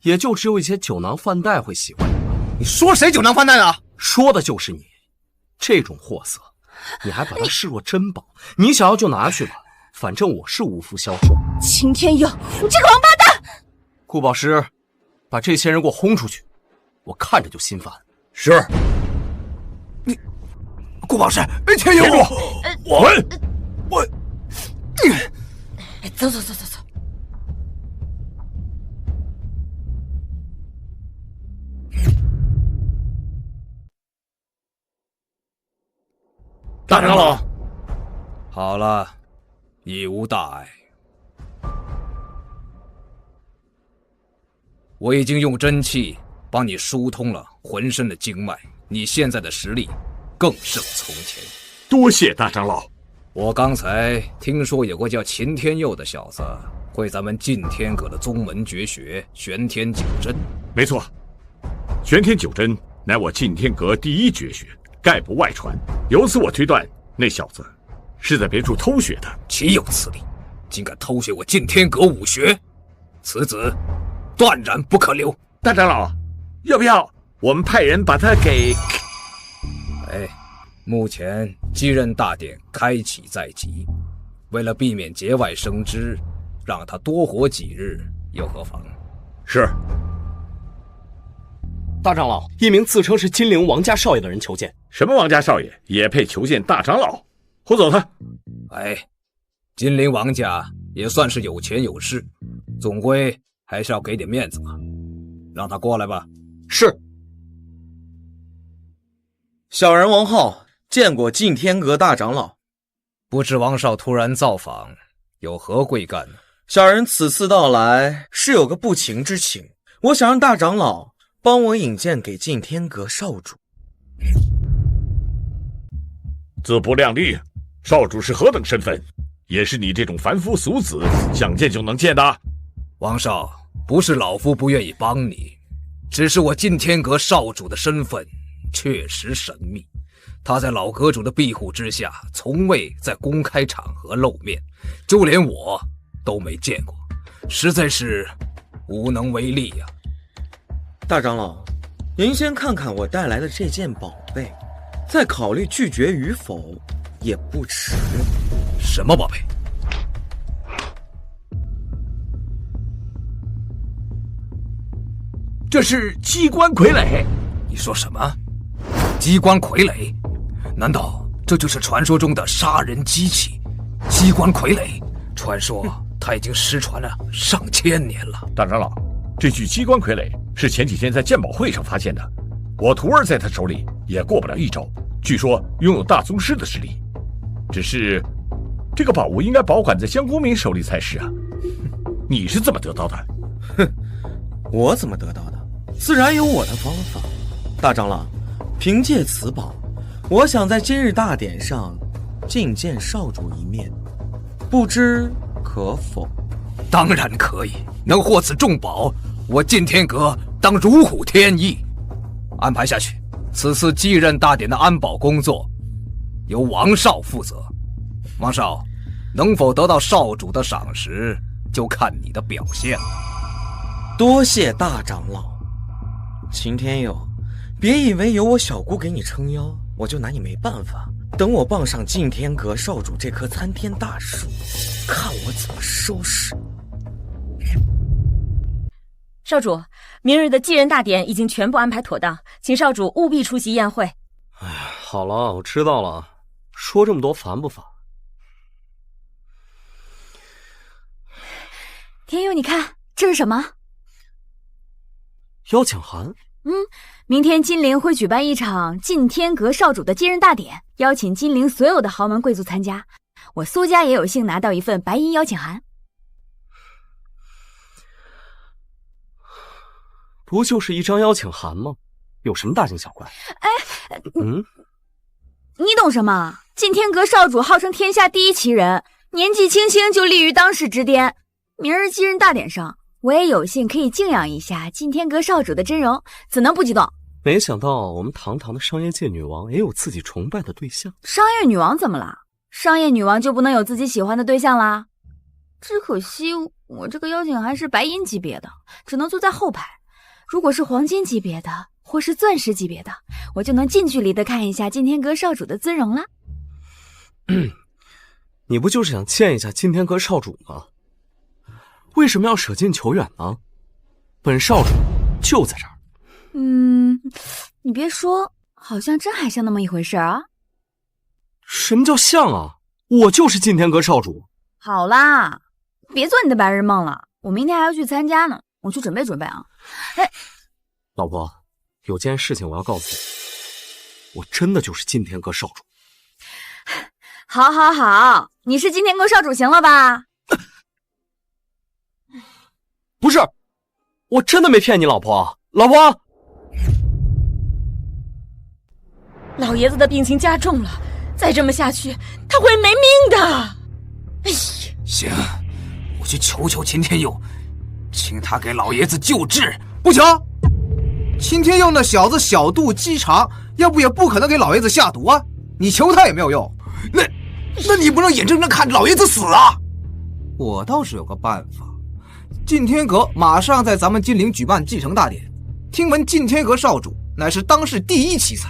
也就只有一些酒囊饭袋会喜欢你吧。你说谁酒囊饭袋啊？说的就是你。这种货色，你还把它视若珍宝？你想要就拿去吧，反正我是无福消受。秦天佑，你这个王八蛋！顾宝师，把这些人给我轰出去，我看着就心烦。是。你，顾宝师，天佑，我。走。大长老，好了，已无大碍。我已经用真气帮你疏通了浑身的经脉，你现在的实力更胜从前。多谢大长老。我刚才听说有个叫秦天佑的小子会咱们晋天阁的宗门绝学玄天九针。没错，玄天九针乃我晋天阁第一绝学，概不外传。由此我推断，那小子是在别处偷学的。岂有此理！竟敢偷学我晋天阁武学，此子断然不可留。大长老，要不要我们派人把他给……目前继任大典开启在即，为了避免节外生枝，让他多活几日又何妨？是。大长老，一名自称是金陵王家少爷的人求见。什么王家少爷也配求见大长老？轰走他！金陵王家也算是有钱有势，总归还是要给点面子嘛。让他过来吧。是。小人王浩见过晋天阁大长老。不知王少突然造访，有何贵干呢？小人此次到来是有个不情之请，我想让大长老帮我引荐给晋天阁少主。自不量力，少主是何等身份？也是你这种凡夫俗子想见就能见的。王少，不是老夫不愿意帮你，只是我晋天阁少主的身份确实神秘，他在老阁主的庇护之下，从未在公开场合露面，就连我都没见过，实在是无能为力呀。大长老，您先看看我带来的这件宝贝，再考虑拒绝与否也不迟。什么宝贝？这是机关傀儡。你说什么？机关傀儡？难道这就是传说中的杀人机器？机关傀儡？传说它已经失传了上千年了。大长老，这具机关傀儡是前几天在鉴宝会上发现的，我徒儿在他手里也过不了1周，据说拥有大宗师的实力。只是这个宝物应该保管在江公明手里才是啊。你是怎么得到的？哼，我怎么得到的？自然有我的方法。大长老，凭借此宝，我想在今日大典上觐见少主一面，不知可否？当然可以，能获此重宝，我晋天阁当如虎添翼。安排下去，此次继任大典的安保工作由王少负责。王少能否得到少主的赏识，就看你的表现了。多谢大长老。秦天佑，别以为有我小姑给你撑腰，我就拿你没办法。等我傍上晋天阁少主这棵参天大树，看我怎么收拾。少主，明日的继任大典已经全部安排妥当，请少主务必出席宴会。哎呀，好了，我知道了。说这么多烦不烦？天佑，你看这是什么？邀请函。明天金陵会举办一场晋天阁少主的继任大典，邀请金陵所有的豪门贵族参加。我苏家也有幸拿到一份白银邀请函。不就是一张邀请函吗？有什么大惊小怪？你懂什么？晋天阁少主号称天下第一奇人，年纪轻轻就立于当世之巅。明日继任大典上，我也有幸可以敬仰一下晋天阁少主的真容，怎能不激动？没想到我们堂堂的商业界女王也有自己崇拜的对象。商业女王怎么了？商业女王就不能有自己喜欢的对象啦？只可惜我这个邀请函是白银级别的，只能坐在后排。如果是黄金级别的，或是钻石级别的，我就能近距离的看一下晋天阁少主的尊容了。你不就是想见一下晋天阁少主吗？为什么要舍近求远呢？本少主就在这儿。你别说，好像真还像那么一回事啊。什么叫像啊？我就是晋天阁少主。好啦，别做你的白日梦了，我明天还要去参加呢，我去准备准备啊。老婆，有件事情我要告诉你，我真的就是晋天阁少主。好好好，你是晋天阁少主行了吧？不是，我真的没骗你老婆。老婆，老爷子的病情加重了，再这么下去他会没命的。哎呀，行，我去求求秦天佑，请他给老爷子救治。不行，秦天佑那小子小肚鸡肠，要不也不可能给老爷子下毒啊！你求他也没有用。那你不能眼睁睁看着老爷子死啊！我倒是有个办法。晋天阁马上在咱们金陵举办继承大典，听闻晋天阁少主乃是当世第一奇才，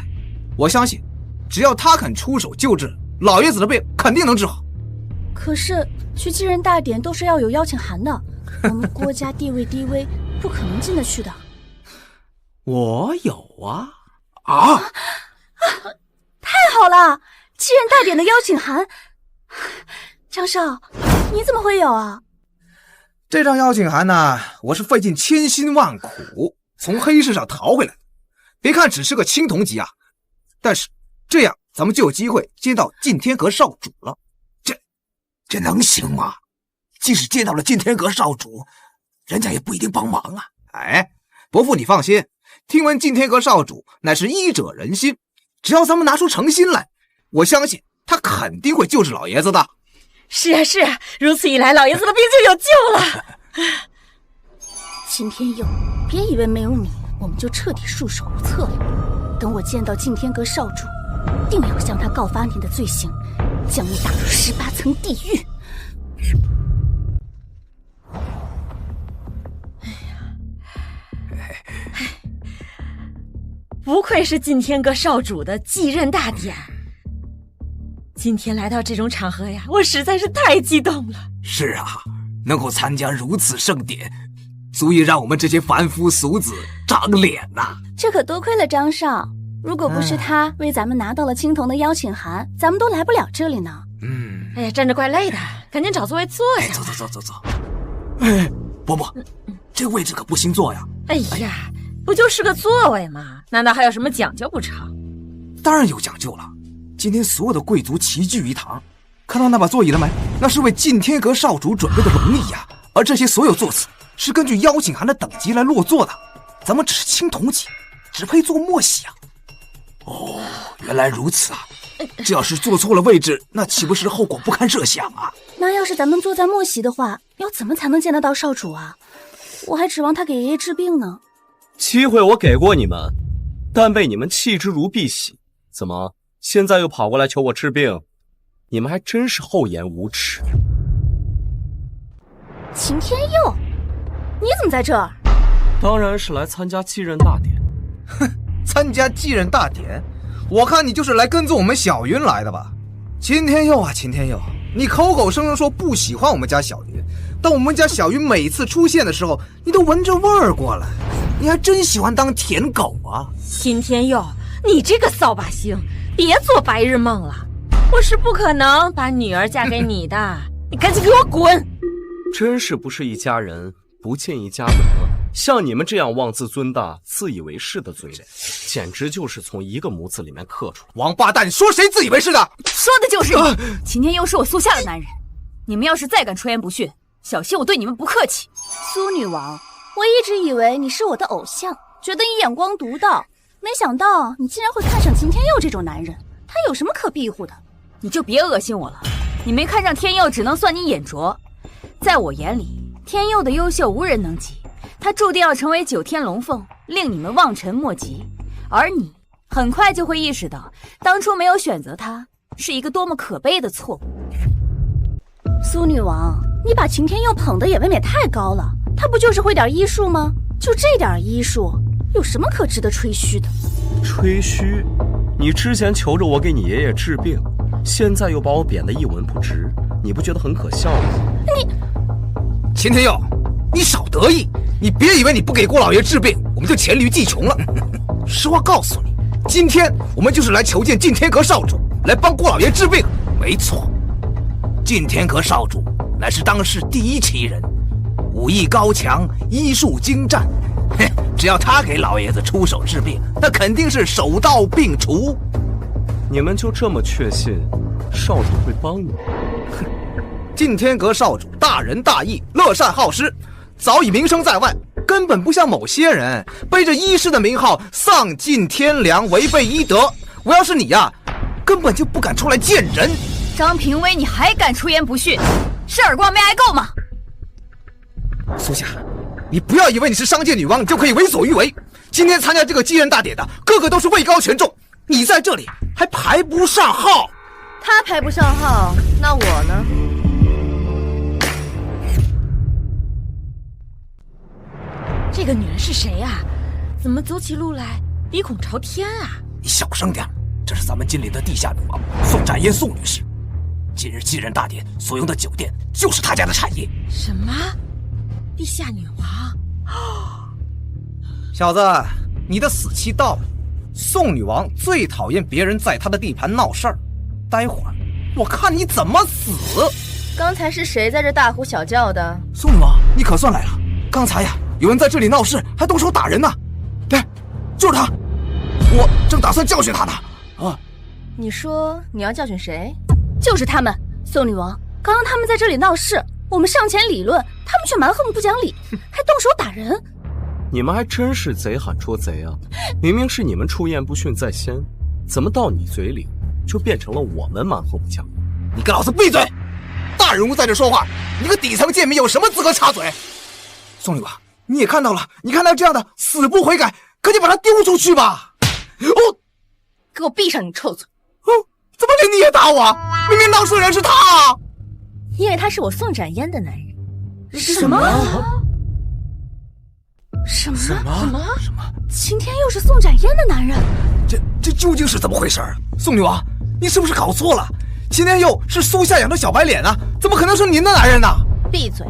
我相信只要他肯出手救治，老爷子的病肯定能治好。可是去继任大典都是要有邀请函的，我们郭家地位低微，不可能进得去的。我有啊。太好了，继任大典的邀请函。张少，你怎么会有啊？这张邀请函呢，我是费尽千辛万苦从黑市上淘回来的。别看只是个青铜级啊，但是这样咱们就有机会见到晋天阁少主了。这能行吗？即使见到了晋天阁少主，人家也不一定帮忙啊。哎，伯父你放心，听闻晋天阁少主乃是医者仁心，只要咱们拿出诚心来，我相信他肯定会救治老爷子的。是啊是啊，如此一来，老爷子的病就有救了。秦天佑，别以为没有你，我们就彻底束手无策了。等我见到晋天阁少主，定要向他告发你的罪行，将你打入18层地狱。不愧是晋天阁少主的继任大典，今天来到这种场合呀，我实在是太激动了。是啊，能够参加如此盛典，足以让我们这些凡夫俗子长脸呐。这可多亏了张少，如果不是他为咱们拿到了青铜的邀请函，咱们都来不了这里呢。哎呀，站着怪累的，赶紧找座位坐下。走。哎，伯伯，这个位置可不行坐呀。哎呀，不就是个座位吗？难道还有什么讲究不成？当然有讲究了。今天所有的贵族齐聚一堂，看到那把座椅了没？那是为晋天阁少主准备的龙椅啊。而这些所有座次是根据邀请函的等级来落座的，咱们只是青铜级，只配坐末席啊。哦，原来如此啊。这要是坐错了位置，那岂不是后果不堪设想啊？那要是咱们坐在末席的话，要怎么才能见得到少主啊？我还指望他给爷爷治病呢。机会我给过你们，但被你们弃之如敝屣。怎么现在又跑过来求我治病？你们还真是厚颜无耻。秦天佑，你怎么在这儿？当然是来参加继任大典。哼，参加继任大典？我看你就是来跟踪我们小云来的吧。秦天佑啊，秦天佑，你口口声声说不喜欢我们家小云，但我们家小云每次出现的时候，你都闻着味儿过来，你还真喜欢当舔狗啊。秦天佑，你这个扫把星，别做白日梦了，我是不可能把女儿嫁给你的。你赶紧给我滚！真是不是一家人不见一家人了。像你们这样妄自尊大、自以为是的嘴脸，简直就是从一个模子里面刻出来。王八蛋，你说谁自以为是的？说的就是你！秦天佑是我苏夏的男人，你们要是再敢出言不逊，小心我对你们不客气。苏女王，我一直以为你是我的偶像，觉得你眼光独到，没想到你竟然会看上秦天佑这种男人。他有什么可庇护的？你就别恶心我了。你没看上天佑，只能算你眼拙。在我眼里，天佑的优秀无人能及。他注定要成为9天龙凤，令你们望尘莫及。而你很快就会意识到，当初没有选择他是一个多么可悲的错误。苏女王，你把秦天佑捧得也未免太高了。他不就是会点医术吗？就这点医术，有什么可值得吹嘘的？吹嘘？你之前求着我给你爷爷治病，现在又把我贬得一文不值，你不觉得很可笑吗？秦天佑，你少得意！你别以为你不给郭老爷治病，我们就黔驴技穷了。实话告诉你，今天我们就是来求见晋天阁少主，来帮郭老爷治病。没错，晋天阁少主乃是当世第一奇人，武艺高强，医术精湛。只要他给老爷子出手治病，那肯定是手到病除。你们就这么确信少主会帮你？晋天阁少主大仁大义，乐善好施，早已名声在外，根本不像某些人背着医师的名号丧尽天良，违背医德。我要是你呀，根本就不敢出来见人。张平威，你还敢出言不逊？是耳光没挨够吗？苏夏，你不要以为你是商界女王，你就可以为所欲为。今天参加这个继任大典的，个个都是位高权重，你在这里还排不上号。他排不上号，那我呢？这个女人是谁啊？怎么走起路来鼻孔朝天啊？你小声点，这是咱们金陵的地下女王宋展嫣宋女士。今日继任大典所用的酒店就是她家的产业。什么？地下女王？小子，你的死期到了。宋女王最讨厌别人在她的地盘闹事儿，待会儿我看你怎么死。刚才是谁在这大呼小叫的？宋女王，你可算来了！刚才呀，有人在这里闹事，还动手打人呢。来，就是他，我正打算教训他呢。啊，你说你要教训谁？就是他们。宋女王，刚刚他们在这里闹事，我们上前理论，他们却蛮横不讲理，还动手打人。你们还真是贼喊捉贼啊！明明是你们出言不逊在先，怎么到你嘴里就变成了我们蛮横不讲理？你给老子闭嘴！大人物在这说话，你个底层贱民有什么资格插嘴？宋女王，你也看到了，你看他这样的死不悔改，赶紧把他丢出去吧！哦，给我闭上你臭嘴！哦，怎么连你也打我？明明闹事人是他啊！因为他是我宋展嫣的男人。什么？秦天佑是宋展嫣的男人？这究竟是怎么回事？宋女王，你是不是搞错了？秦天佑是苏夏养的小白脸啊，怎么可能是您的男人呢？闭嘴！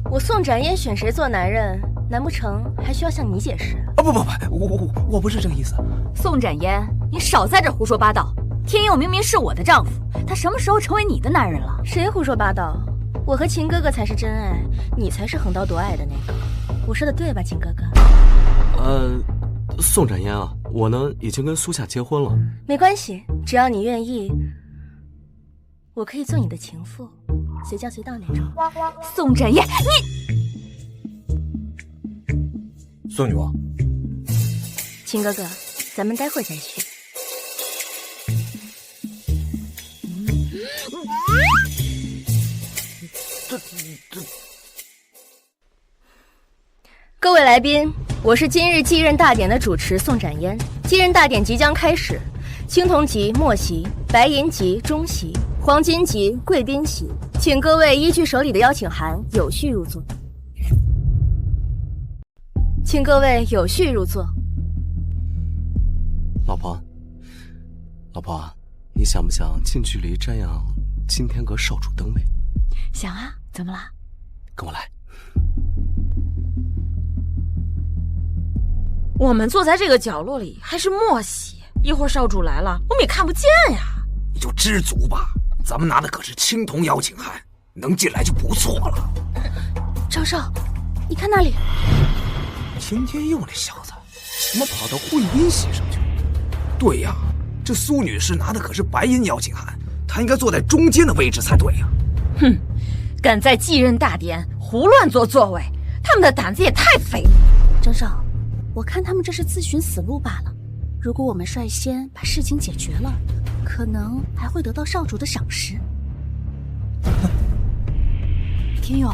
我宋展嫣选谁做男人，难不成还需要向你解释？不，我不是这个意思。宋展嫣，你少在这胡说八道！天佑明明是我的丈夫，他什么时候成为你的男人了？谁胡说八道？我和秦哥哥才是真爱，你才是横刀夺爱的那个。我说的对吧，秦哥哥？宋展嫣啊，我呢已经跟苏夏结婚了。没关系，只要你愿意，我可以做你的情妇，随叫随到那种。宋展嫣，宋女王，秦哥哥，咱们待会儿再去。各位来宾，我是今日继任大典的主持宋展嫣。继任大典即将开始，青铜级末席，白银级中席，黄金级贵宾席，请各位依据手里的邀请函有序入座。请各位有序入座。老婆，你想不想近距离瞻仰金天阁少主登位？想啊，怎么了？跟我来。我们坐在这个角落里还是默席，一会儿少主来了，我们也看不见呀。你就知足吧，咱们拿的可是青铜邀请函，能进来就不错了。张少，你看那里，秦天佑那小子怎么跑到贵宾席上去了？对呀，这苏女士拿的可是白银邀请函，她应该坐在中间的位置才对呀。哼，敢在继任大典胡乱坐座位，他们的胆子也太肥了。张少，我看他们这是自寻死路罢了。如果我们率先把事情解决了，可能还会得到少主的赏识。天佑，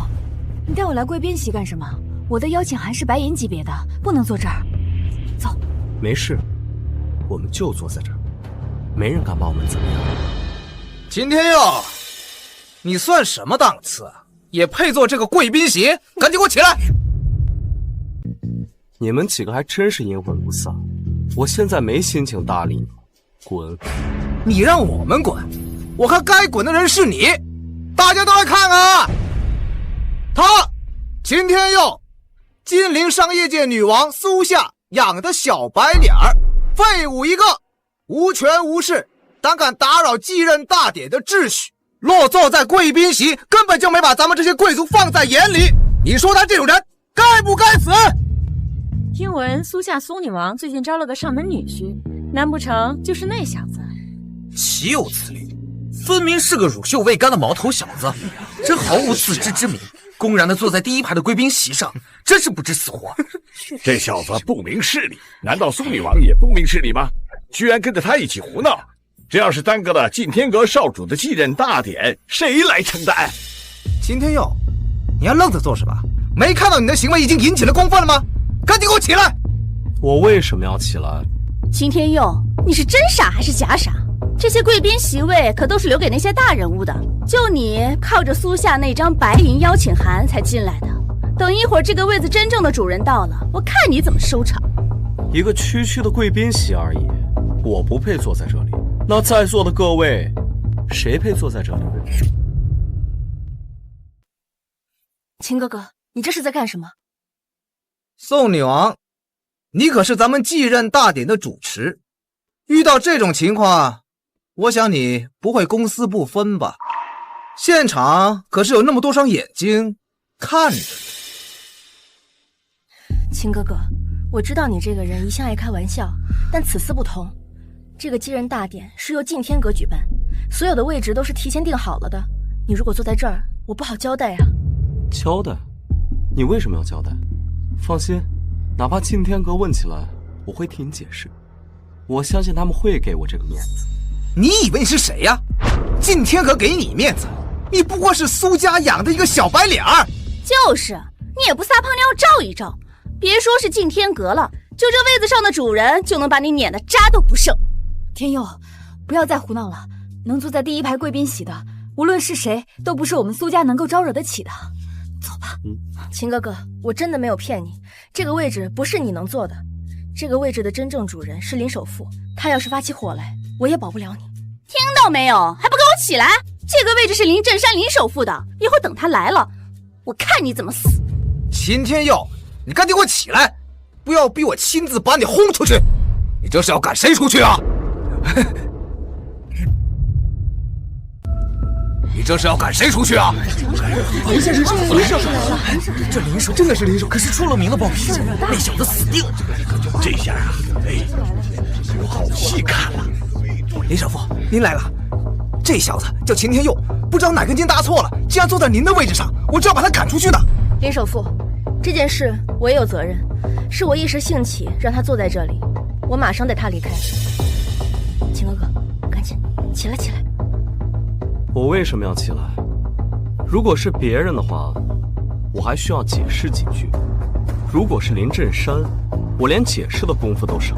你带我来贵宾席干什么？我的邀请函是白银级别的，不能坐这儿。走。没事，我们就坐在这儿，没人敢把我们怎么样。秦天佑，你算什么档次啊？也配坐这个贵宾席？赶紧给我起来！你们几个还真是阴魂不散，我现在没心情搭理你们，滚！你让我们滚，我看该滚的人是你。大家都来看啊，他秦天佑，金陵商业界女王苏夏养的小白脸儿，废物一个，无权无势，胆敢打扰继任大典的秩序，落座在贵宾席，根本就没把咱们这些贵族放在眼里。你说他这种人该不该死？听闻苏夏苏女王最近招了个上门女婿，难不成就是那小子？岂有此理！分明是个乳臭未干的毛头小子，真毫无自知之明，公然的坐在第一排的贵宾席上，真是不知死活。这小子不明事理，难道苏女王也不明事理吗？居然跟着他一起胡闹，这要是耽搁了晋天阁少主的继任大典，谁来承担？秦天佑，你还愣着做什么？没看到你的行为已经引起了公愤了吗？赶紧给我起来！我为什么要起来？秦天佑，你是真傻还是假傻？这些贵宾席位可都是留给那些大人物的，就你靠着苏夏那张白银邀请函才进来的。等一会儿这个位子真正的主人到了，我看你怎么收场。一个区区的贵宾席而已，我不配坐在这里，那在座的各位，谁配坐在这里？秦哥哥，你这是在干什么？宋女王，你可是咱们继任大典的主持，遇到这种情况，我想你不会公私不分吧？现场可是有那么多双眼睛看着你。秦哥哥，我知道你这个人一向爱开玩笑，但此次不同。这个祭人大典是由敬天阁举办，所有的位置都是提前定好了的。你如果坐在这儿，我不好交代啊。交代？你为什么要交代？放心，哪怕敬天阁问起来，我会替你解释。我相信他们会给我这个面子。你以为你是谁呀？敬天阁给你面子，你不过是苏家养的一个小白脸儿。就是，你也不撒泡尿照一照。别说是敬天阁了，就这位子上的主人就能把你撵得渣都不剩。天佑，不要再胡闹了。能坐在第一排贵宾席的，无论是谁，都不是我们苏家能够招惹得起的。走吧。秦哥哥，我真的没有骗你，这个位置不是你能坐的。这个位置的真正主人是林首富，他要是发起火来，我也保不了你。听到没有？还不给我起来！这个位置是林震山林首富的，一会儿等他来了，我看你怎么死。秦天佑，你赶紧给我起来，不要逼我亲自把你轰出去。你这是要赶谁出去啊？你这是要赶谁出去啊？林先生，林首富来了！这林首真的是林首，可是出了名的暴脾气，那小子死定了。这下啊，有好戏看了。林首富，您来了。这小子叫秦天佑，不知道哪根筋搭错了，竟然坐在您的位置上，我就要把他赶出去的。林首富，这件事我也有责任，是我一时兴起让他坐在这里，我马上带他离开。秦哥哥，赶紧起来起来。我为什么要起来？如果是别人的话，我还需要解释几句。如果是林震山，我连解释的功夫都省。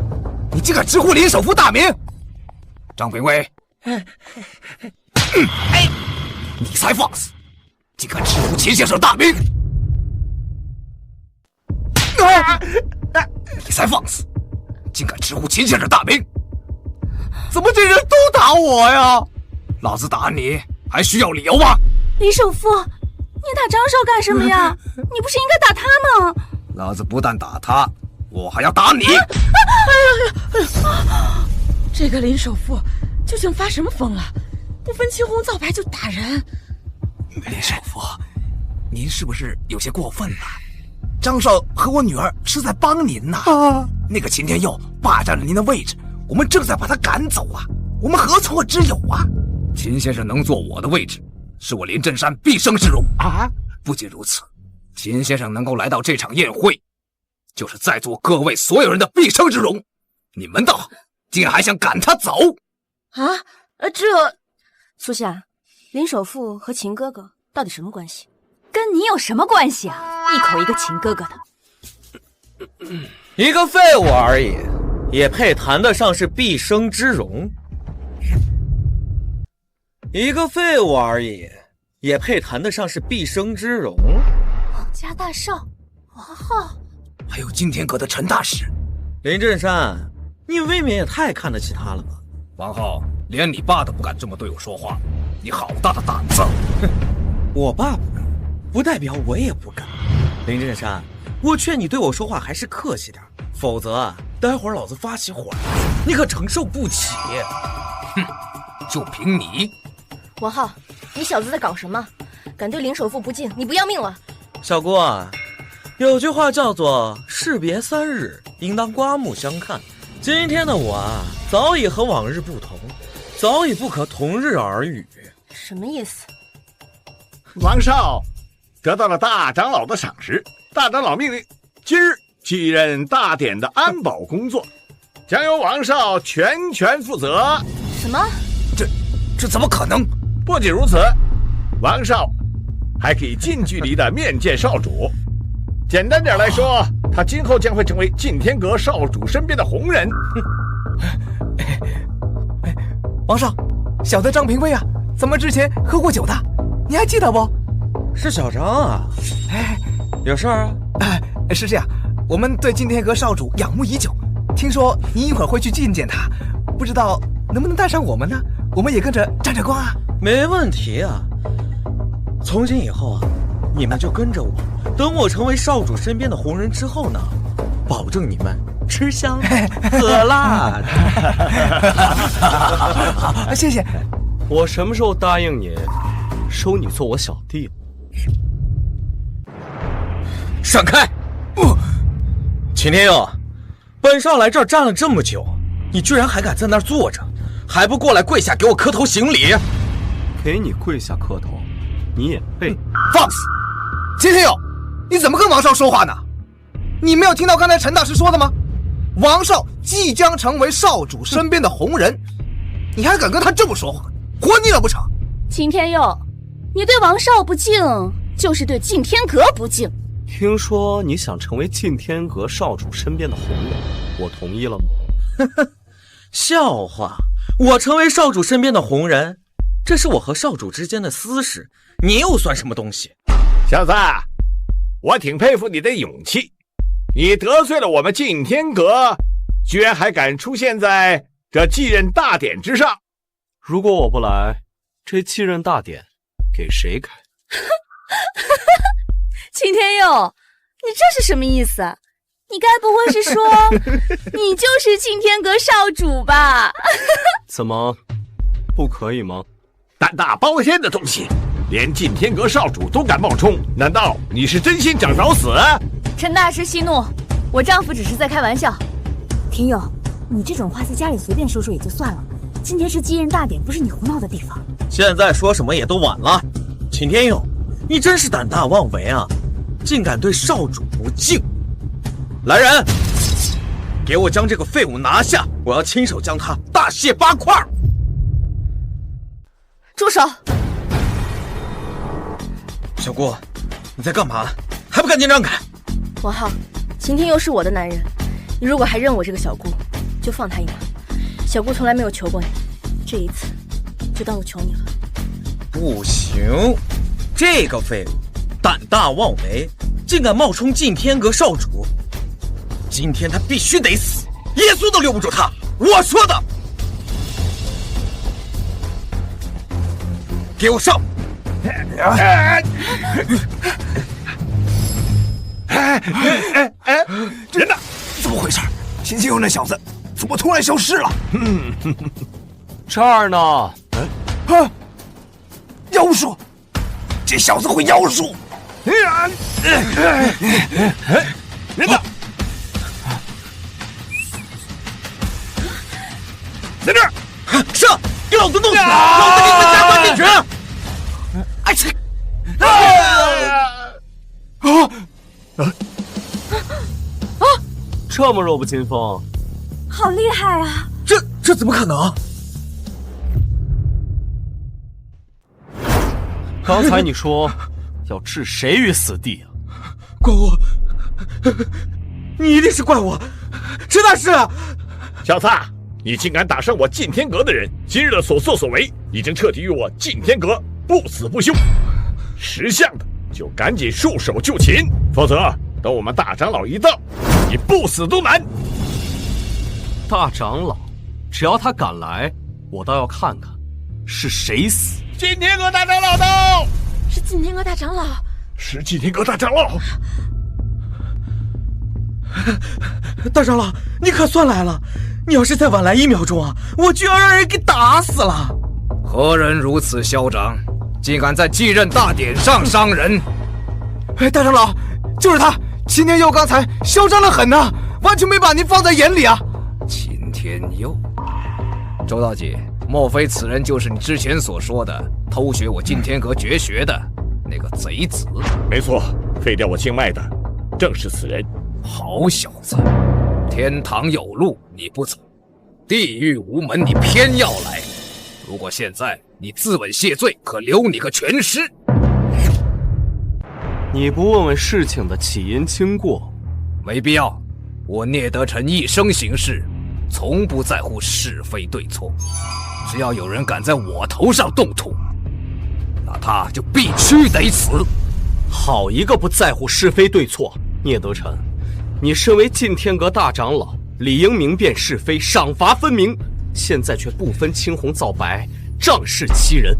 你竟敢直呼林首富大名！张炳威，你才放肆！竟敢直呼秦先生大名！你才放肆！竟敢直呼秦先生大名！怎么这人都打我呀？老子打你还需要理由吗？李首富，你打张少干什么呀？你不是应该打他吗？老子不但打他，我还要打你！这个林首富究竟发什么疯了？不分青红皂白就打人。林首富，您是不是有些过分了？张少和我女儿是在帮您呐。那个秦天佑霸占了您的位置，我们正在把他赶走啊！我们何错之有啊？秦先生能坐我的位置，是我林震山毕生之荣啊！不仅如此，秦先生能够来到这场宴会，就是在座各位所有人的毕生之荣。你们道，竟然还想赶他走啊？苏夏，林首富和秦哥哥到底什么关系？跟你有什么关系啊？一口一个秦哥哥的，一个废物而已，也配谈得上是毕生之荣？一个废物而已，也配谈得上是毕生之荣？王家大少，王浩，还有敬天阁的陈大使。林震山，你未免也太看得起他了吧？王浩，连你爸都不敢这么对我说话，你好大的胆子！哼，我爸不敢，不代表我也不敢。林震山，我劝你对我说话还是客气点，否则待会儿老子发起火来，你可承受不起。哼，就凭你！王浩，你小子在搞什么？敢对林首富不敬，你不要命了？小姑啊，有句话叫做士别3日，应当刮目相看。今天的我啊，早已和往日不同，早已不可同日而语。什么意思？王少得到了大长老的赏识，大长老命令今日继任大典的安保工作，将由王少全权负责。什么？这怎么可能？不仅如此，王少还可以近距离的面见少主。简单点来说，他今后将会成为敬天阁少主身边的红人。王少，小的张平威啊，咱们之前喝过酒的，你还记得不？是小张啊。有事儿啊？是这样，我们对敬天阁少主仰慕已久，听说您一会儿会去觐见他，不知道能不能带上我们呢？我们也跟着沾着光啊。没问题啊，从今以后啊，你们就跟着我，等我成为少主身边的红人之后呢，保证你们吃香喝辣的。谢谢。我什么时候答应你收你做我小弟了。闪开！秦天佑，本少来这儿站了这么久，你居然还敢在那儿坐着，还不过来跪下给我磕头行礼？给你跪下磕头，你也配？放肆！秦天佑，你怎么跟王少说话呢？你没有听到刚才陈大师说的吗？王少即将成为少主身边的红人，你还敢跟他这么说话，活腻了不成？秦天佑，你对王少不敬，就是对敬天阁不敬。听说你想成为敬天阁少主身边的红人，我同意了吗？笑话，我成为少主身边的红人，这是我和少主之间的私事，你又算什么东西？小子，我挺佩服你的勇气，你得罪了我们敬天阁，居然还敢出现在这继任大典之上。如果我不来，这继任大典给谁开？秦天佑，你这是什么意思？你该不会是说你就是敬天阁少主吧？怎么，不可以吗？胆大包天的东西，连敬天阁少主都敢冒充，难道你是真心想找死？陈大师息怒，我丈夫只是在开玩笑。天佑，你这种话在家里随便说说也就算了，今天是继任大典，不是你胡闹的地方。现在说什么也都晚了。秦天佑，你真是胆大妄为啊，竟敢对少主不敬！来人，给我将这个废物拿下，我要亲手将他大卸8块。住手！小姑，你在干嘛？还不赶紧让开！王浩，秦天佑是我的男人，你如果还认我这个小姑，就放他一马。小姑从来没有求过你，这一次就当我求你了。不行，这个废物胆大妄为，竟敢冒充敬天阁少主，今天他必须得死，耶稣都留不住他！我说的，给我上！人呢？怎么回事？秦天佑那小子怎么突然消失了？这儿呢。啊！妖术！这小子会妖术！人呢？在这儿！上！给老子弄死！老子给你们加官进爵！哎切！这么弱不禁风，好厉害啊！这怎么可能？刚才你说要置谁于死地啊？怪我！你一定是怪我！陈大师，小子，你竟敢打伤我敬天阁的人，今日的所作所为已经彻底与我敬天阁不死不休。识相的就赶紧束手就擒，否则等我们大长老一到，你不死都难。大长老，只要他敢来，我倒要看看是谁死。敬天阁大长老到！是敬天阁大长老，是敬天阁大长老。大长老，你可算来了！你要是再晚来1秒钟啊，我就要让人给打死了！何人如此嚣张，竟敢在继任大典上伤人？哎，大长老，就是他！秦天佑刚才嚣张得很呢，完全没把您放在眼里啊！秦天佑，周大姐，莫非此人就是你之前所说的偷学我敬天阁绝学的那个贼子？没错，废掉我经脉的正是此人。好小子，天堂有路你不走，地狱无门你偏要来。如果现在你自刎谢罪，可留你个全尸。你不问问事情的起因经过，没必要。我聂德臣一生行事，从不在乎是非对错。只要有人敢在我头上动土，那他就必须得死。好一个不在乎是非对错！聂德臣，你身为敬天阁大长老，理应明辨是非，赏罚分明，现在却不分青红皂白，仗势欺人。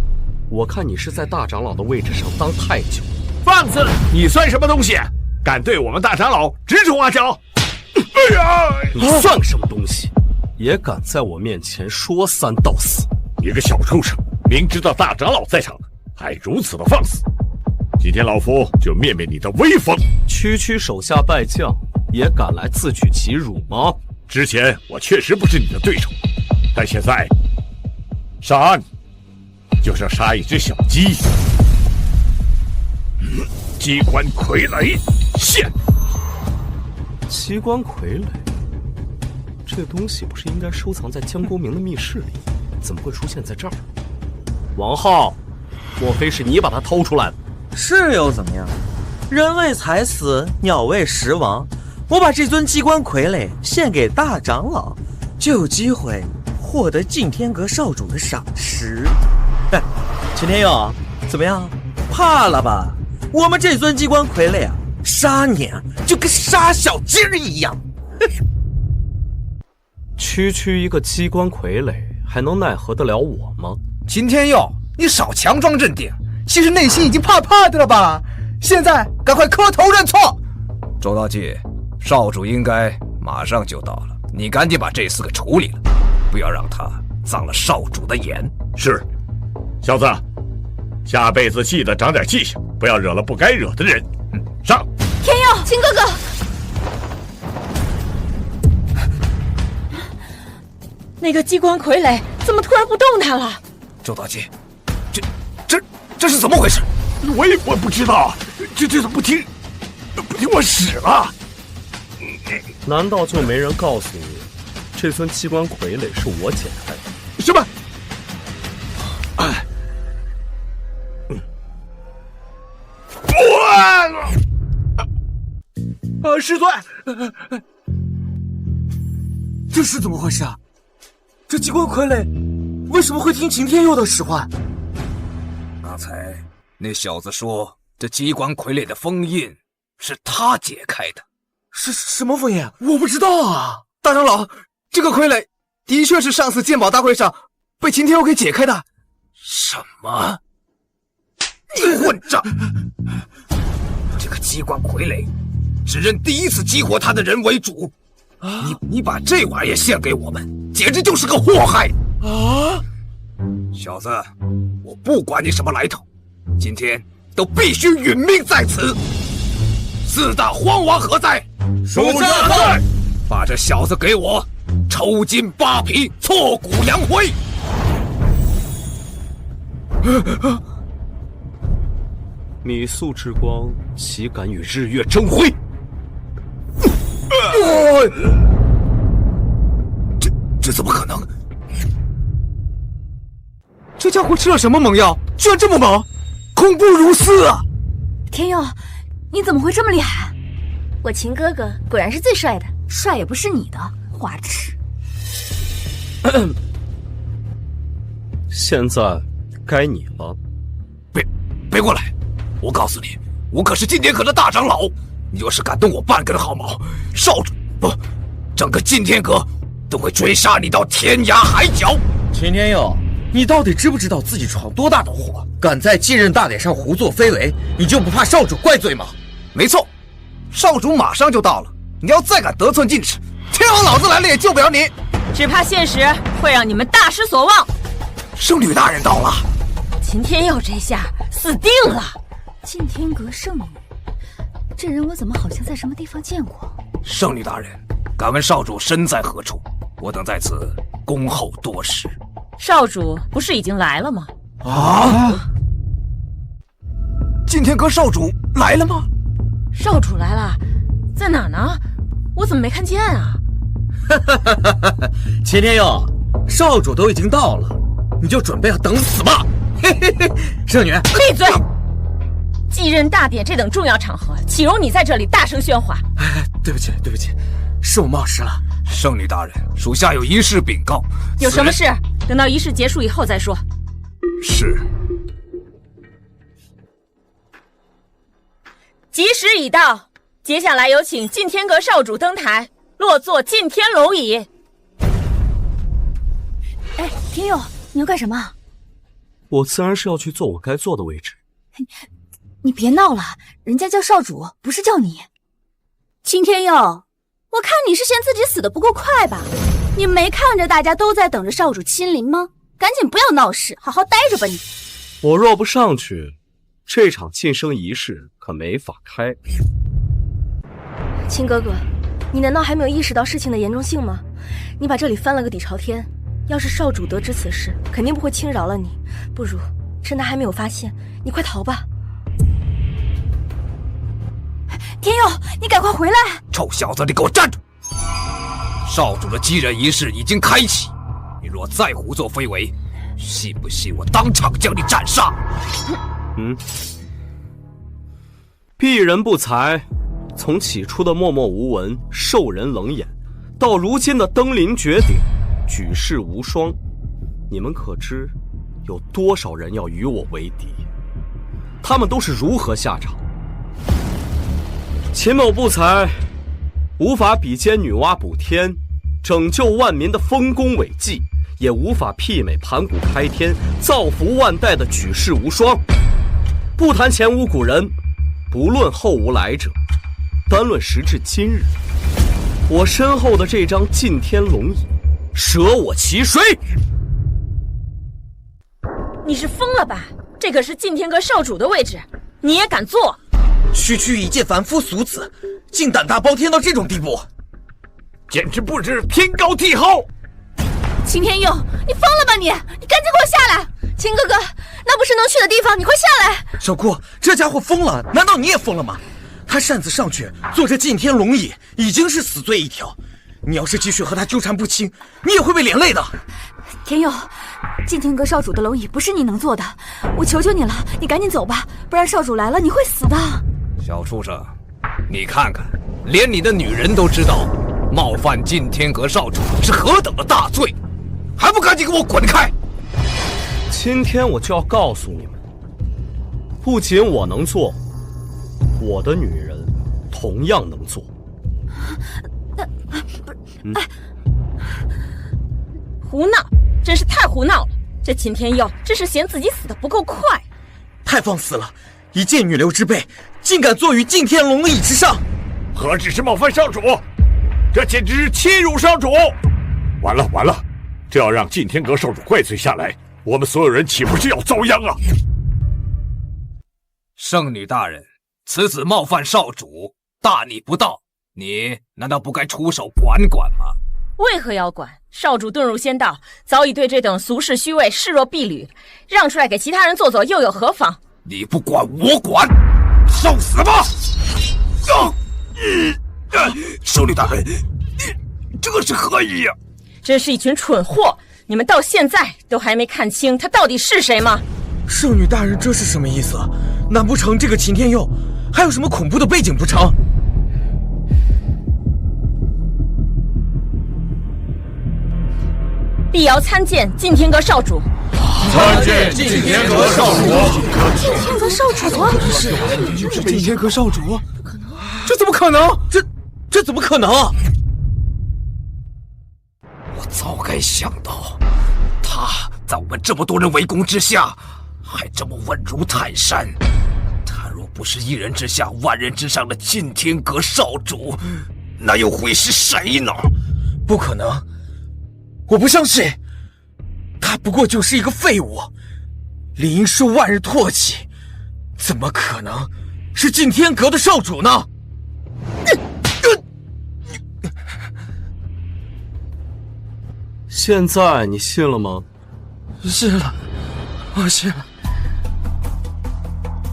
我看你是在大长老的位置上当太久。放肆！你算什么东西？敢对我们大长老指手画脚？哎呀！你算个什么东西？也敢在我面前说三道四？你个小畜生！明知道大长老在场，还如此的放肆！今天老夫就灭灭你的威风！区区手下败将也敢来自取其辱吗？之前我确实不是你的对手，但现在杀你就像杀一只小鸡。机关傀儡现。机关傀儡，这东西不是应该收藏在江国明的密室里，怎么会出现在这儿？王浩，莫非是你把它偷出来的？是又怎么样？人为财死，鸟为食亡。我把这尊机关傀儡献给大长老，就有机会获得敬天阁少主的赏识。哎，秦天佑，怎么样？怕了吧？我们这尊机关傀儡啊，杀你啊，就跟杀小鸡儿一样。区区一个机关傀儡，还能奈何得了我吗？秦天佑，你少强装镇定，其实内心已经怕怕的了吧？现在赶快磕头认错。周道济，少主应该马上就到了，你赶紧把这4个处理了，不要让他脏了少主的眼。是，小子，下辈子记得长点记性，不要惹了不该惹的人。上！天佑，秦哥哥，那个机关傀儡怎么突然不动弹了？周道济，这是怎么回事？我不知道，这怎么不听我使了？难道就没人告诉你，这尊机关傀儡是我解开的？什么？师尊，这是怎么回事啊？这机关傀儡为什么会听秦天佑的使唤？刚才那小子说，这机关傀儡的封印是他解开的。是什么封印？我不知道啊。大长老，这个傀儡的确是上次鉴宝大会上被秦天佑给解开的。什么？你混账！这个机关傀儡只认第一次激活他的人为主，你把这玩意儿献给我们，简直就是个祸害啊！小子，我不管你什么来头，今天都必须殒命在此。4大荒王何在？属下在。把这小子给我抽筋扒皮，挫骨扬灰。米宿之光，岂敢与日月争辉？这怎么可能？这家伙吃了什么猛药，居然这么猛，恐怖如斯啊！天佑，你怎么会这么厉害？我秦哥哥果然是最帅的，帅也不是你的，花痴。现在该你了。别过来！我告诉你，我可是敬天阁的大长老，你要是敢动我半根毫毛，少主不，整个敬天阁都会追杀你到天涯海角。秦天佑，你到底知不知道自己闯多大的祸？敢在继任大典上胡作非为，你就不怕少主怪罪吗？没错，少主马上就到了，你要再敢得寸进尺，天王老子来了也救不了你。只怕现实会让你们大失所望。圣女大人到了。秦天佑这下死定了。敬天阁圣女，这人我怎么好像在什么地方见过？圣女大人，敢问少主身在何处？我等在此恭候多时。少主不是已经来了吗？啊！敬天阁少主来了吗？少主来了，在哪呢？我怎么没看见啊？秦天佑，少主都已经到了，你就准备要等死吧！圣女，闭嘴！继任大典这等重要场合，岂容你在这里大声喧哗？对不起，是我冒失了。圣女大人，属下有一事禀告。有什么事？等到仪式结束以后再说。是。吉时已到，接下来有请敬天阁少主登台，落座敬天龙椅。哎，天佑，你要干什么？我自然是要去坐我该坐的位置。你别闹了，人家叫少主，不是叫你。秦天佑，我看你是嫌自己死得不够快吧？你没看着大家都在等着少主亲临吗？赶紧不要闹事，好好待着吧你。我若不上去，这场晋升仪式可没法开。秦哥哥，你难道还没有意识到事情的严重性吗？你把这里翻了个底朝天，要是少主得知此事，肯定不会轻饶了你。不如趁他还没有发现，你快逃吧。天佑，你赶快回来！臭小子，你给我站住！少主的继任仪式已经开启，你若再胡作非为，信不信我当场将你斩杀？鄙人不才，从起初的默默无闻、受人冷眼，到如今的登临绝顶、举世无双，你们可知有多少人要与我为敌？他们都是如何下场？秦某不才，无法比肩女娲补天、拯救万民的丰功伟绩，也无法媲美盘古开天、造福万代的举世无双。不谈前无古人，不论后无来者，单论时至今日，我身后的这张晋天龙椅，舍我其谁？你是疯了吧？这可是晋天阁少主的位置，你也敢坐？区区一介凡夫俗子，竟胆大包天到这种地步，简直不知天高地厚！秦天佑，你疯了吧你？你赶紧给我下来！秦哥哥，那不是能去的地方，你快下来！小姑，这家伙疯了，难道你也疯了吗？他擅自上去坐着晋天龙椅，已经是死罪一条。你要是继续和他纠缠不清，你也会被连累的。天佑，晋天阁少主的龙椅不是你能坐的，我求求你了，你赶紧走吧，不然少主来了你会死的。小畜生，你看看，连你的女人都知道冒犯晋天阁少主是何等的大罪，还不赶紧给我滚开！今天我就要告诉你们，不仅我能做，我的女人同样能做。胡闹，真是太胡闹了！这秦天佑真是嫌自己死得不够快，太放肆了！一介女流之辈，竟敢坐于晋天龙椅之上，何止是冒犯少主，这简直是欺辱少主！完了完了，这要让晋天阁少主怪罪下来，我们所有人岂不是要遭殃啊！圣女大人，此子冒犯少主，大逆不道，你难道不该出手管管吗？为何要管？少主遁入仙道，早已对这等俗世虚位视若敝履，让出来给其他人做做又有何妨？你不管我管，受死吧！圣女大人，这是何意啊？真是一群蠢货！你们到现在都还没看清他到底是谁吗？圣女大人，这是什么意思？难不成这个秦天佑还有什么恐怖的背景不成？必要参见晋天阁少主。参见晋天阁少主。晋天阁少主？是晋天阁少主？这怎么可能？这怎么可能？我早该想到，他在我们这么多人围攻之下，还这么稳如泰山。他若不是一人之下万人之上的晋天阁少主，那又会是谁呢？不可能！我不相信，他不过就是一个废物，理应受万人唾弃，怎么可能是晋天阁的少主呢？现在你信了吗？信了，我信了。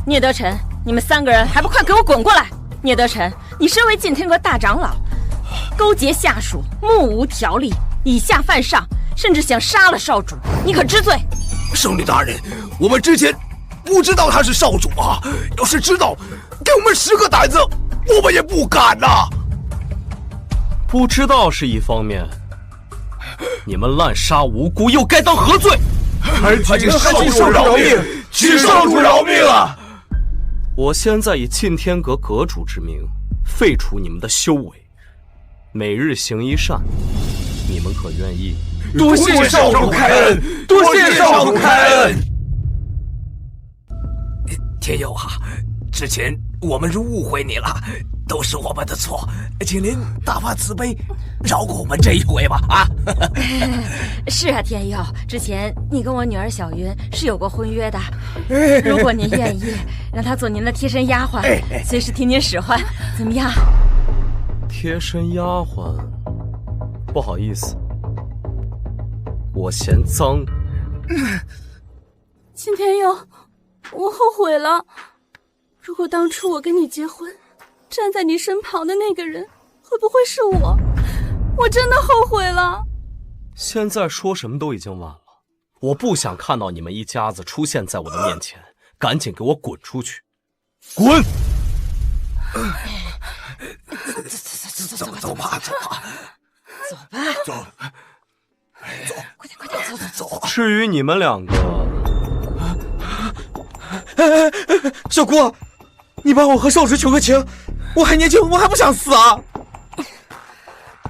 聂德臣，你们3个人还不快给我滚过来！聂德臣，你身为晋天阁大长老，勾结下属，目无条例，以下犯上，甚至想杀了少主，你可知罪？圣女大人，我们之前不知道他是少主啊，要是知道，给我们10个胆子，我们也不敢呐。不知道是一方面，你们滥杀无辜，又该当何罪？还请少主饶命，请少主饶命啊！我现在以晋天阁阁主之名，废除你们的修为，每日行一善，你们可愿意？多谢少主开恩，多谢少主开恩。天佑啊，之前我们是误会你了，都是我们的错，请您大发慈悲，饶过我们这一回吧！啊，是啊，天佑，之前你跟我女儿小云是有过婚约的，如果您愿意，让她做您的贴身丫鬟，随时替您使唤，怎么样？贴身丫鬟，不好意思，我嫌脏。秦天佑，我后悔了。如果当初我跟你结婚，站在你身旁的那个人会不会是我？我真的后悔了。现在说什么都已经晚了，我不想看到你们一家子出现在我的面前，赶紧给我滚出去！滚！走吧，走吧，走，快点，走！至于你们两个，小姑，你帮我和少主求个情，我还年轻，我还不想死啊！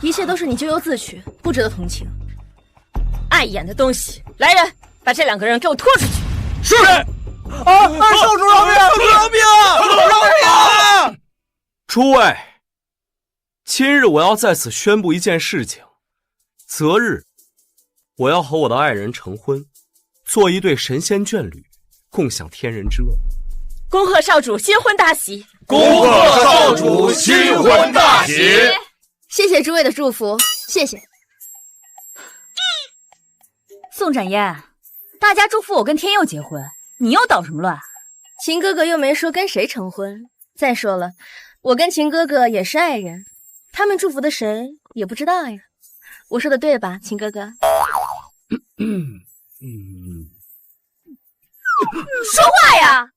一切都是你咎由自取，不值得同情。碍眼的东西！来人，把这2个人给我拖出去！是。少主饶命！饶命！饶命！诸位，今日我要在此宣布一件事情：择日，我要和我的爱人成婚，做一对神仙眷侣，共享天人之乐。恭贺少主新婚大喜！恭贺少主新婚大喜！谢谢诸位的祝福，谢谢。宋展燕，大家祝福我跟天佑结婚，你又捣什么乱？秦哥哥又没说跟谁成婚。再说了，我跟秦哥哥也是爱人，他们祝福的谁也不知道呀。我说的对吧，秦哥哥？说话呀！